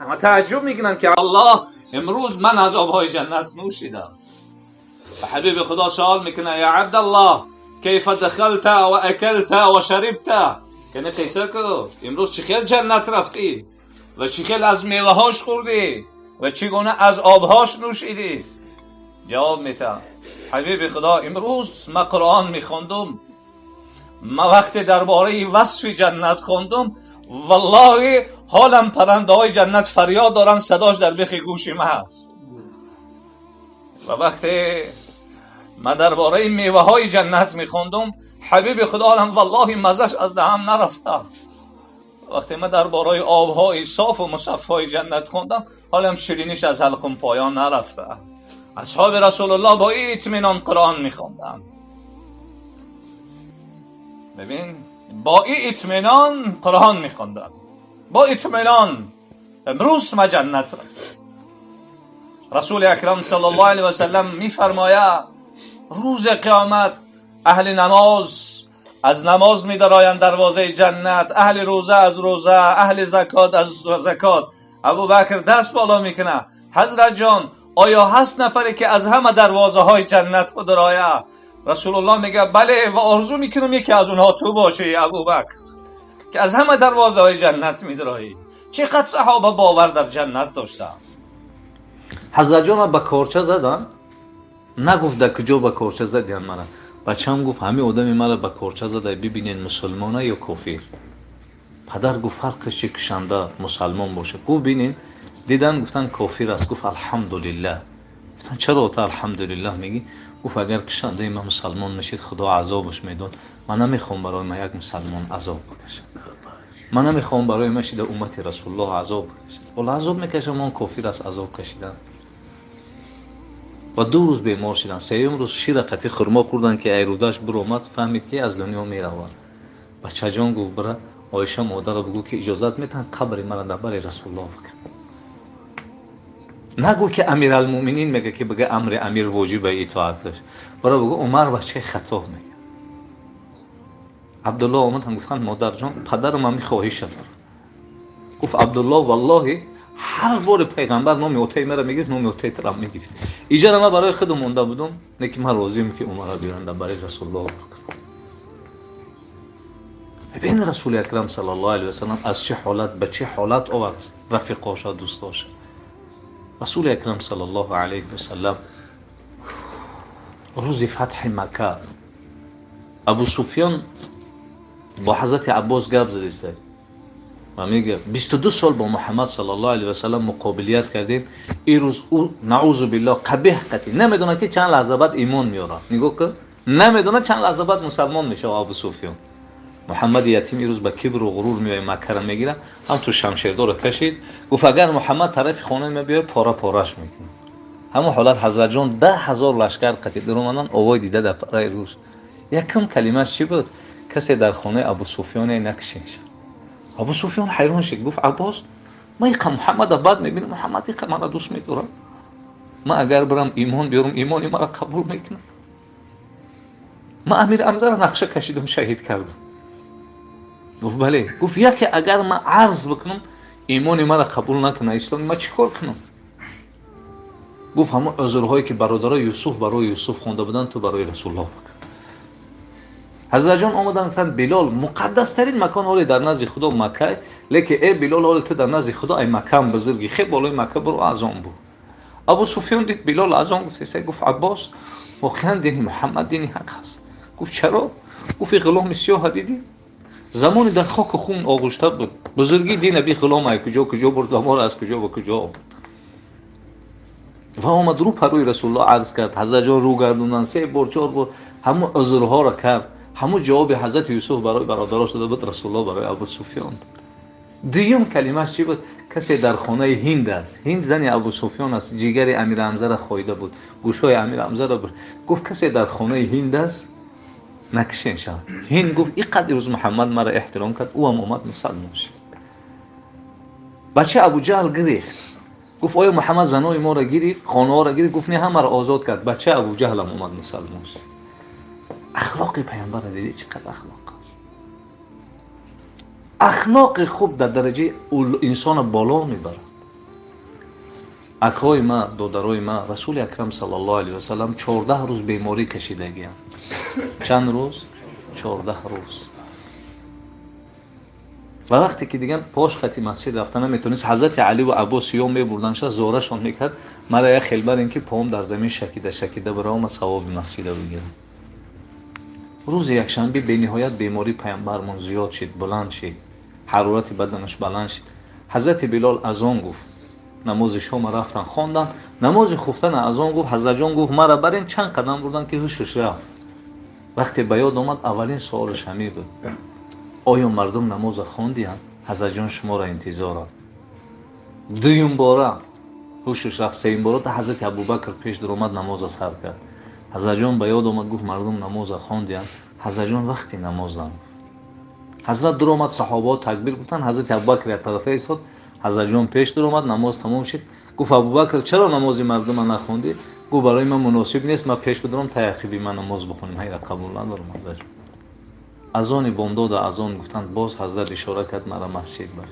Speaker 2: اما تعجب میکنن که الله امروز من از آبهای جنت نوشیدم. و حبیب خدا سوال میکنه یا عبدالله کیف دخلت و اکلت و شربت؟ کنه قیسه کو امروز چی خیل جنت رفتی و چی خیل از میوه هاش خوردی و چگونه از آبهاش نوشیدی؟ جواب میده حبیب خدا امروز من قرآن میخوندم، من وقتی درباره وصف جنت خوندم والله حالم پرنده های جنت فریاد دارن، صداش در بیخ گوشی من هست. و وقتی من درباره میوه های جنت میخوندم حبیب خدا حالم والله مزش از دهنم نرفته. وقتی من درباره آبهای صاف و مصفای جنت خوندم حالم شیرینیش از حلقم پایان نرفته. اصحاب رسول الله با این اطمینان قرآن میخوندن. ببین با این اطمینان قرآن میخوندن، با اطمینان امروز ما جنت رفت. رسول اکرم صلی الله علیه و سلم میفرماید روز قیامت اهل نماز از نماز می‌درآیند دروازه جنت، اهل روزه از روزه، اهل زکات از زکات. ابوبکر دست بالا میکنه، حضرت جان آیا هست نفری که از همه دروازه های جنت بدرآید؟ رسول الله میگه بله و آرزو میکنم یکی از اونها تو باشی ابوبکر که از همه دروازه های جنت میدرایی. چقدر صحابه باور در جنت داشتن.
Speaker 1: حضرت جان با کارچه زدن، نگفت در کجا با کارچه زدین مرا. بچه‌م گفت همه آدمی مرا با کارچه زده، ببینین مسلمانه یا کافر. پدر گفت فرقش چی کشنده مسلمان باشه؟ گفت ببینین، دیدن گفتن کافر است. گفت الحمدلله. گفتن چرا تو الحمدلله میگی؟ گفت اگر کشنده ما مسلمان میشید خدا عذابش میداد. من نمیخوام برای ما یک مسلمان عذاب بکشه. من نمیخوام برای ما شده امت رسول الله عذاب بکشه. ولی عذاب میکشه، من کافر است عذاب کشیدن. و 2 روز بیمار شدن. 3م روز شیر قطی خرما خوردن که ایروداش برآمد، فهمید که از دنیا میرود. بچه جان گفت برا عایشه مادر بگو که اجازت میتن قبر مرا در بر رسول الله بکن. نگو که امیرالمومنین میگه که بگه امر امیر واجب اطاعتش. برا بگو عمر بچه خطا میگه. عبدالله آمد هم گفتن مادر جان پدرم هم خواهش داره. گفت عبدالله والله هر بار پیغمبر نام اوتی مرا میگه نام اوتی ترا میگه. اینجا من برای خودم مونده بودم، نه که من راضیم که عمر را بیارن در برای رسول الله بکن. ببین رسول اکرم صلی الله علیه و سلم از چه حالت به چه حالت آورد رفیقاش و دوستاش. رسول اکرم صلی الله علیه و سلم روز فتح مکه ابو سفیان با حضرت عباس گپ زده و میگه 22 سال با محمد صلی الله علیه و سلم مقابلیت کردیم، این روز او نعوذ بالله قبیح قتی نمیدونه که چند لحظه بعد ایمان میاره. میگه که نمیدونه چند لحظه بعد مسلمان میشه. ابو سفیان محمد یتیم این روز با کبر و غرور میای مکه را میگیره، هم تو شمشیردار کشید. گفت اگر محمد طرف خانه ما بیاد پاره پارهش میکنه. همون حالت حضرت جان 10,000 لشکر قتل درآمدن. آوای دیده در پره روز یکم کلمش چی بود؟ کسی در خانه ابو سفیان نکشید. ابو سفیان حیران شد. گفت عباس من یک محمد بعد میبینم محمد یک مرا دوست میداره، من اگر برم ایمان بیارم ایمانی مرا قبول میکنه. من امیر حمزه را نقشه کشیدم شهید کردم. گفت بله. گفت یکی اگر من عرض بکنم ایمانی مرا قبول نکنه اسلام، من چیکار کنم؟ گفت همون عذرهایی که برادرای یوسف برای یوسف خونده بودن تو برای رسول الله بکن. حضرت جان آمدن گفتن بلال مقدس ترین مکان حالی در نزد خدا مکه، لیکن ای بلال حالی تو در نزد خدا ای مکه بزرگی خیلی بالای مکه برو اذان بو. ابو سفیان دید بلال اذان گفت گفت عباس واقعا دین محمد دین حق است. گفت چرا؟ گفت غلام سیاه دیدی زمانی در خاک خون آغشته بود، بزرگی دین ابی غلام ای کجا برد ما از کجا به کجا آورد. و آمد رو پروی رسول الله عرض کرد. حضرت جان رو گردوندن 3 بار 4 بار همون عذرها را کرد. همون جواب حضرت یوسف برای برادرش داده بود، رسول الله برای ابو سفیان. دیگه کلمه‌اش چی بود؟ کسی در خانه هند است. هند زن ابو سفیان است، جیگر امیر حمزه را خویده بود، گوشای امیر حمزه را بود. گفت کسی در خانه هند است نکشین شد. هند گفت اینقدر روز محمد مرا احترام کرد، او هم اومد مسلمان شد. بچه ابو جهل گریخت. گفت آیا محمد زنای ما را گرفت، خانه ها را گرفت؟ گفت نه همه را آزاد کرد. بچه ابو جهل هم اومد مسلمان شد. اخلاق پیامبر دیدی چقدر اخلاق است. اخلاق خوب در درجه انسان بالا میبرد. اکای ما دادرای ما رسول اکرم صلی الله علیه و سلم 14 روز بیماری کشیدگی. چند روز؟ 14 روز. و وقتی که دیگه پاش خطی مسجد رفتن نمیتونست، حضرت علی و عباس یوم میبردنش زورشون میکرد. مرا یک خیلبر اینکه پام در زمین شکیده برام ثواب مسجد بگیرم. روز یکشنبه به نهایت بیماری پیامبرمون زیاد شد، بلند شد، حرارت بدنش بلند شد. حضرت بلال اذان گفت، نماز شام رفتن خواندن. نماز خفتن اذان گفت، حضرت جان گفت مرا برین چند قدم بردن که هوشش رفت. وقتی به یاد آمد اولین سوالش همین بود، آیا مردم نماز خواندند؟ حضرت جان شما را انتظارند. دویم باره هوشش رفت. سوم باره حضرت ابوبکر پیش در آمد نماز سر کرد. حضرت جان به یاد آمد گفت مردم نماز خواندند. حضرت جان وقتی نماز نگفت. حضرت در آمد، صحابه تکبیر گفتن. حضرت ابوبکر یک طرفه ایستاد. حضرت جان پیش در آمد، نماز تمام شد. گفت ابوبکر چرا نماز مردم نخوندی؟ گفت برای من مناسب نیست، من پیش بدرم تا یخی من نماز بخونیم. هی را قبول ندارم. حضرت اذان بامداد اذان گفتند. باز حضرت اشاره کرد مرا مسجد بر.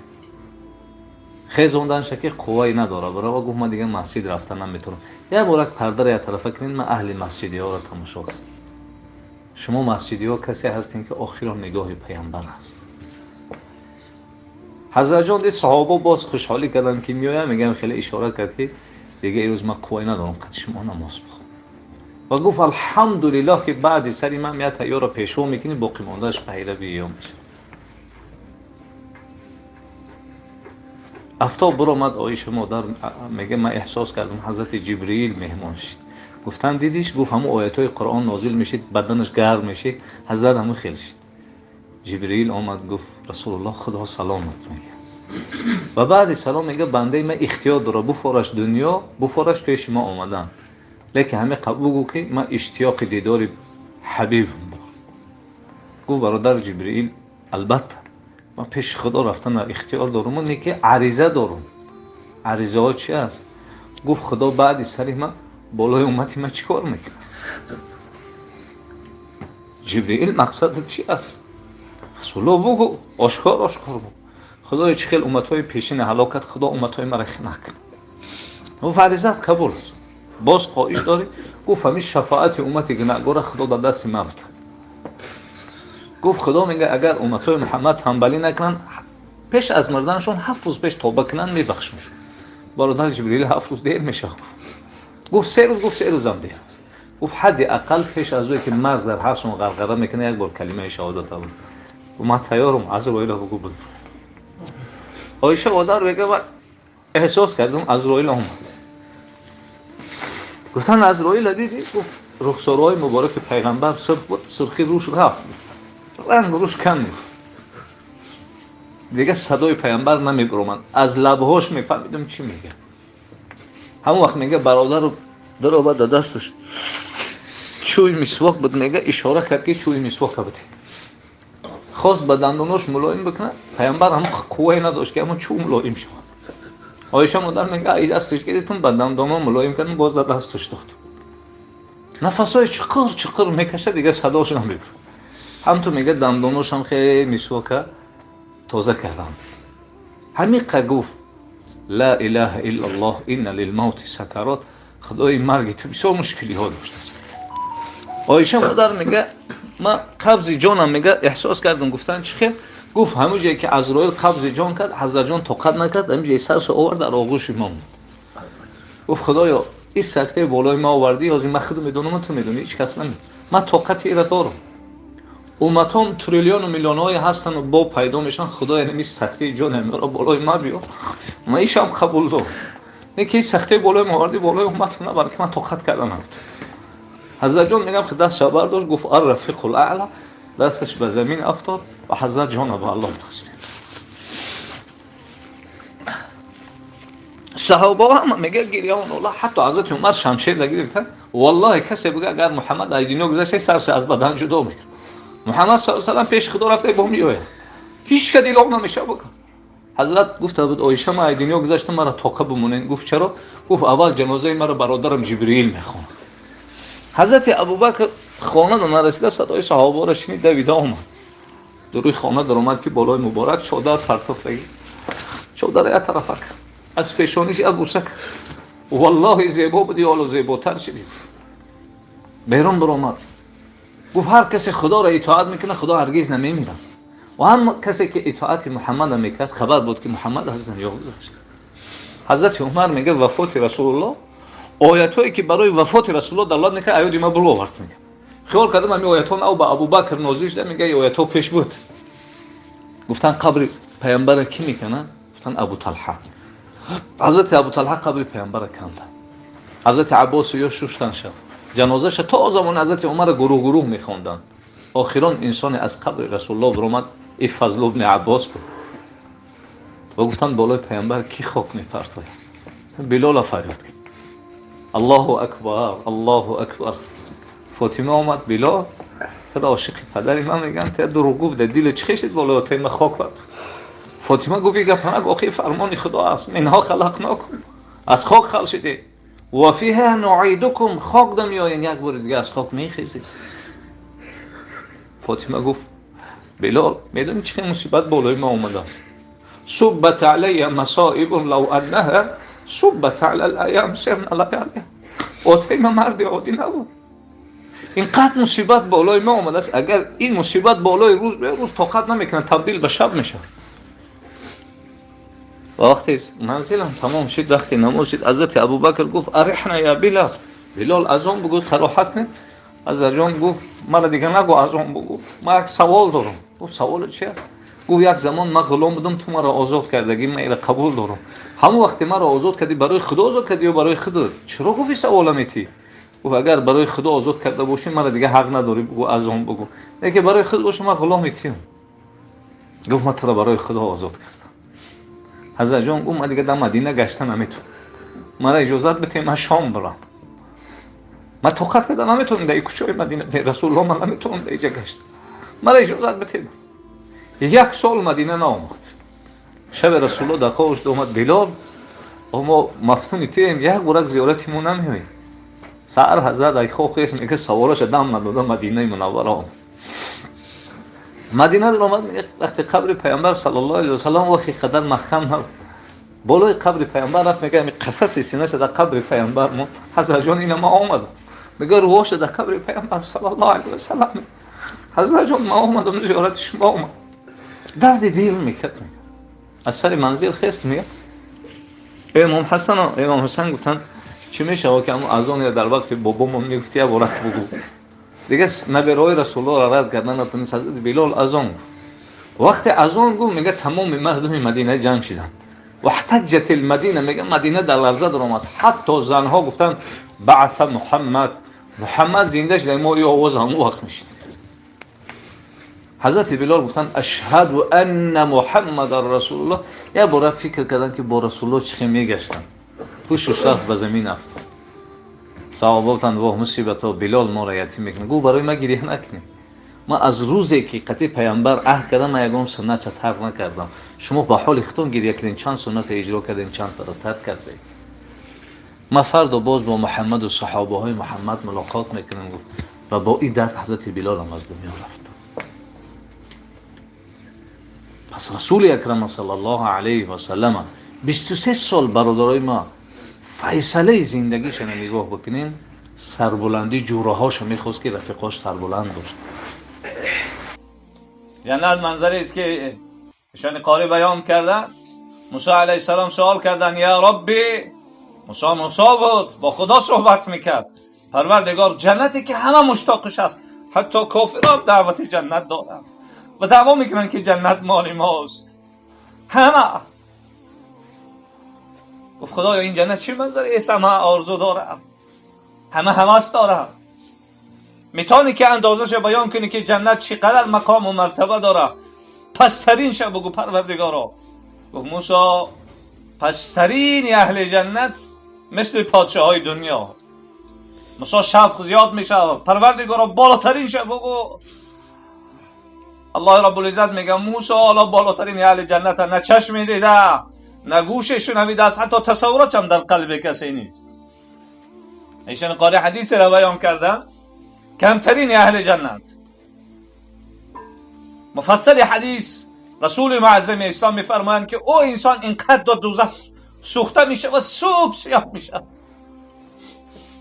Speaker 1: خیزوندن شکی قوی نداره برای گفت من دیگه مسجد رفتن نمیتونم. یه بار پرده را طرفه کنین، من اهل مسجدی ها را تماشا کنم. شما مسجدی ها کسی هستین که آخرا نگاه پیامبر است. حضرت جان دید صحابه باز خوشحالی کردن که میایم. میگم خیلی اشاره کرد که دیگه این روز من قوی ندارم قد شما نماز بخون. و گفت الحمدلله که بعد سری من میاد تیار پیشو میکنی باقی موندهش پیروی یا میشه. افتاب برآمد. عایشه مادر میگه من احساس کردم حضرت جبرئیل مهمان شد. گفتن دیدیش؟ گفت همون آیاتای قرآن نازل میشید بدنش گرم میشه. حضرت همون خیل شد. جبرئیل آمد گفت رسول الله خدا سلامت میگه. و بعد سلام میگه بنده من اختیار داره بفرش دنیا بفرش پیش ما آمدن، لیکن همه قبول بگو که من اشتیاق دیدار حبیبم دارم. گفت برادر جبرئیل البته من پیش خدا رفتن اختیار دارم، اونی که عریضه دارم. عریضه ها چی است؟ گفت خدا بعد سری من بالای امتی من چیکار میکنه؟ جبرئیل مقصد چی است؟ رسول الله بگو، آشکار بگو. خدای چه خیل امتهای پیشین هلاکت خدا امتهای مرا نکن. و فریضه قبول است. باز خواهش داری؟ گفت همین شفاعت امت گناهگار خدا در دست ما بده. گفت خدا میگه اگر امتهای محمد تنبلی نکنن پیش از مردنشون 7 روز پیش توبه کنن میبخشمشون. برادر جبرئیل 7 روز دیر میشه. گفت 3 روز. گفت 3 روز هم دیر است. گفت حد اقل پیش از اون که مرد در حبس غرغره میکنه یک بار کلمه شهادت بگو. و من تیارم عزرائیل بگو بده. عایشه مادر میگه من احساس کردم عزرائیل اومد. گفتن عزرائیل دیدی؟ گفت رخسارهای مبارک پیغمبر سرخی روش رفت، رنگ روش کم نیست. دیگه صدای پیغمبر نمیبرم، از لبهاش میفهمیدم چی میگه. همون وقت میگه برادر رو در آورد دستش چوی مسواک بود، میگه اشاره کرد که چوی مسواک بده. خواست به دنداناش ملایم بکنه، پیامبر هم قوی نداشت که اما چو ملایم شد. عایشه مادر میگه ای دستش گرفتم به دندانا ملایم کردم باز در دستش داد. نفسای چقر میکشه دیگه صداش نمیبره. هم تو میگه دنداناش هم خیلی مسواک تازه کردم. همین گفت لا اله الا الله ان للموت سکرات. خدای مرگ تو بسیار مشکلی ها داشته. عایشه مادر میگه من قبض جانم میگه احساس کردم. گفتن چی خیر؟ گفت همون جایی که عزرائیل قبض جان کرد حضرت جان طاقت نکرد، همین جای سرش آورد در آغوش ما موند. گفت خدایا این سکته بالای ما آوردی، از این من خودم میدونم تو میدونی، هیچ کس نمیدونه. من طاقت ایرا دارم. امتام تریلیون و میلیون های هستن و با پیدا میشن، خدا یعنی سکته جان مرا بالای ما بیار. من ایشم قبول دارم. نه که سکته بالای ما آوردی بالای امت نه، بلکه من طاقت کردم. حضرت جان میگم که دست شبر داشت، گفت الرفیق الاعلی، دستش به زمین افتاد و حضرت جان به الله تسلیم. صحابه هم میگه گریان الله، حتی حضرت عمر شمشیر نگرفتن. والله کسی بگه اگر محمد ایدینو گذاشت سرش از بدن جدا میکنه. محمد صلی الله علیه و سلم پیش خدا رفته با میوه، هیچ کدی لغ نمیشه بکن. حضرت گفت بود عایشه ما ایدینو گذاشتم مرا طاقه بمونین. گفت چرا؟ گفت اول جنازه مرا برادرم جبرئیل میخواد. حضرت ابوبکر خانه در نرسیده صدای صحابه را شنید، دویده آمد. در روی خانه در آمد که بالای مبارک چادر پرتاف لگید. چادر یک طرفه کرد، از پیشانیش ابوسه کرد. والله زیبا بودی، حالا زیباتر شدی. بیرون برآمد گفت هر کسی خدا را اطاعت میکنه خدا هرگز نمیمیره. و هم کسی که اطاعت محمد میکرد خبر بود که محمد از دنیا گذشت. حضرت عمر میگه وفات رسول الله، آیاتایی که برای وفات رسول الله دلالت میکنه آیات ما برو آورد. میگه خیال کردم همین آیاتون او به ابوبکر نازل شده، میگه این آیاتو پیش بود. گفتن قبر پیامبر کی میکنن؟ گفتن ابو طلحه. حضرت ابو طلحه قبر پیامبر کندن. حضرت عباس یا شوشتن شد، جنازه‌اش تا زمان حضرت عمر گروه میخوندن. آخران انسان از قبر رسول الله برآمد، این فضل ابن عباس بود. و گفتن بالای پیامبر کی خاک میپرتاید؟ بلال فریاد کرد الله اکبر الله اکبر. فاطمه آمد بلال تو عاشق پدری من میگن تو دروغگو بوده، دل چی شد بالای تیم خاک برد. فاطمه گفت گپ نگو، آخه فرمان خدا است، منها خلقناکم، از خاک خلق شده و فیها نعیدکم، خاک دم میآیین یک بار دیگه از خاک میخیزید. فاطمه گفت بلال میدونی چه مصیبت بالای ما اومده است؟ صبت علی مصائب لو انها صبت علی الایام سرنا ليالي. آتیم مرد عادی نبود. اینقدر مصیبت بالای ما اومده است، اگر این مصیبت بالای روز به روز طاقت نمیکنه تبدیل به شب میشه. وقتی منزلم تمام شد، وقتی نماز شد، حضرت ابوبکر گفت ارحنا یا بلال، بلال از اون بگو قرائت نه. حضرت جان گفت مرا دیگه نگو از اون بگو، من یک سوال دارم. گفت سوال چی است؟ گفت یک زمان من غلام بودم، تو مرا آزاد کردگی، من اینو قبول دارم. همون وقتی مرا آزاد کردی برای خدا آزاد کردی یا برای خودت؟ چرا گفتی سوال میتی؟ گفت اگر برای خدا آزاد کرده باشی مرا دیگه حق نداری بگو از اون بگو. اگه برای خدا باشه من غلامتیم. گفت من تو را برای خدا آزاد کردم. حضرت جان گفت من دیگه در مدینه گشتن نمیتونم، مرا اجازت بده من شام برم. من طاقت کردم نمیتونم در کوچه مدینه رسول الله من نمیتونم در اینجا گشت، مرا اجازت بده. یک سال مدینه نآمد. شب رسول الله در خوابش اومد بلال ما مفتون تیم یک گورک زیارتمون نمیویم. سحر حضرت ای خواب خیس میگه سوارش دم نداده مدینه منوره آمد. مدینه در آمد میگه وقتی قبر پیامبر صلی الله علیه و سلم وقتی قدر محکم نبود، بالای قبر پیامبر است، میگه قفس سینه در قبر پیامبر مون. حضرت جان اینا ما آمد میگه روحش در قبر پیامبر صلی الله علیه و سلم. حضرت جان ما آمدم زیارت شما آمد. درد دل میکرد. از سر منزل خست میگه امام حسن و امام حسین گفتن چی میشه که از اون در وقت بابامون میگفت یا ورق بگو دیگه نبی روی رسول الله را رد کردن نتونست. حضرت بلال از اون وقت از اون گفت میگه تمام مردم مدینه جمع شدن و احتجت المدینه، میگه مدینه در لرزه در آمد. حتی زنها گفتن بعث محمد زنده شده، ما این آواز همون وقت میشید. حضرت بلال گفتن اشهد ان محمد رسول الله. یا بار فکر کردن که با رسول الله چی میگشتن، پوشش رفت به زمین افتاد. صحابه گفتن واه مصیبت ها، بلال ما را یتیم میکنه. گفت برای ما گریه نکنید، ما از روزی که قطعی پیامبر عهد کردم من یگام سنت ترک نکردم. شما به حال خودتون گریه کردین، چند سنت اجرا کردین، چند تا را ترک کردین. ما فردا باز با محمد و صحابه های محمد ملاقات میکنیم. و با این درد حضرت بلال هم از دنیا رفت. پس رسول اکرم صلی الله علیه و سلم 23 سال برادرای ما فیصله زندگیش رو نگاه بکنین، سربلندی جورهاش میخواست که رفیقاش سربلند داشت.
Speaker 2: جنت منظری است که ایشان قاری بیان کردن. موسی علیه السلام سوال کردن یا ربی، موسی بود با خدا صحبت میکرد، پروردگار جنتی که همه مشتاقش است، حتی کافران دعوت جنت دارن و دعوا میکنن که جنت مال ماست. همه گفت خدایا این جنت چی منظره است؟ همه آرزو داره، همه هوس داره. میتونی که اندازش بیان کنی که جنت چقدر مقام و مرتبه داره؟ پسترین شو بگو پروردگارا. گفت موسی پسترین اهل جنت مثل پادشاه های دنیا. موسی شفق زیاد میشه، پروردگارا بالاترین شو بگو. الله رب العزت میگه موسی حالا بالاترین اهل جنت، نه چشم دیده نه گوش شنویده است، حتی تصورش هم در قلب کسی نیست. ایشان قاری حدیث را بیان کردن کمترین اهل جنت. مفصل حدیث رسول معظم اسلام میفرمایند که او انسان اینقدر در دوزخ سوخته میشه و صبح سیاه میشه.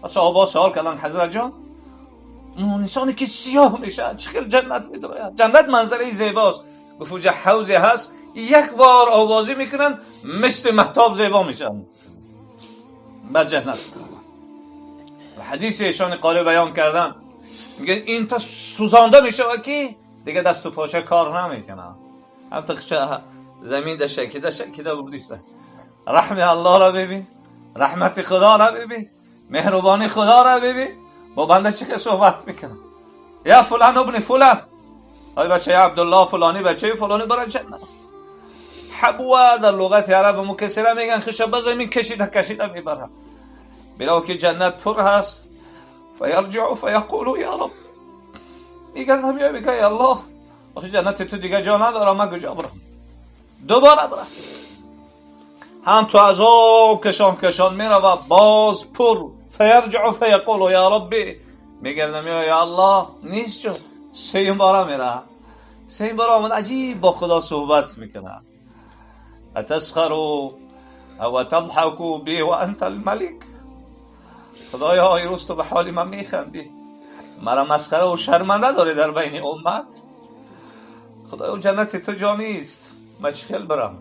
Speaker 2: صحابه سوال کردن حضرت جان اون انسانی که سیاه میشه چقدر جنت میدره؟ جنت منظره زیباست. گفت اونجا حوضی هست، یک بار آوازی میکنن مثل مهتاب زیبا میشن بر جنت. و حدیث ایشان قاری بیان کردن میگن این تا سوزانده میشه و که دیگه دست و پاچه کار نمیکنه، هم تا زمین در شکیده بردیسته. رحم الله را ببین، رحمت خدا را ببین، مهربانی خدا را ببین، با بنده چه صحبت میکنه. یا فلان ابن فلان، های بچه عبدالله فلانی بچه فلانی برای جنت. حبوه در لغت عرب مکسره میگن خشب زمین کشیده میبره. بلا که جنت پر هست فیرجع فیقول یا رب، میگردم یا میگه یا الله آخه جنت تو دیگه جا ندارم، من کجا برم؟ دوباره برم. هم تو عذاب کشان میره و باز پر فیرجع فیقول یا ربی، میگردم یا الله نیست جو. سیم باره میره، سیم باره آمد عجیب با خدا صحبت میکنه. اتسخروا او تضحكوا بی و انت الملک. خدایا ایروز تو به حال من میخندی، مرا مسخره و شرمنده داری در بین امت. خدایا جنت تو جا نیست، من چخیل برم؟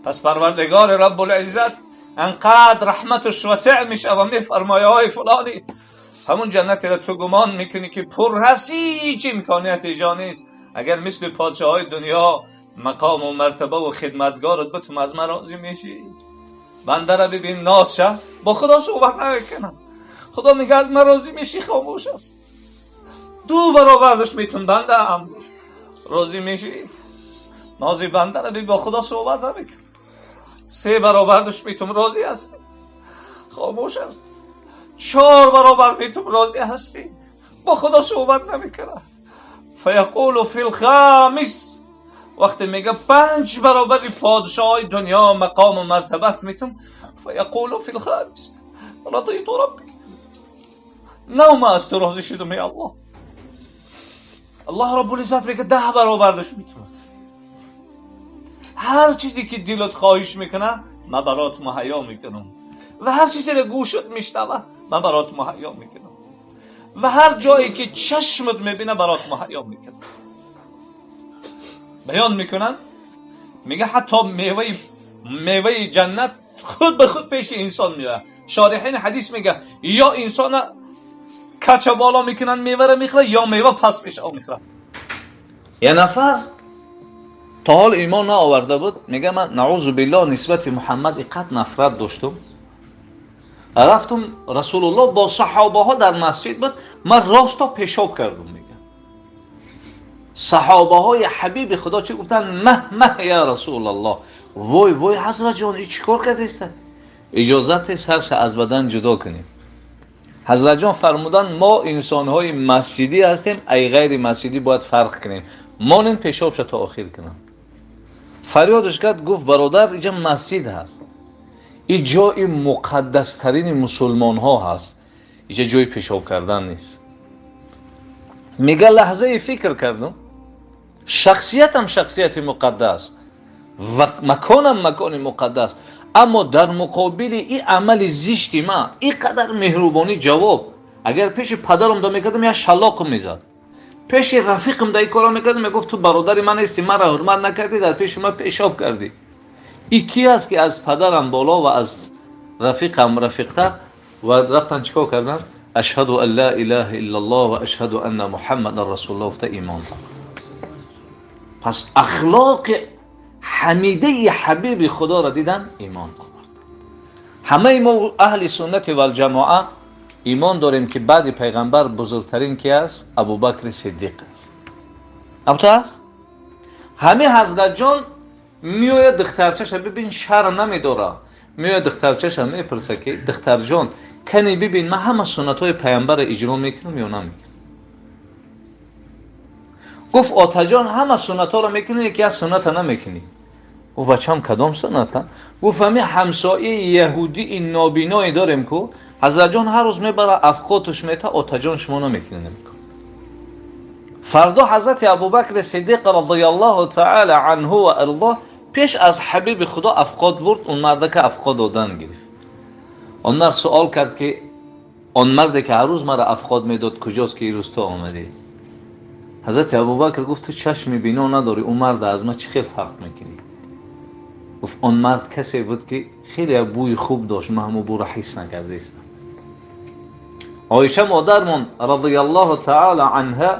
Speaker 2: پس پروردگار رب العزت انقدر رحمتش وسع میشه و میفرمایه های فلانی همون جنتی را تو گمان میکنی که پر هست، هیچ امکانیت ایجا نیست. اگر مثل پادشاه های دنیا مقام و مرتبه و خدمتگارت بتون از من راضی میشی. بنده را ببین ناز شه، با خدا صحبت نمیکنم. خدا میگه از من راضی میشی، خاموش است. 2 برابرش میتون بنده هم راضی میشی. نازی بنده را ببین، با خدا صحبت نمیکن. 3 برابرش میتون راضی هستی، خاموش است. 4 برابر میتون راضی هستی، با خدا صحبت نمیکنه. فیقول فی الخامس، وقتی میگه 5 برابر پادشاه دنیا مقام و مرتبت میتون، فیقول فی الخامس رضیت ربی، نوم از تو راضی شدم ای الله. الله رب العزت میگه 10 برابرش میتوند. هر چیزی که دلت خواهش میکنه من برات مهیا میکنم و هر چیزی که گوشت میشنوه من برات مهیا میکنم و هر جایی که چشمت میبینه برات مهیا میکنم. بیان میکنن میگه حتی میوه جنت خود به خود پیش انسان میاد. شارحین حدیث میگه یا انسان کچه بالا میکنن میوه رو میخوره یا میوه پس پیش او میخوره.
Speaker 1: یه نفر تا حال ایمان نآورده بود، میگه من نعوذ بالله نسبت محمد اینقدر نفرت داشتم، رفتم رسول الله با صحابه ها در مسجد بود، من راستا پیشاب کردم. میگه صحابه های حبیب خدا چه گفتن؟ مه یا رسول الله، وای وای حضرت جان این چیکار کرده؟ اجازت سرش از بدن جدا کنیم. حضرت جان فرمودن ما انسان های مسجدی هستیم، ای غیر مسجدی باید فرق کنیم، ما نیم پیشابش تا آخر کنم. فریادش کرد، گفت برادر اینجا مسجد هست، این جای مقدس ترین مسلمان ها هست، اینجا جای پیشاب کردن نیست. میگه لحظه فکر کردم، شخصیتم شخصیت مقدس و مکانم مکان مقدس، اما در مقابل این عمل زشتی من اینقدر مهربانی جواب، اگر پیش پدرم دا میکردم یا شلاق میزد، پیش رفیقم دا این کارا میکردم میگفت تو برادر من هستی، من را حرمت نکردی، در پیش من پیشاب کردی. این کی است که از پدرم بالا و از رفیقم رفیقتر و رفتن چیکار کردن؟ اشهد ان لا اله الا الله و اشهد ان محمد رسول الله افته ایمان دارم. پس اخلاق حمیده حبیب خدا را دیدن ایمان آورد. همه ما اهل سنت و الجماعه ایمان داریم که بعد پیغمبر بزرگترین کی است؟ ابوبکر صدیق است. البته است همه حضرت جان میوید دخترچش ببین شرم نمیداره، میوید دخترچش میپرسه که دختر جان کنی ببین من همه سنت های پیغمبر اجرا میکنم یا نمیکنم؟ گفت آتا جان همه سنت ها رو میکنی، یکی از سنت ها نمیکنی. گفت بچم کدام سنت ها؟ گفت همین همسایه یهودی این نابینایی داریم که حضرت جان هر روز میبره افقاتش میته، آتا جان شما نمیکنی نمیکن. فردا حضرت ابوبکر صدیق رضی الله تعالی عنه و ارضاه پیش از حبیب خدا افقات برد، اون مرد که افقات دادن گرفت. اون مرد سوال کرد که اون مرد که هر روز مرا افقات میداد کجاست که این روز تو آمدی؟ حضرت ابوبکر گفت تو چشم بینا نداری، اون مرد از من چه خیلی فرق میکنی؟ گفت اون مرد کسی بود که خیلی بوی خوب داشت، من همون بو را حس نکرده استم. عایشه مادرمون رضی الله تعالی عنها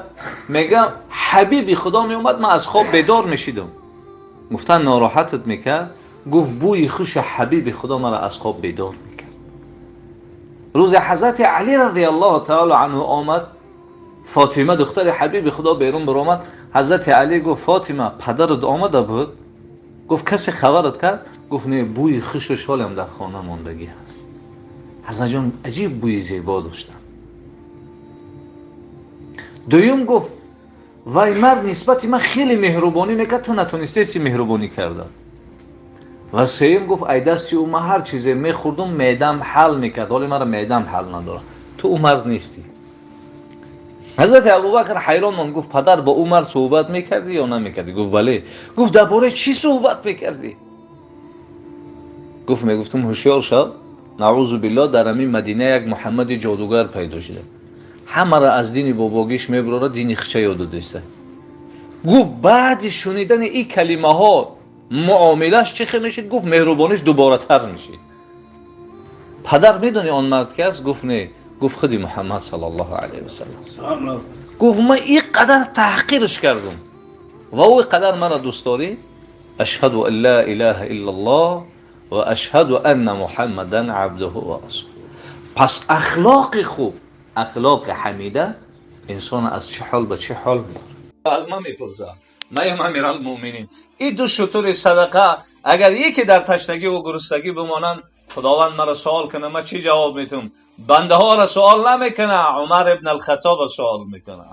Speaker 1: میگه حبیب خدا می اومد من از خواب بیدار میشیدم. گفتن ناراحتت میکرد؟ گفت بوی خوش حبیب خدا مرا از خواب بیدار میکرد. روز حضرت علی رضی الله تعالی عنه آمد، فاطمه دختر حبیب خدا بیرون برآمد، حضرت علی گفت فاطمه پدرت آمده بود؟ گفت کسی خبرت کرد؟ گفت نه بوی خوش و شالم در خانه ماندگی هست. حضرت جان عجیب بوی زیبا داشتن. دویم گفت وای مرد نسبت من خیلی مهربانی میکرد، تو نتونستی مهربانی کرده. و سوم گفت ای دستی او من هر چیزی میخوردم معدم حل میکرد، حالی مرا معدم حل نداره، تو او مرد نیستی. حضرت ابوبکر حیران ماند، گفت پدر با او مرد صحبت میکردی یا نمیکردی؟ گفت بله. گفت درباره چی صحبت میکردی؟ گفت میگفتم هوشیار شو، نعوذ بالله در همین مدینه یک محمد جادوگر پیدا شده، همه را از دین باباگیش میبره دین خچه یاد دسته. گفت بعد شنیدن این کلمه ها معاملش چی خیلی میشید؟ گفت مهربانیش دوباره تر میشید. پدر میدونی آن مرد که است؟ گفت نه. گفت خودی محمد صلی الله علیه و سلم. گفت من این قدر تحقیرش کردم و او قدر مرا دوست داری؟ اشهد ان لا اله الا الله و اشهد ان محمدا عبده و رسوله. پس اخلاق خوب، اخلاق حمیده انسان از چه حال به چه حال میبره.
Speaker 2: از من میپرسه مایم امیرالمومنین این دو شتر صدقه اگر یکی در تشنگی و گرسنگی بمانند خداوند مرا سوال کنه من چی جواب میتونم؟ بنده ها را سوال نمیکنه، عمر ابن الخطاب سوال میکنه.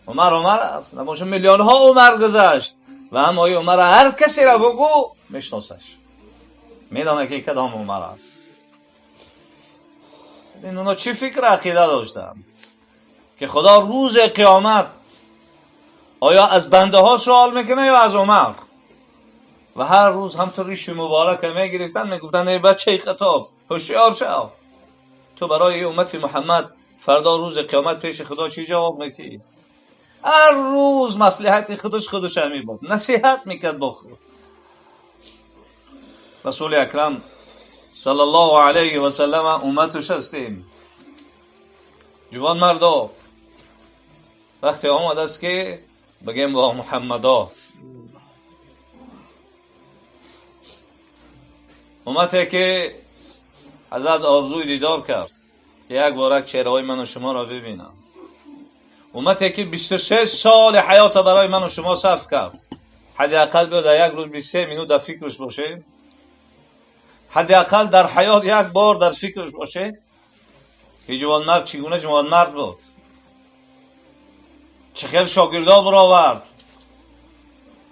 Speaker 2: عمر است، نباشه میلیون ها عمر گذشت و اما ای عمر هر کسی را بگو میشناسش، میدانه که کدام عمر است. این اونا چی فکر عقیده داشتن که خدا روز قیامت آیا از بنده ها سوال میکنه یا از عمر؟ و هر روز هم تو ریش مبارک میگرفتن میگفتن ای بچه خطاب هوشیار شو، تو برای امت محمد فردا روز قیامت پیش خدا چی جواب میدی؟ هر روز مصلحت خودش همی بود، نصیحت میکرد با خود. رسول اکرم صلی الله علیه و سلم امتش هستیم. جوان مردا وقتی آمد است که بگیم با محمدا، امتی که حضرت آرزوی دیدار کرد که یک بارک چهره‌های من و شما را ببینم، امتی که 23 سال حیات برای من و شما صرف کرد، حداقل بیاد یک روز 23 مینوت در فکرش باشه، حداقل در حیات یک بار در فکرش باشه که جوان مرد چگونه جوان مرد بود، چه خیلی شاگردا برآورد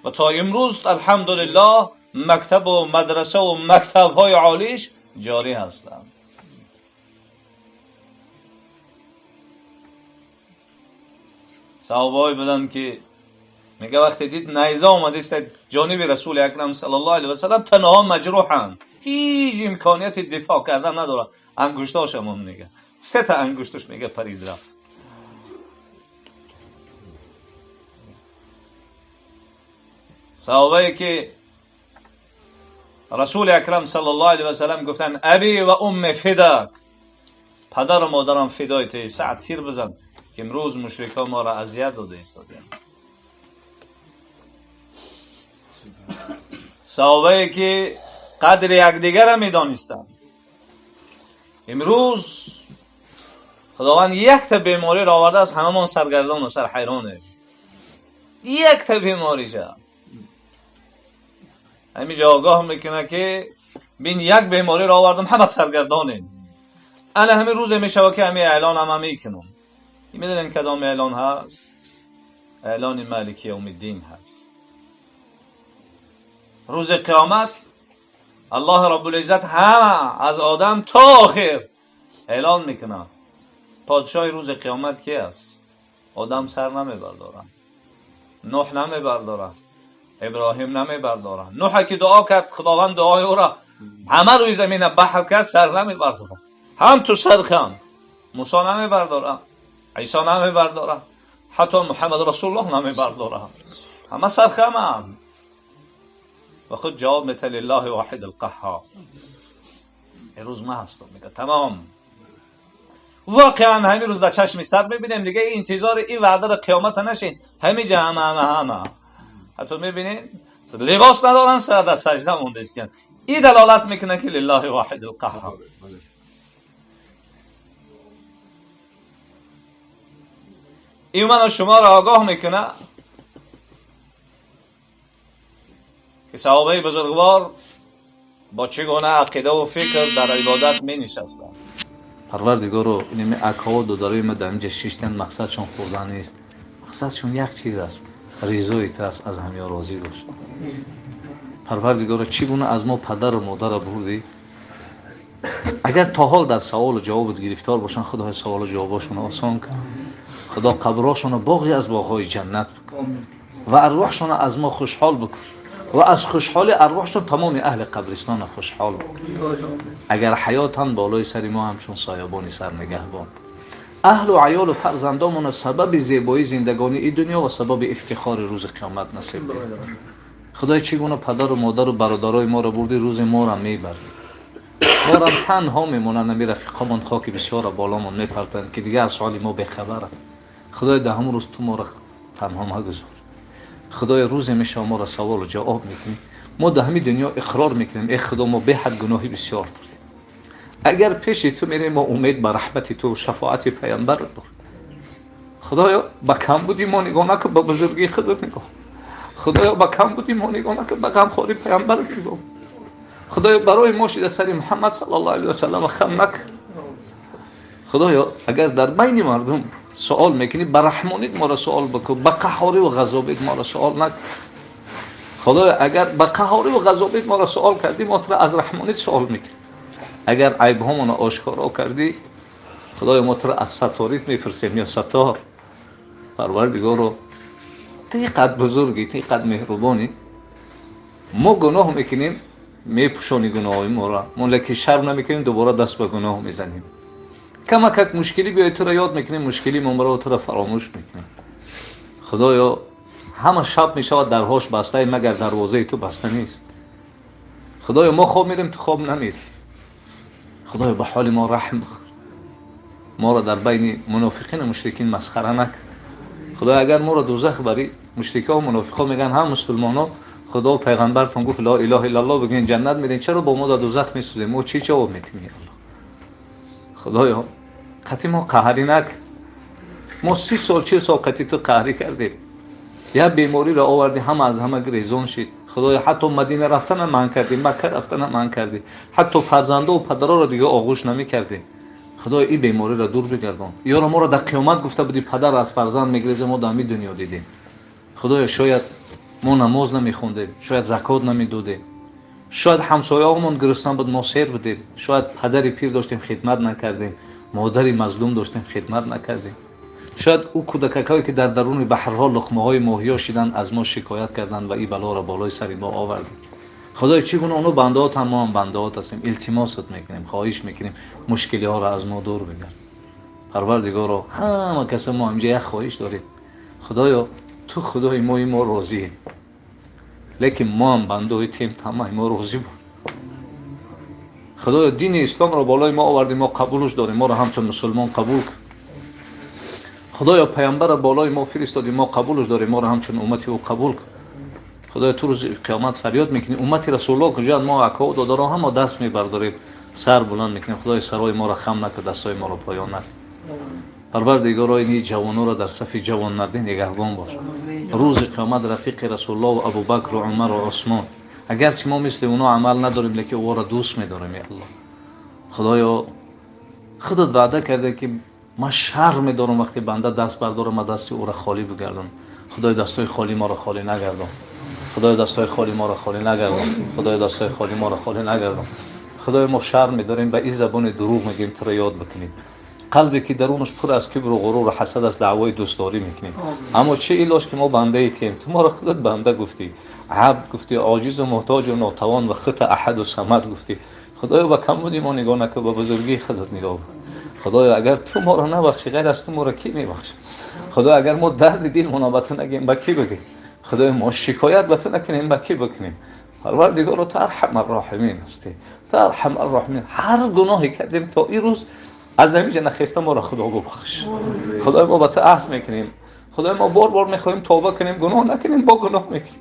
Speaker 2: و تا امروز الحمدلله مکتب و مدرسه و مکتب های عالیش جاری هستند. صحابه بودن که میگه وقتی دید نیزه آمده است جانب رسول اکرم صلی الله علیه و سلم تنها مجروحن، هیچ امکانیت دفاع کردن نداره، انگشتاش هم میگه 3 تا انگشتش میگه پرید رفت. صحابه که رسول اکرم صلی الله علیه و سلم گفتن ابی و ام فداک، پدر و مادرم فدای تو، ساعت تیر بزن که امروز مشرکا ما را اذیت داده ایستادن. صحابه که قدر یکدیگر را میدانستند، امروز خداوند یک تا بیماری را آورده است، هممون سرگردان و سر حیرانه. یک تا بیماری شد همینجا آگاه میکنه که بین یک بیماری را آوردم همه سرگردانه. انا همین روز میشوه که همین اعلان هم میکنم. میدونین کدام اعلان هست؟ اعلان مالک یوم الدین هست. روز قیامت الله رب العزت همه از آدم تا آخر اعلان میکنه پادشاه روز قیامت کی است؟ آدم سر نمیبرداره، نوح نمیبرداره، ابراهیم نمیبرداره. نوح که دعا کرد خداوند دعای او را همه روی زمین بحر کرد، سر نمیبرداره. هم تو سرخم موسی نمیبرداره، عیسی نمیبرداره، حتی محمد رسول الله نمیبرداره، همه سرخم هم. و خود جواب میده لله واحد القهار. این روز ما هستم میگه تمام. واقعا همین روز در چشم سر میبینیم دیگه، انتظار این وعده در قیامت نشین. همین جا همه حتی میبینین لباس ندارن، سر در سجده مونده استین. این دلالت میکنه که لله واحد القهار. این من شما را آگاه میکنه که صحابه بزرگوار با چگونه عقیده و فکر در عبادت می نشستند.
Speaker 1: پروردگارو این اکاو دو داره ما در اینجا شیشتن مقصدشون خوردن نیست، مقصدشون یک چیز است، رضایت است، از همه راضی باش. پروردگارو چگونه از ما پدر و مادر بردی؟ اگر تا حال در سوال و جوابت گرفتار باشن، خدا سوال و جوابشون آسان کن. خدا قبراشون باغی از باغهای جنت بکن و ارواحشون از ما خوشحال بکن و از خوشحال ارواحشون تمام اهل قبرستان خوشحال بکن. اگر حیاتن بالای سر ما همچون سایبانی سر نگهبان. اهل و عیال و فرزندامون سبب زیبایی زندگانی این دنیا و سبب افتخار روز قیامت نصیب کن. خدای چگونه پدر و مادر و برادرای ما را بردی روز ما را میبری. ما را تنها میمونن، نمی رفیقامون خاک بسیار بالامون میپرتن که دیگه از حال ما بخبرن. خدای ده همون روز تو ما را تنها مگذار. خدای روز میشه ما را سوال و جواب میکنی. ما در همین دنیا اقرار میکنیم ای خدا ما به حد گناهی بسیار داریم. اگر پیش تو میریم ما امید به رحمت تو و شفاعت پیامبر داریم. خدایا با کم بودی ما نگاه نکن، به بزرگی خودت نگاه. خدایا با کم بودی ما نگاه نکن، به غمخواری پیامبر نگاه. خدایا برای ما شده سری محمد صلی الله علیه و سلم خم نکن. خدایا اگر در بین مردم سوال میکنی به رحمانیت ما را سوال بکن، به قهاری و غضبت ما را سوال نکن. خدایا اگر به قهاری و غضبت ما را سوال کردی ما تو را از رحمانیت سوال میکنی. اگر عیب هامون آشکارا کردی خدایا ما تو را از ستاریت میفرستیم یا ستار. پروردگارا تو اینقدر بزرگی، تو اینقدر مهربانی. ما گناه میکنیم میپوشانی گناه ما را، ما لکه شرم نمیکنیم دوباره دست به گناه میزنیم. کمک مشکلی بیاید تو را یاد میکنیم، مشکلی ما را تو را فراموش میکنیم. خدایا همه شب میشود درهاش بسته مگر دروازه تو بسته نیست. خدایا ما خواب میریم تو خواب نمیری. خدایا به حال ما رحم بخور. ما را در بین منافقین و مشرکین مسخره نکن. خدا اگر ما را دوزخ بری، مشرکا و منافقا میگن هم مسلمانا خدا و پیغمبرتون گفت لا اله الا الله بگین جنت میدین، چرا با ما در دوزخ میسوزیم؟ ما چی جواب میدیم یا الله؟ خدایا قطعی ما قهری نکن. ما 30 سال 40 سال قطعی تو قهری کردیم. یا بیماری را آوردی همه از همه گریزان شد. خدایا حتی مدینه رفتن من کردی، مکه رفتن من کردی، حتی فرزنده و پدرها را دیگه آغوش نمی کردی. خدایا این بیماری را دور بگردان. یارو ما را در قیامت گفته بودی پدر از فرزند میگریزه، ما در این دنیا دیدیم. خدایا شاید ما نماز نمیخوندیم، شاید زکات نمیدادیم، شاید همسایه‌مون گرسنه بود ما سیر بودیم، شاید پدری پیر داشتیم خدمت نکردیم، مادری مظلوم داشتیم خدمت نکردیم، شاید او کودکایی که در درون بحرها لقمه‌های ماهیا شدن از ما شکایت کردند و این بلا را بالای سر ما آوردیم. خدای چگونه اونو بنده‌ات هم ما هم بنده‌ات هستیم، التماست میکنیم، خواهش میکنیم مشکلی ها را از ما دور بگیر. پروردگارا همه کس ما اینجا یک خواهش داریم. خدایا تو خدای ما راضی، لیکن ما هم بنده تیم تمام ما راضی بود. خدایا دین اسلام را بالای ما آوردیم، ما قبولش داریم، ما را همچون مسلمان قبول کن. خدایا پیامبر را بالای ما فرستادی، ما قبولش داریم، ما را همچون امتی او قبول کن. خدایا تو روز قیامت فریاد میکنی امتی رسول الله کجا؟ ما اکا و دادرها هم دست میبرداریم، سر بلند میکنیم. خدای سرای ما را خم نکن، دستای ما را پایان نکن. پروردگارا این جوانو را در صف جوان مردی نگهبان باش. روز قیامت رفیق رسول الله و ابوبکر و عمر و عثمان، اگرچه ما مثل اونا عمل نداریم لیکن او را دوست می‌داریم. یا الله خدایا خودت وعده کرده که ما شرم دارم وقتی بنده دست بردارم ما دست او را خالی بگردم. خدای دستای خالی ما را خالی نگردان. خدای دستای خالی ما را خالی نگردان. خدای دستای خالی ما را خالی نگردان. خدای ما شرم می‌داریم به این زبان دروغ میگیم تو را یاد بکنیم. قلبی که درونش پر از کبر و غرور و حسد از دعوای دوستداری میکنیم. اما چه ایلاش که ما بنده ایتیم، تو ما را خودت بنده گفتی، عبد گفتی، عاجز و محتاج و ناتوان و خط احد و صمد گفتی. خدایا با کم بودی ما نگاه نکن، با بزرگی خودت نگاه کن. خدایا اگر تو ما را نبخشی غیر از تو ما را کی میبخشه؟ خدایا اگر ما درد دل منابت نگیم با کی بگیم؟ خدایا ما شکایت به تو نکنیم با کی بکنیم؟ پروردگار تو ارحم الراحمین هستی، تو ارحم الراحمین. هر گناهی کردیم تا این روز از زمین نخسته ما را خدا ببخش. خدای ما با تو عهد میکنیم، خدای ما بار بار میخوایم توبه کنیم، گناه نکنیم، با گناه میکنیم.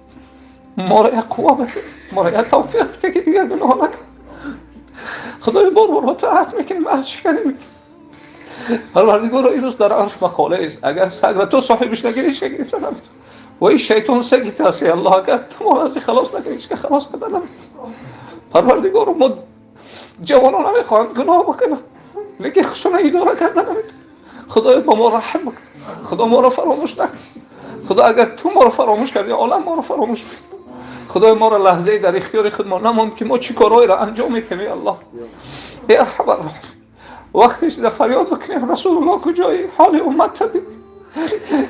Speaker 1: ما را یک قوه بده، ما را یک توفیق بده که دیگر گناه نکنیم. خدای بار بار با تو عهد میکنیم، عهد شکنی میکنیم. پروردگار این روز در عرش مقاله است، اگر سگ را تو صاحبش نگیری هیچ که گرفته نمیتونه. و این شیطان سگی هستی الله، اگر تو ما را از خلاص نکنی هیچ که خلاص بده نمیتونه. پروردگار ما جوانان نمیخواهند گناه بکنند لیکن خشونه اداره کردن نمیتونه. خدای با ما رحم بکن، خدا ما را فراموش نکن. خدا اگر تو ما را فراموش کردی عالم ما را فراموش کن. خدای ما را لحظه در اختیار خود ما نمان که ما چی کارهایی را انجام میکنیم. الله ای ارحم الراحمین، وقتی در فریاد بکنیم رسول الله کجایی؟ حال امت ببین،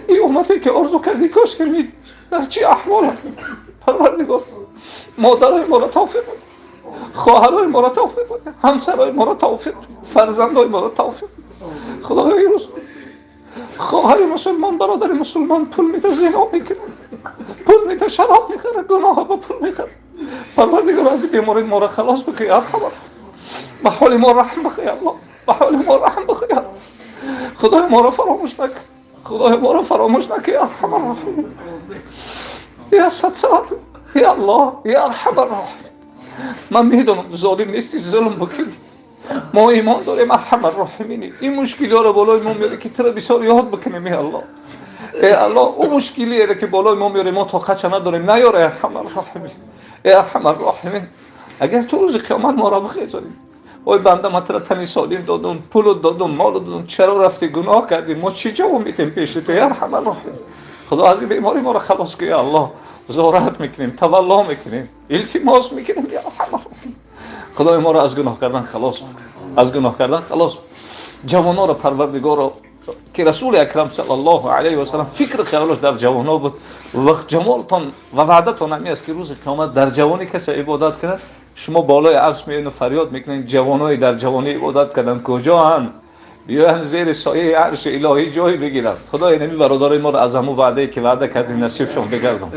Speaker 1: این امتی که آرزو کردی کاش کنید در چی احوال. پروردگار مادرای ما را توفیق بده، خواهرای ما را توفیق بده، همسرای ما را توفیق بده، فرزندای ما را توفیق بده. خدایا این روز خواهر مسلمان برادر مسلمان پول میده زنا میکنه، پول میده شراب میخره، گناه با پول میخره. پروردگار از بیماری ما را خلاص بکن یا ارحم الراحمین. به حال ما رحم بکن یا الله، به حال ما رحم بکن یا الله. خدای ما را فراموش نکن، خدای ما را فراموش نکن یا ارحم الراحمین. یا ستار یا الله یا ارحم الراحمین. من میدونم ظالم نیستی، ظلم بکنی، ما ایمان داریم ارحم الراحمینی. این مشکلی ها رو بالای ما میاره که تو بسیار یاد بکنیم یا الله. ای الله اون مشکلیه که بالای ما میاره ما طاقتش نداریم، نیاره ارحم الراحمین. ای ارحم الراحمین اگر تو روز قیامت ما را بخیزانی، اوی بنده من تو تنی سالم دادم، پول دادم، مال دادم، چرا رفتی گناه کردی، ما چی جواب میدیم پیش تو یا ارحم الراحمین. خدا از این بیماری ما را خلاص کن یا الله. زارت میکنیم، تولا میکنیم، التماس میکنیم یا ارحم الراحمین. خدای ما را از گناه کردن خلاص کن، از گناه کردن خلاص کن. جوانان را پروردگار را که رسول اکرم صلی الله علیه و سلم فکر خیالش در جوانا بود، وقت جمالتان و وعدتان همی است که روز قیامت در جوانی کسی عبادت کنه، شما بالای عرش میایین و فریاد میکنین جوانای در جوانی عبادت کردن کجا هن؟ بیاین زیر سایه عرش الهی جای بگیرن. خدای نمی برادرای ما را از همون وعده که وعده کردی نصیبشون بگردان.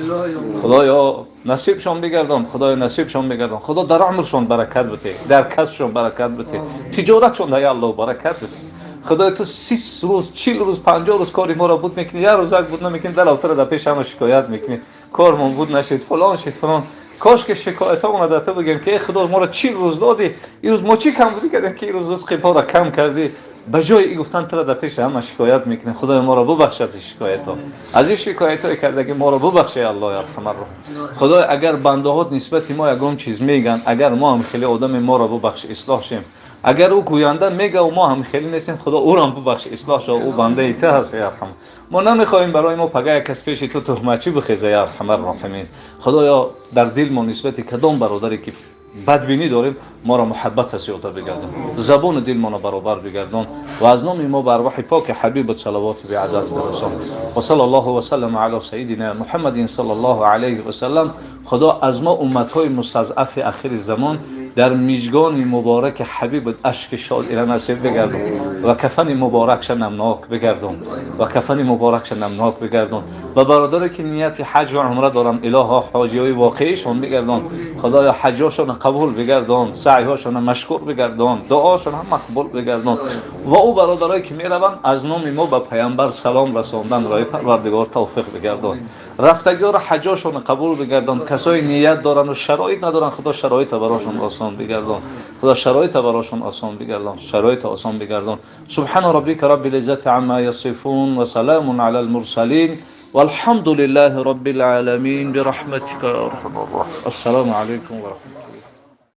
Speaker 1: خدایا نصیبشون بگردان، خدایا نصیبشون بگردان. خدا در عمرشون برکت بده، در کسبشون برکت بده، تجارتشون یا الله برکت بده. خدای تو 30 روز 40 روز 50 روز کاری ما را بود میکنی، یه روز بود نمیکنی، در افتر در پیش همه شکایت میکنی کارمون بود نشد فلان شد فلان. کاش که شکایت ها اومده تو بگیم که خدا ما را 40 روز دادی، این روز ما چی کم بودی کردیم که این روز رزق ما را کم کردی. به جای این گفتن تو در پیش همه شکایت میکنیم. خدای ما را ببخش از این شکایت ها، از این شکایت های کرده که ما را ببخش یا الله یا ارحم الراحمین. خدای اگر بنده ها نسبت ما یگان چیز میگن، اگر ما هم خیلی آدم ما را ببخش اصلاح شیم. اگر او گوینده میگه و ما هم خیلی نیستیم، خدا او را هم ببخش اصلاح شو، او بنده ای ته هست یا ارحم. ما نمیخوایم برای ما پگاه کس پیش تو تهمتی بخیزه یا ارحم الراحمین. خدایا در دل ما نسبت کدام برادری که بدبینی داریم ما را محبت عطا بگردان، زبان دل ما را برابر بگردان و از نام ما بر روح پاک حبیبت صلوات و عزت برسان. و صلی الله و سلم علی سیدنا محمد صلی الله علیه و سلم. خدا از ما امت‌های مستضعف آخر زمان در میزگان مبارک حبیبت اشک شاد ایره نصیب بگردان و کفن مبارکش نمناک بگردان و کفن مبارکش نمناک بگردان. و برادری که نیت حج و عمره دارن الها حاجیای واقعیشون بگردان. خدایا حجاشون قبول بگردان، سعیهاشون مشکور بگردان، دعاشون هم مقبول بگردان. و او برادرایی که میروند از نام ما به پیامبر سلام رساندن رای پروردگار توفیق بگردان. رفتگار حجاشون قبول بگردان. کسای نیت دارن و شرایط ندارن، خدا شرایط براشون آسان بگردان، خدا شرایط براشون آسان بگردان، شرایط آسان بگردان. سبحان ربک رب العزت عما یصفون و سلام علی المرسلین والحمد لله رب العالمين برحمتك يا ارحم الراحمين. السلام عليكم ورحمة الله.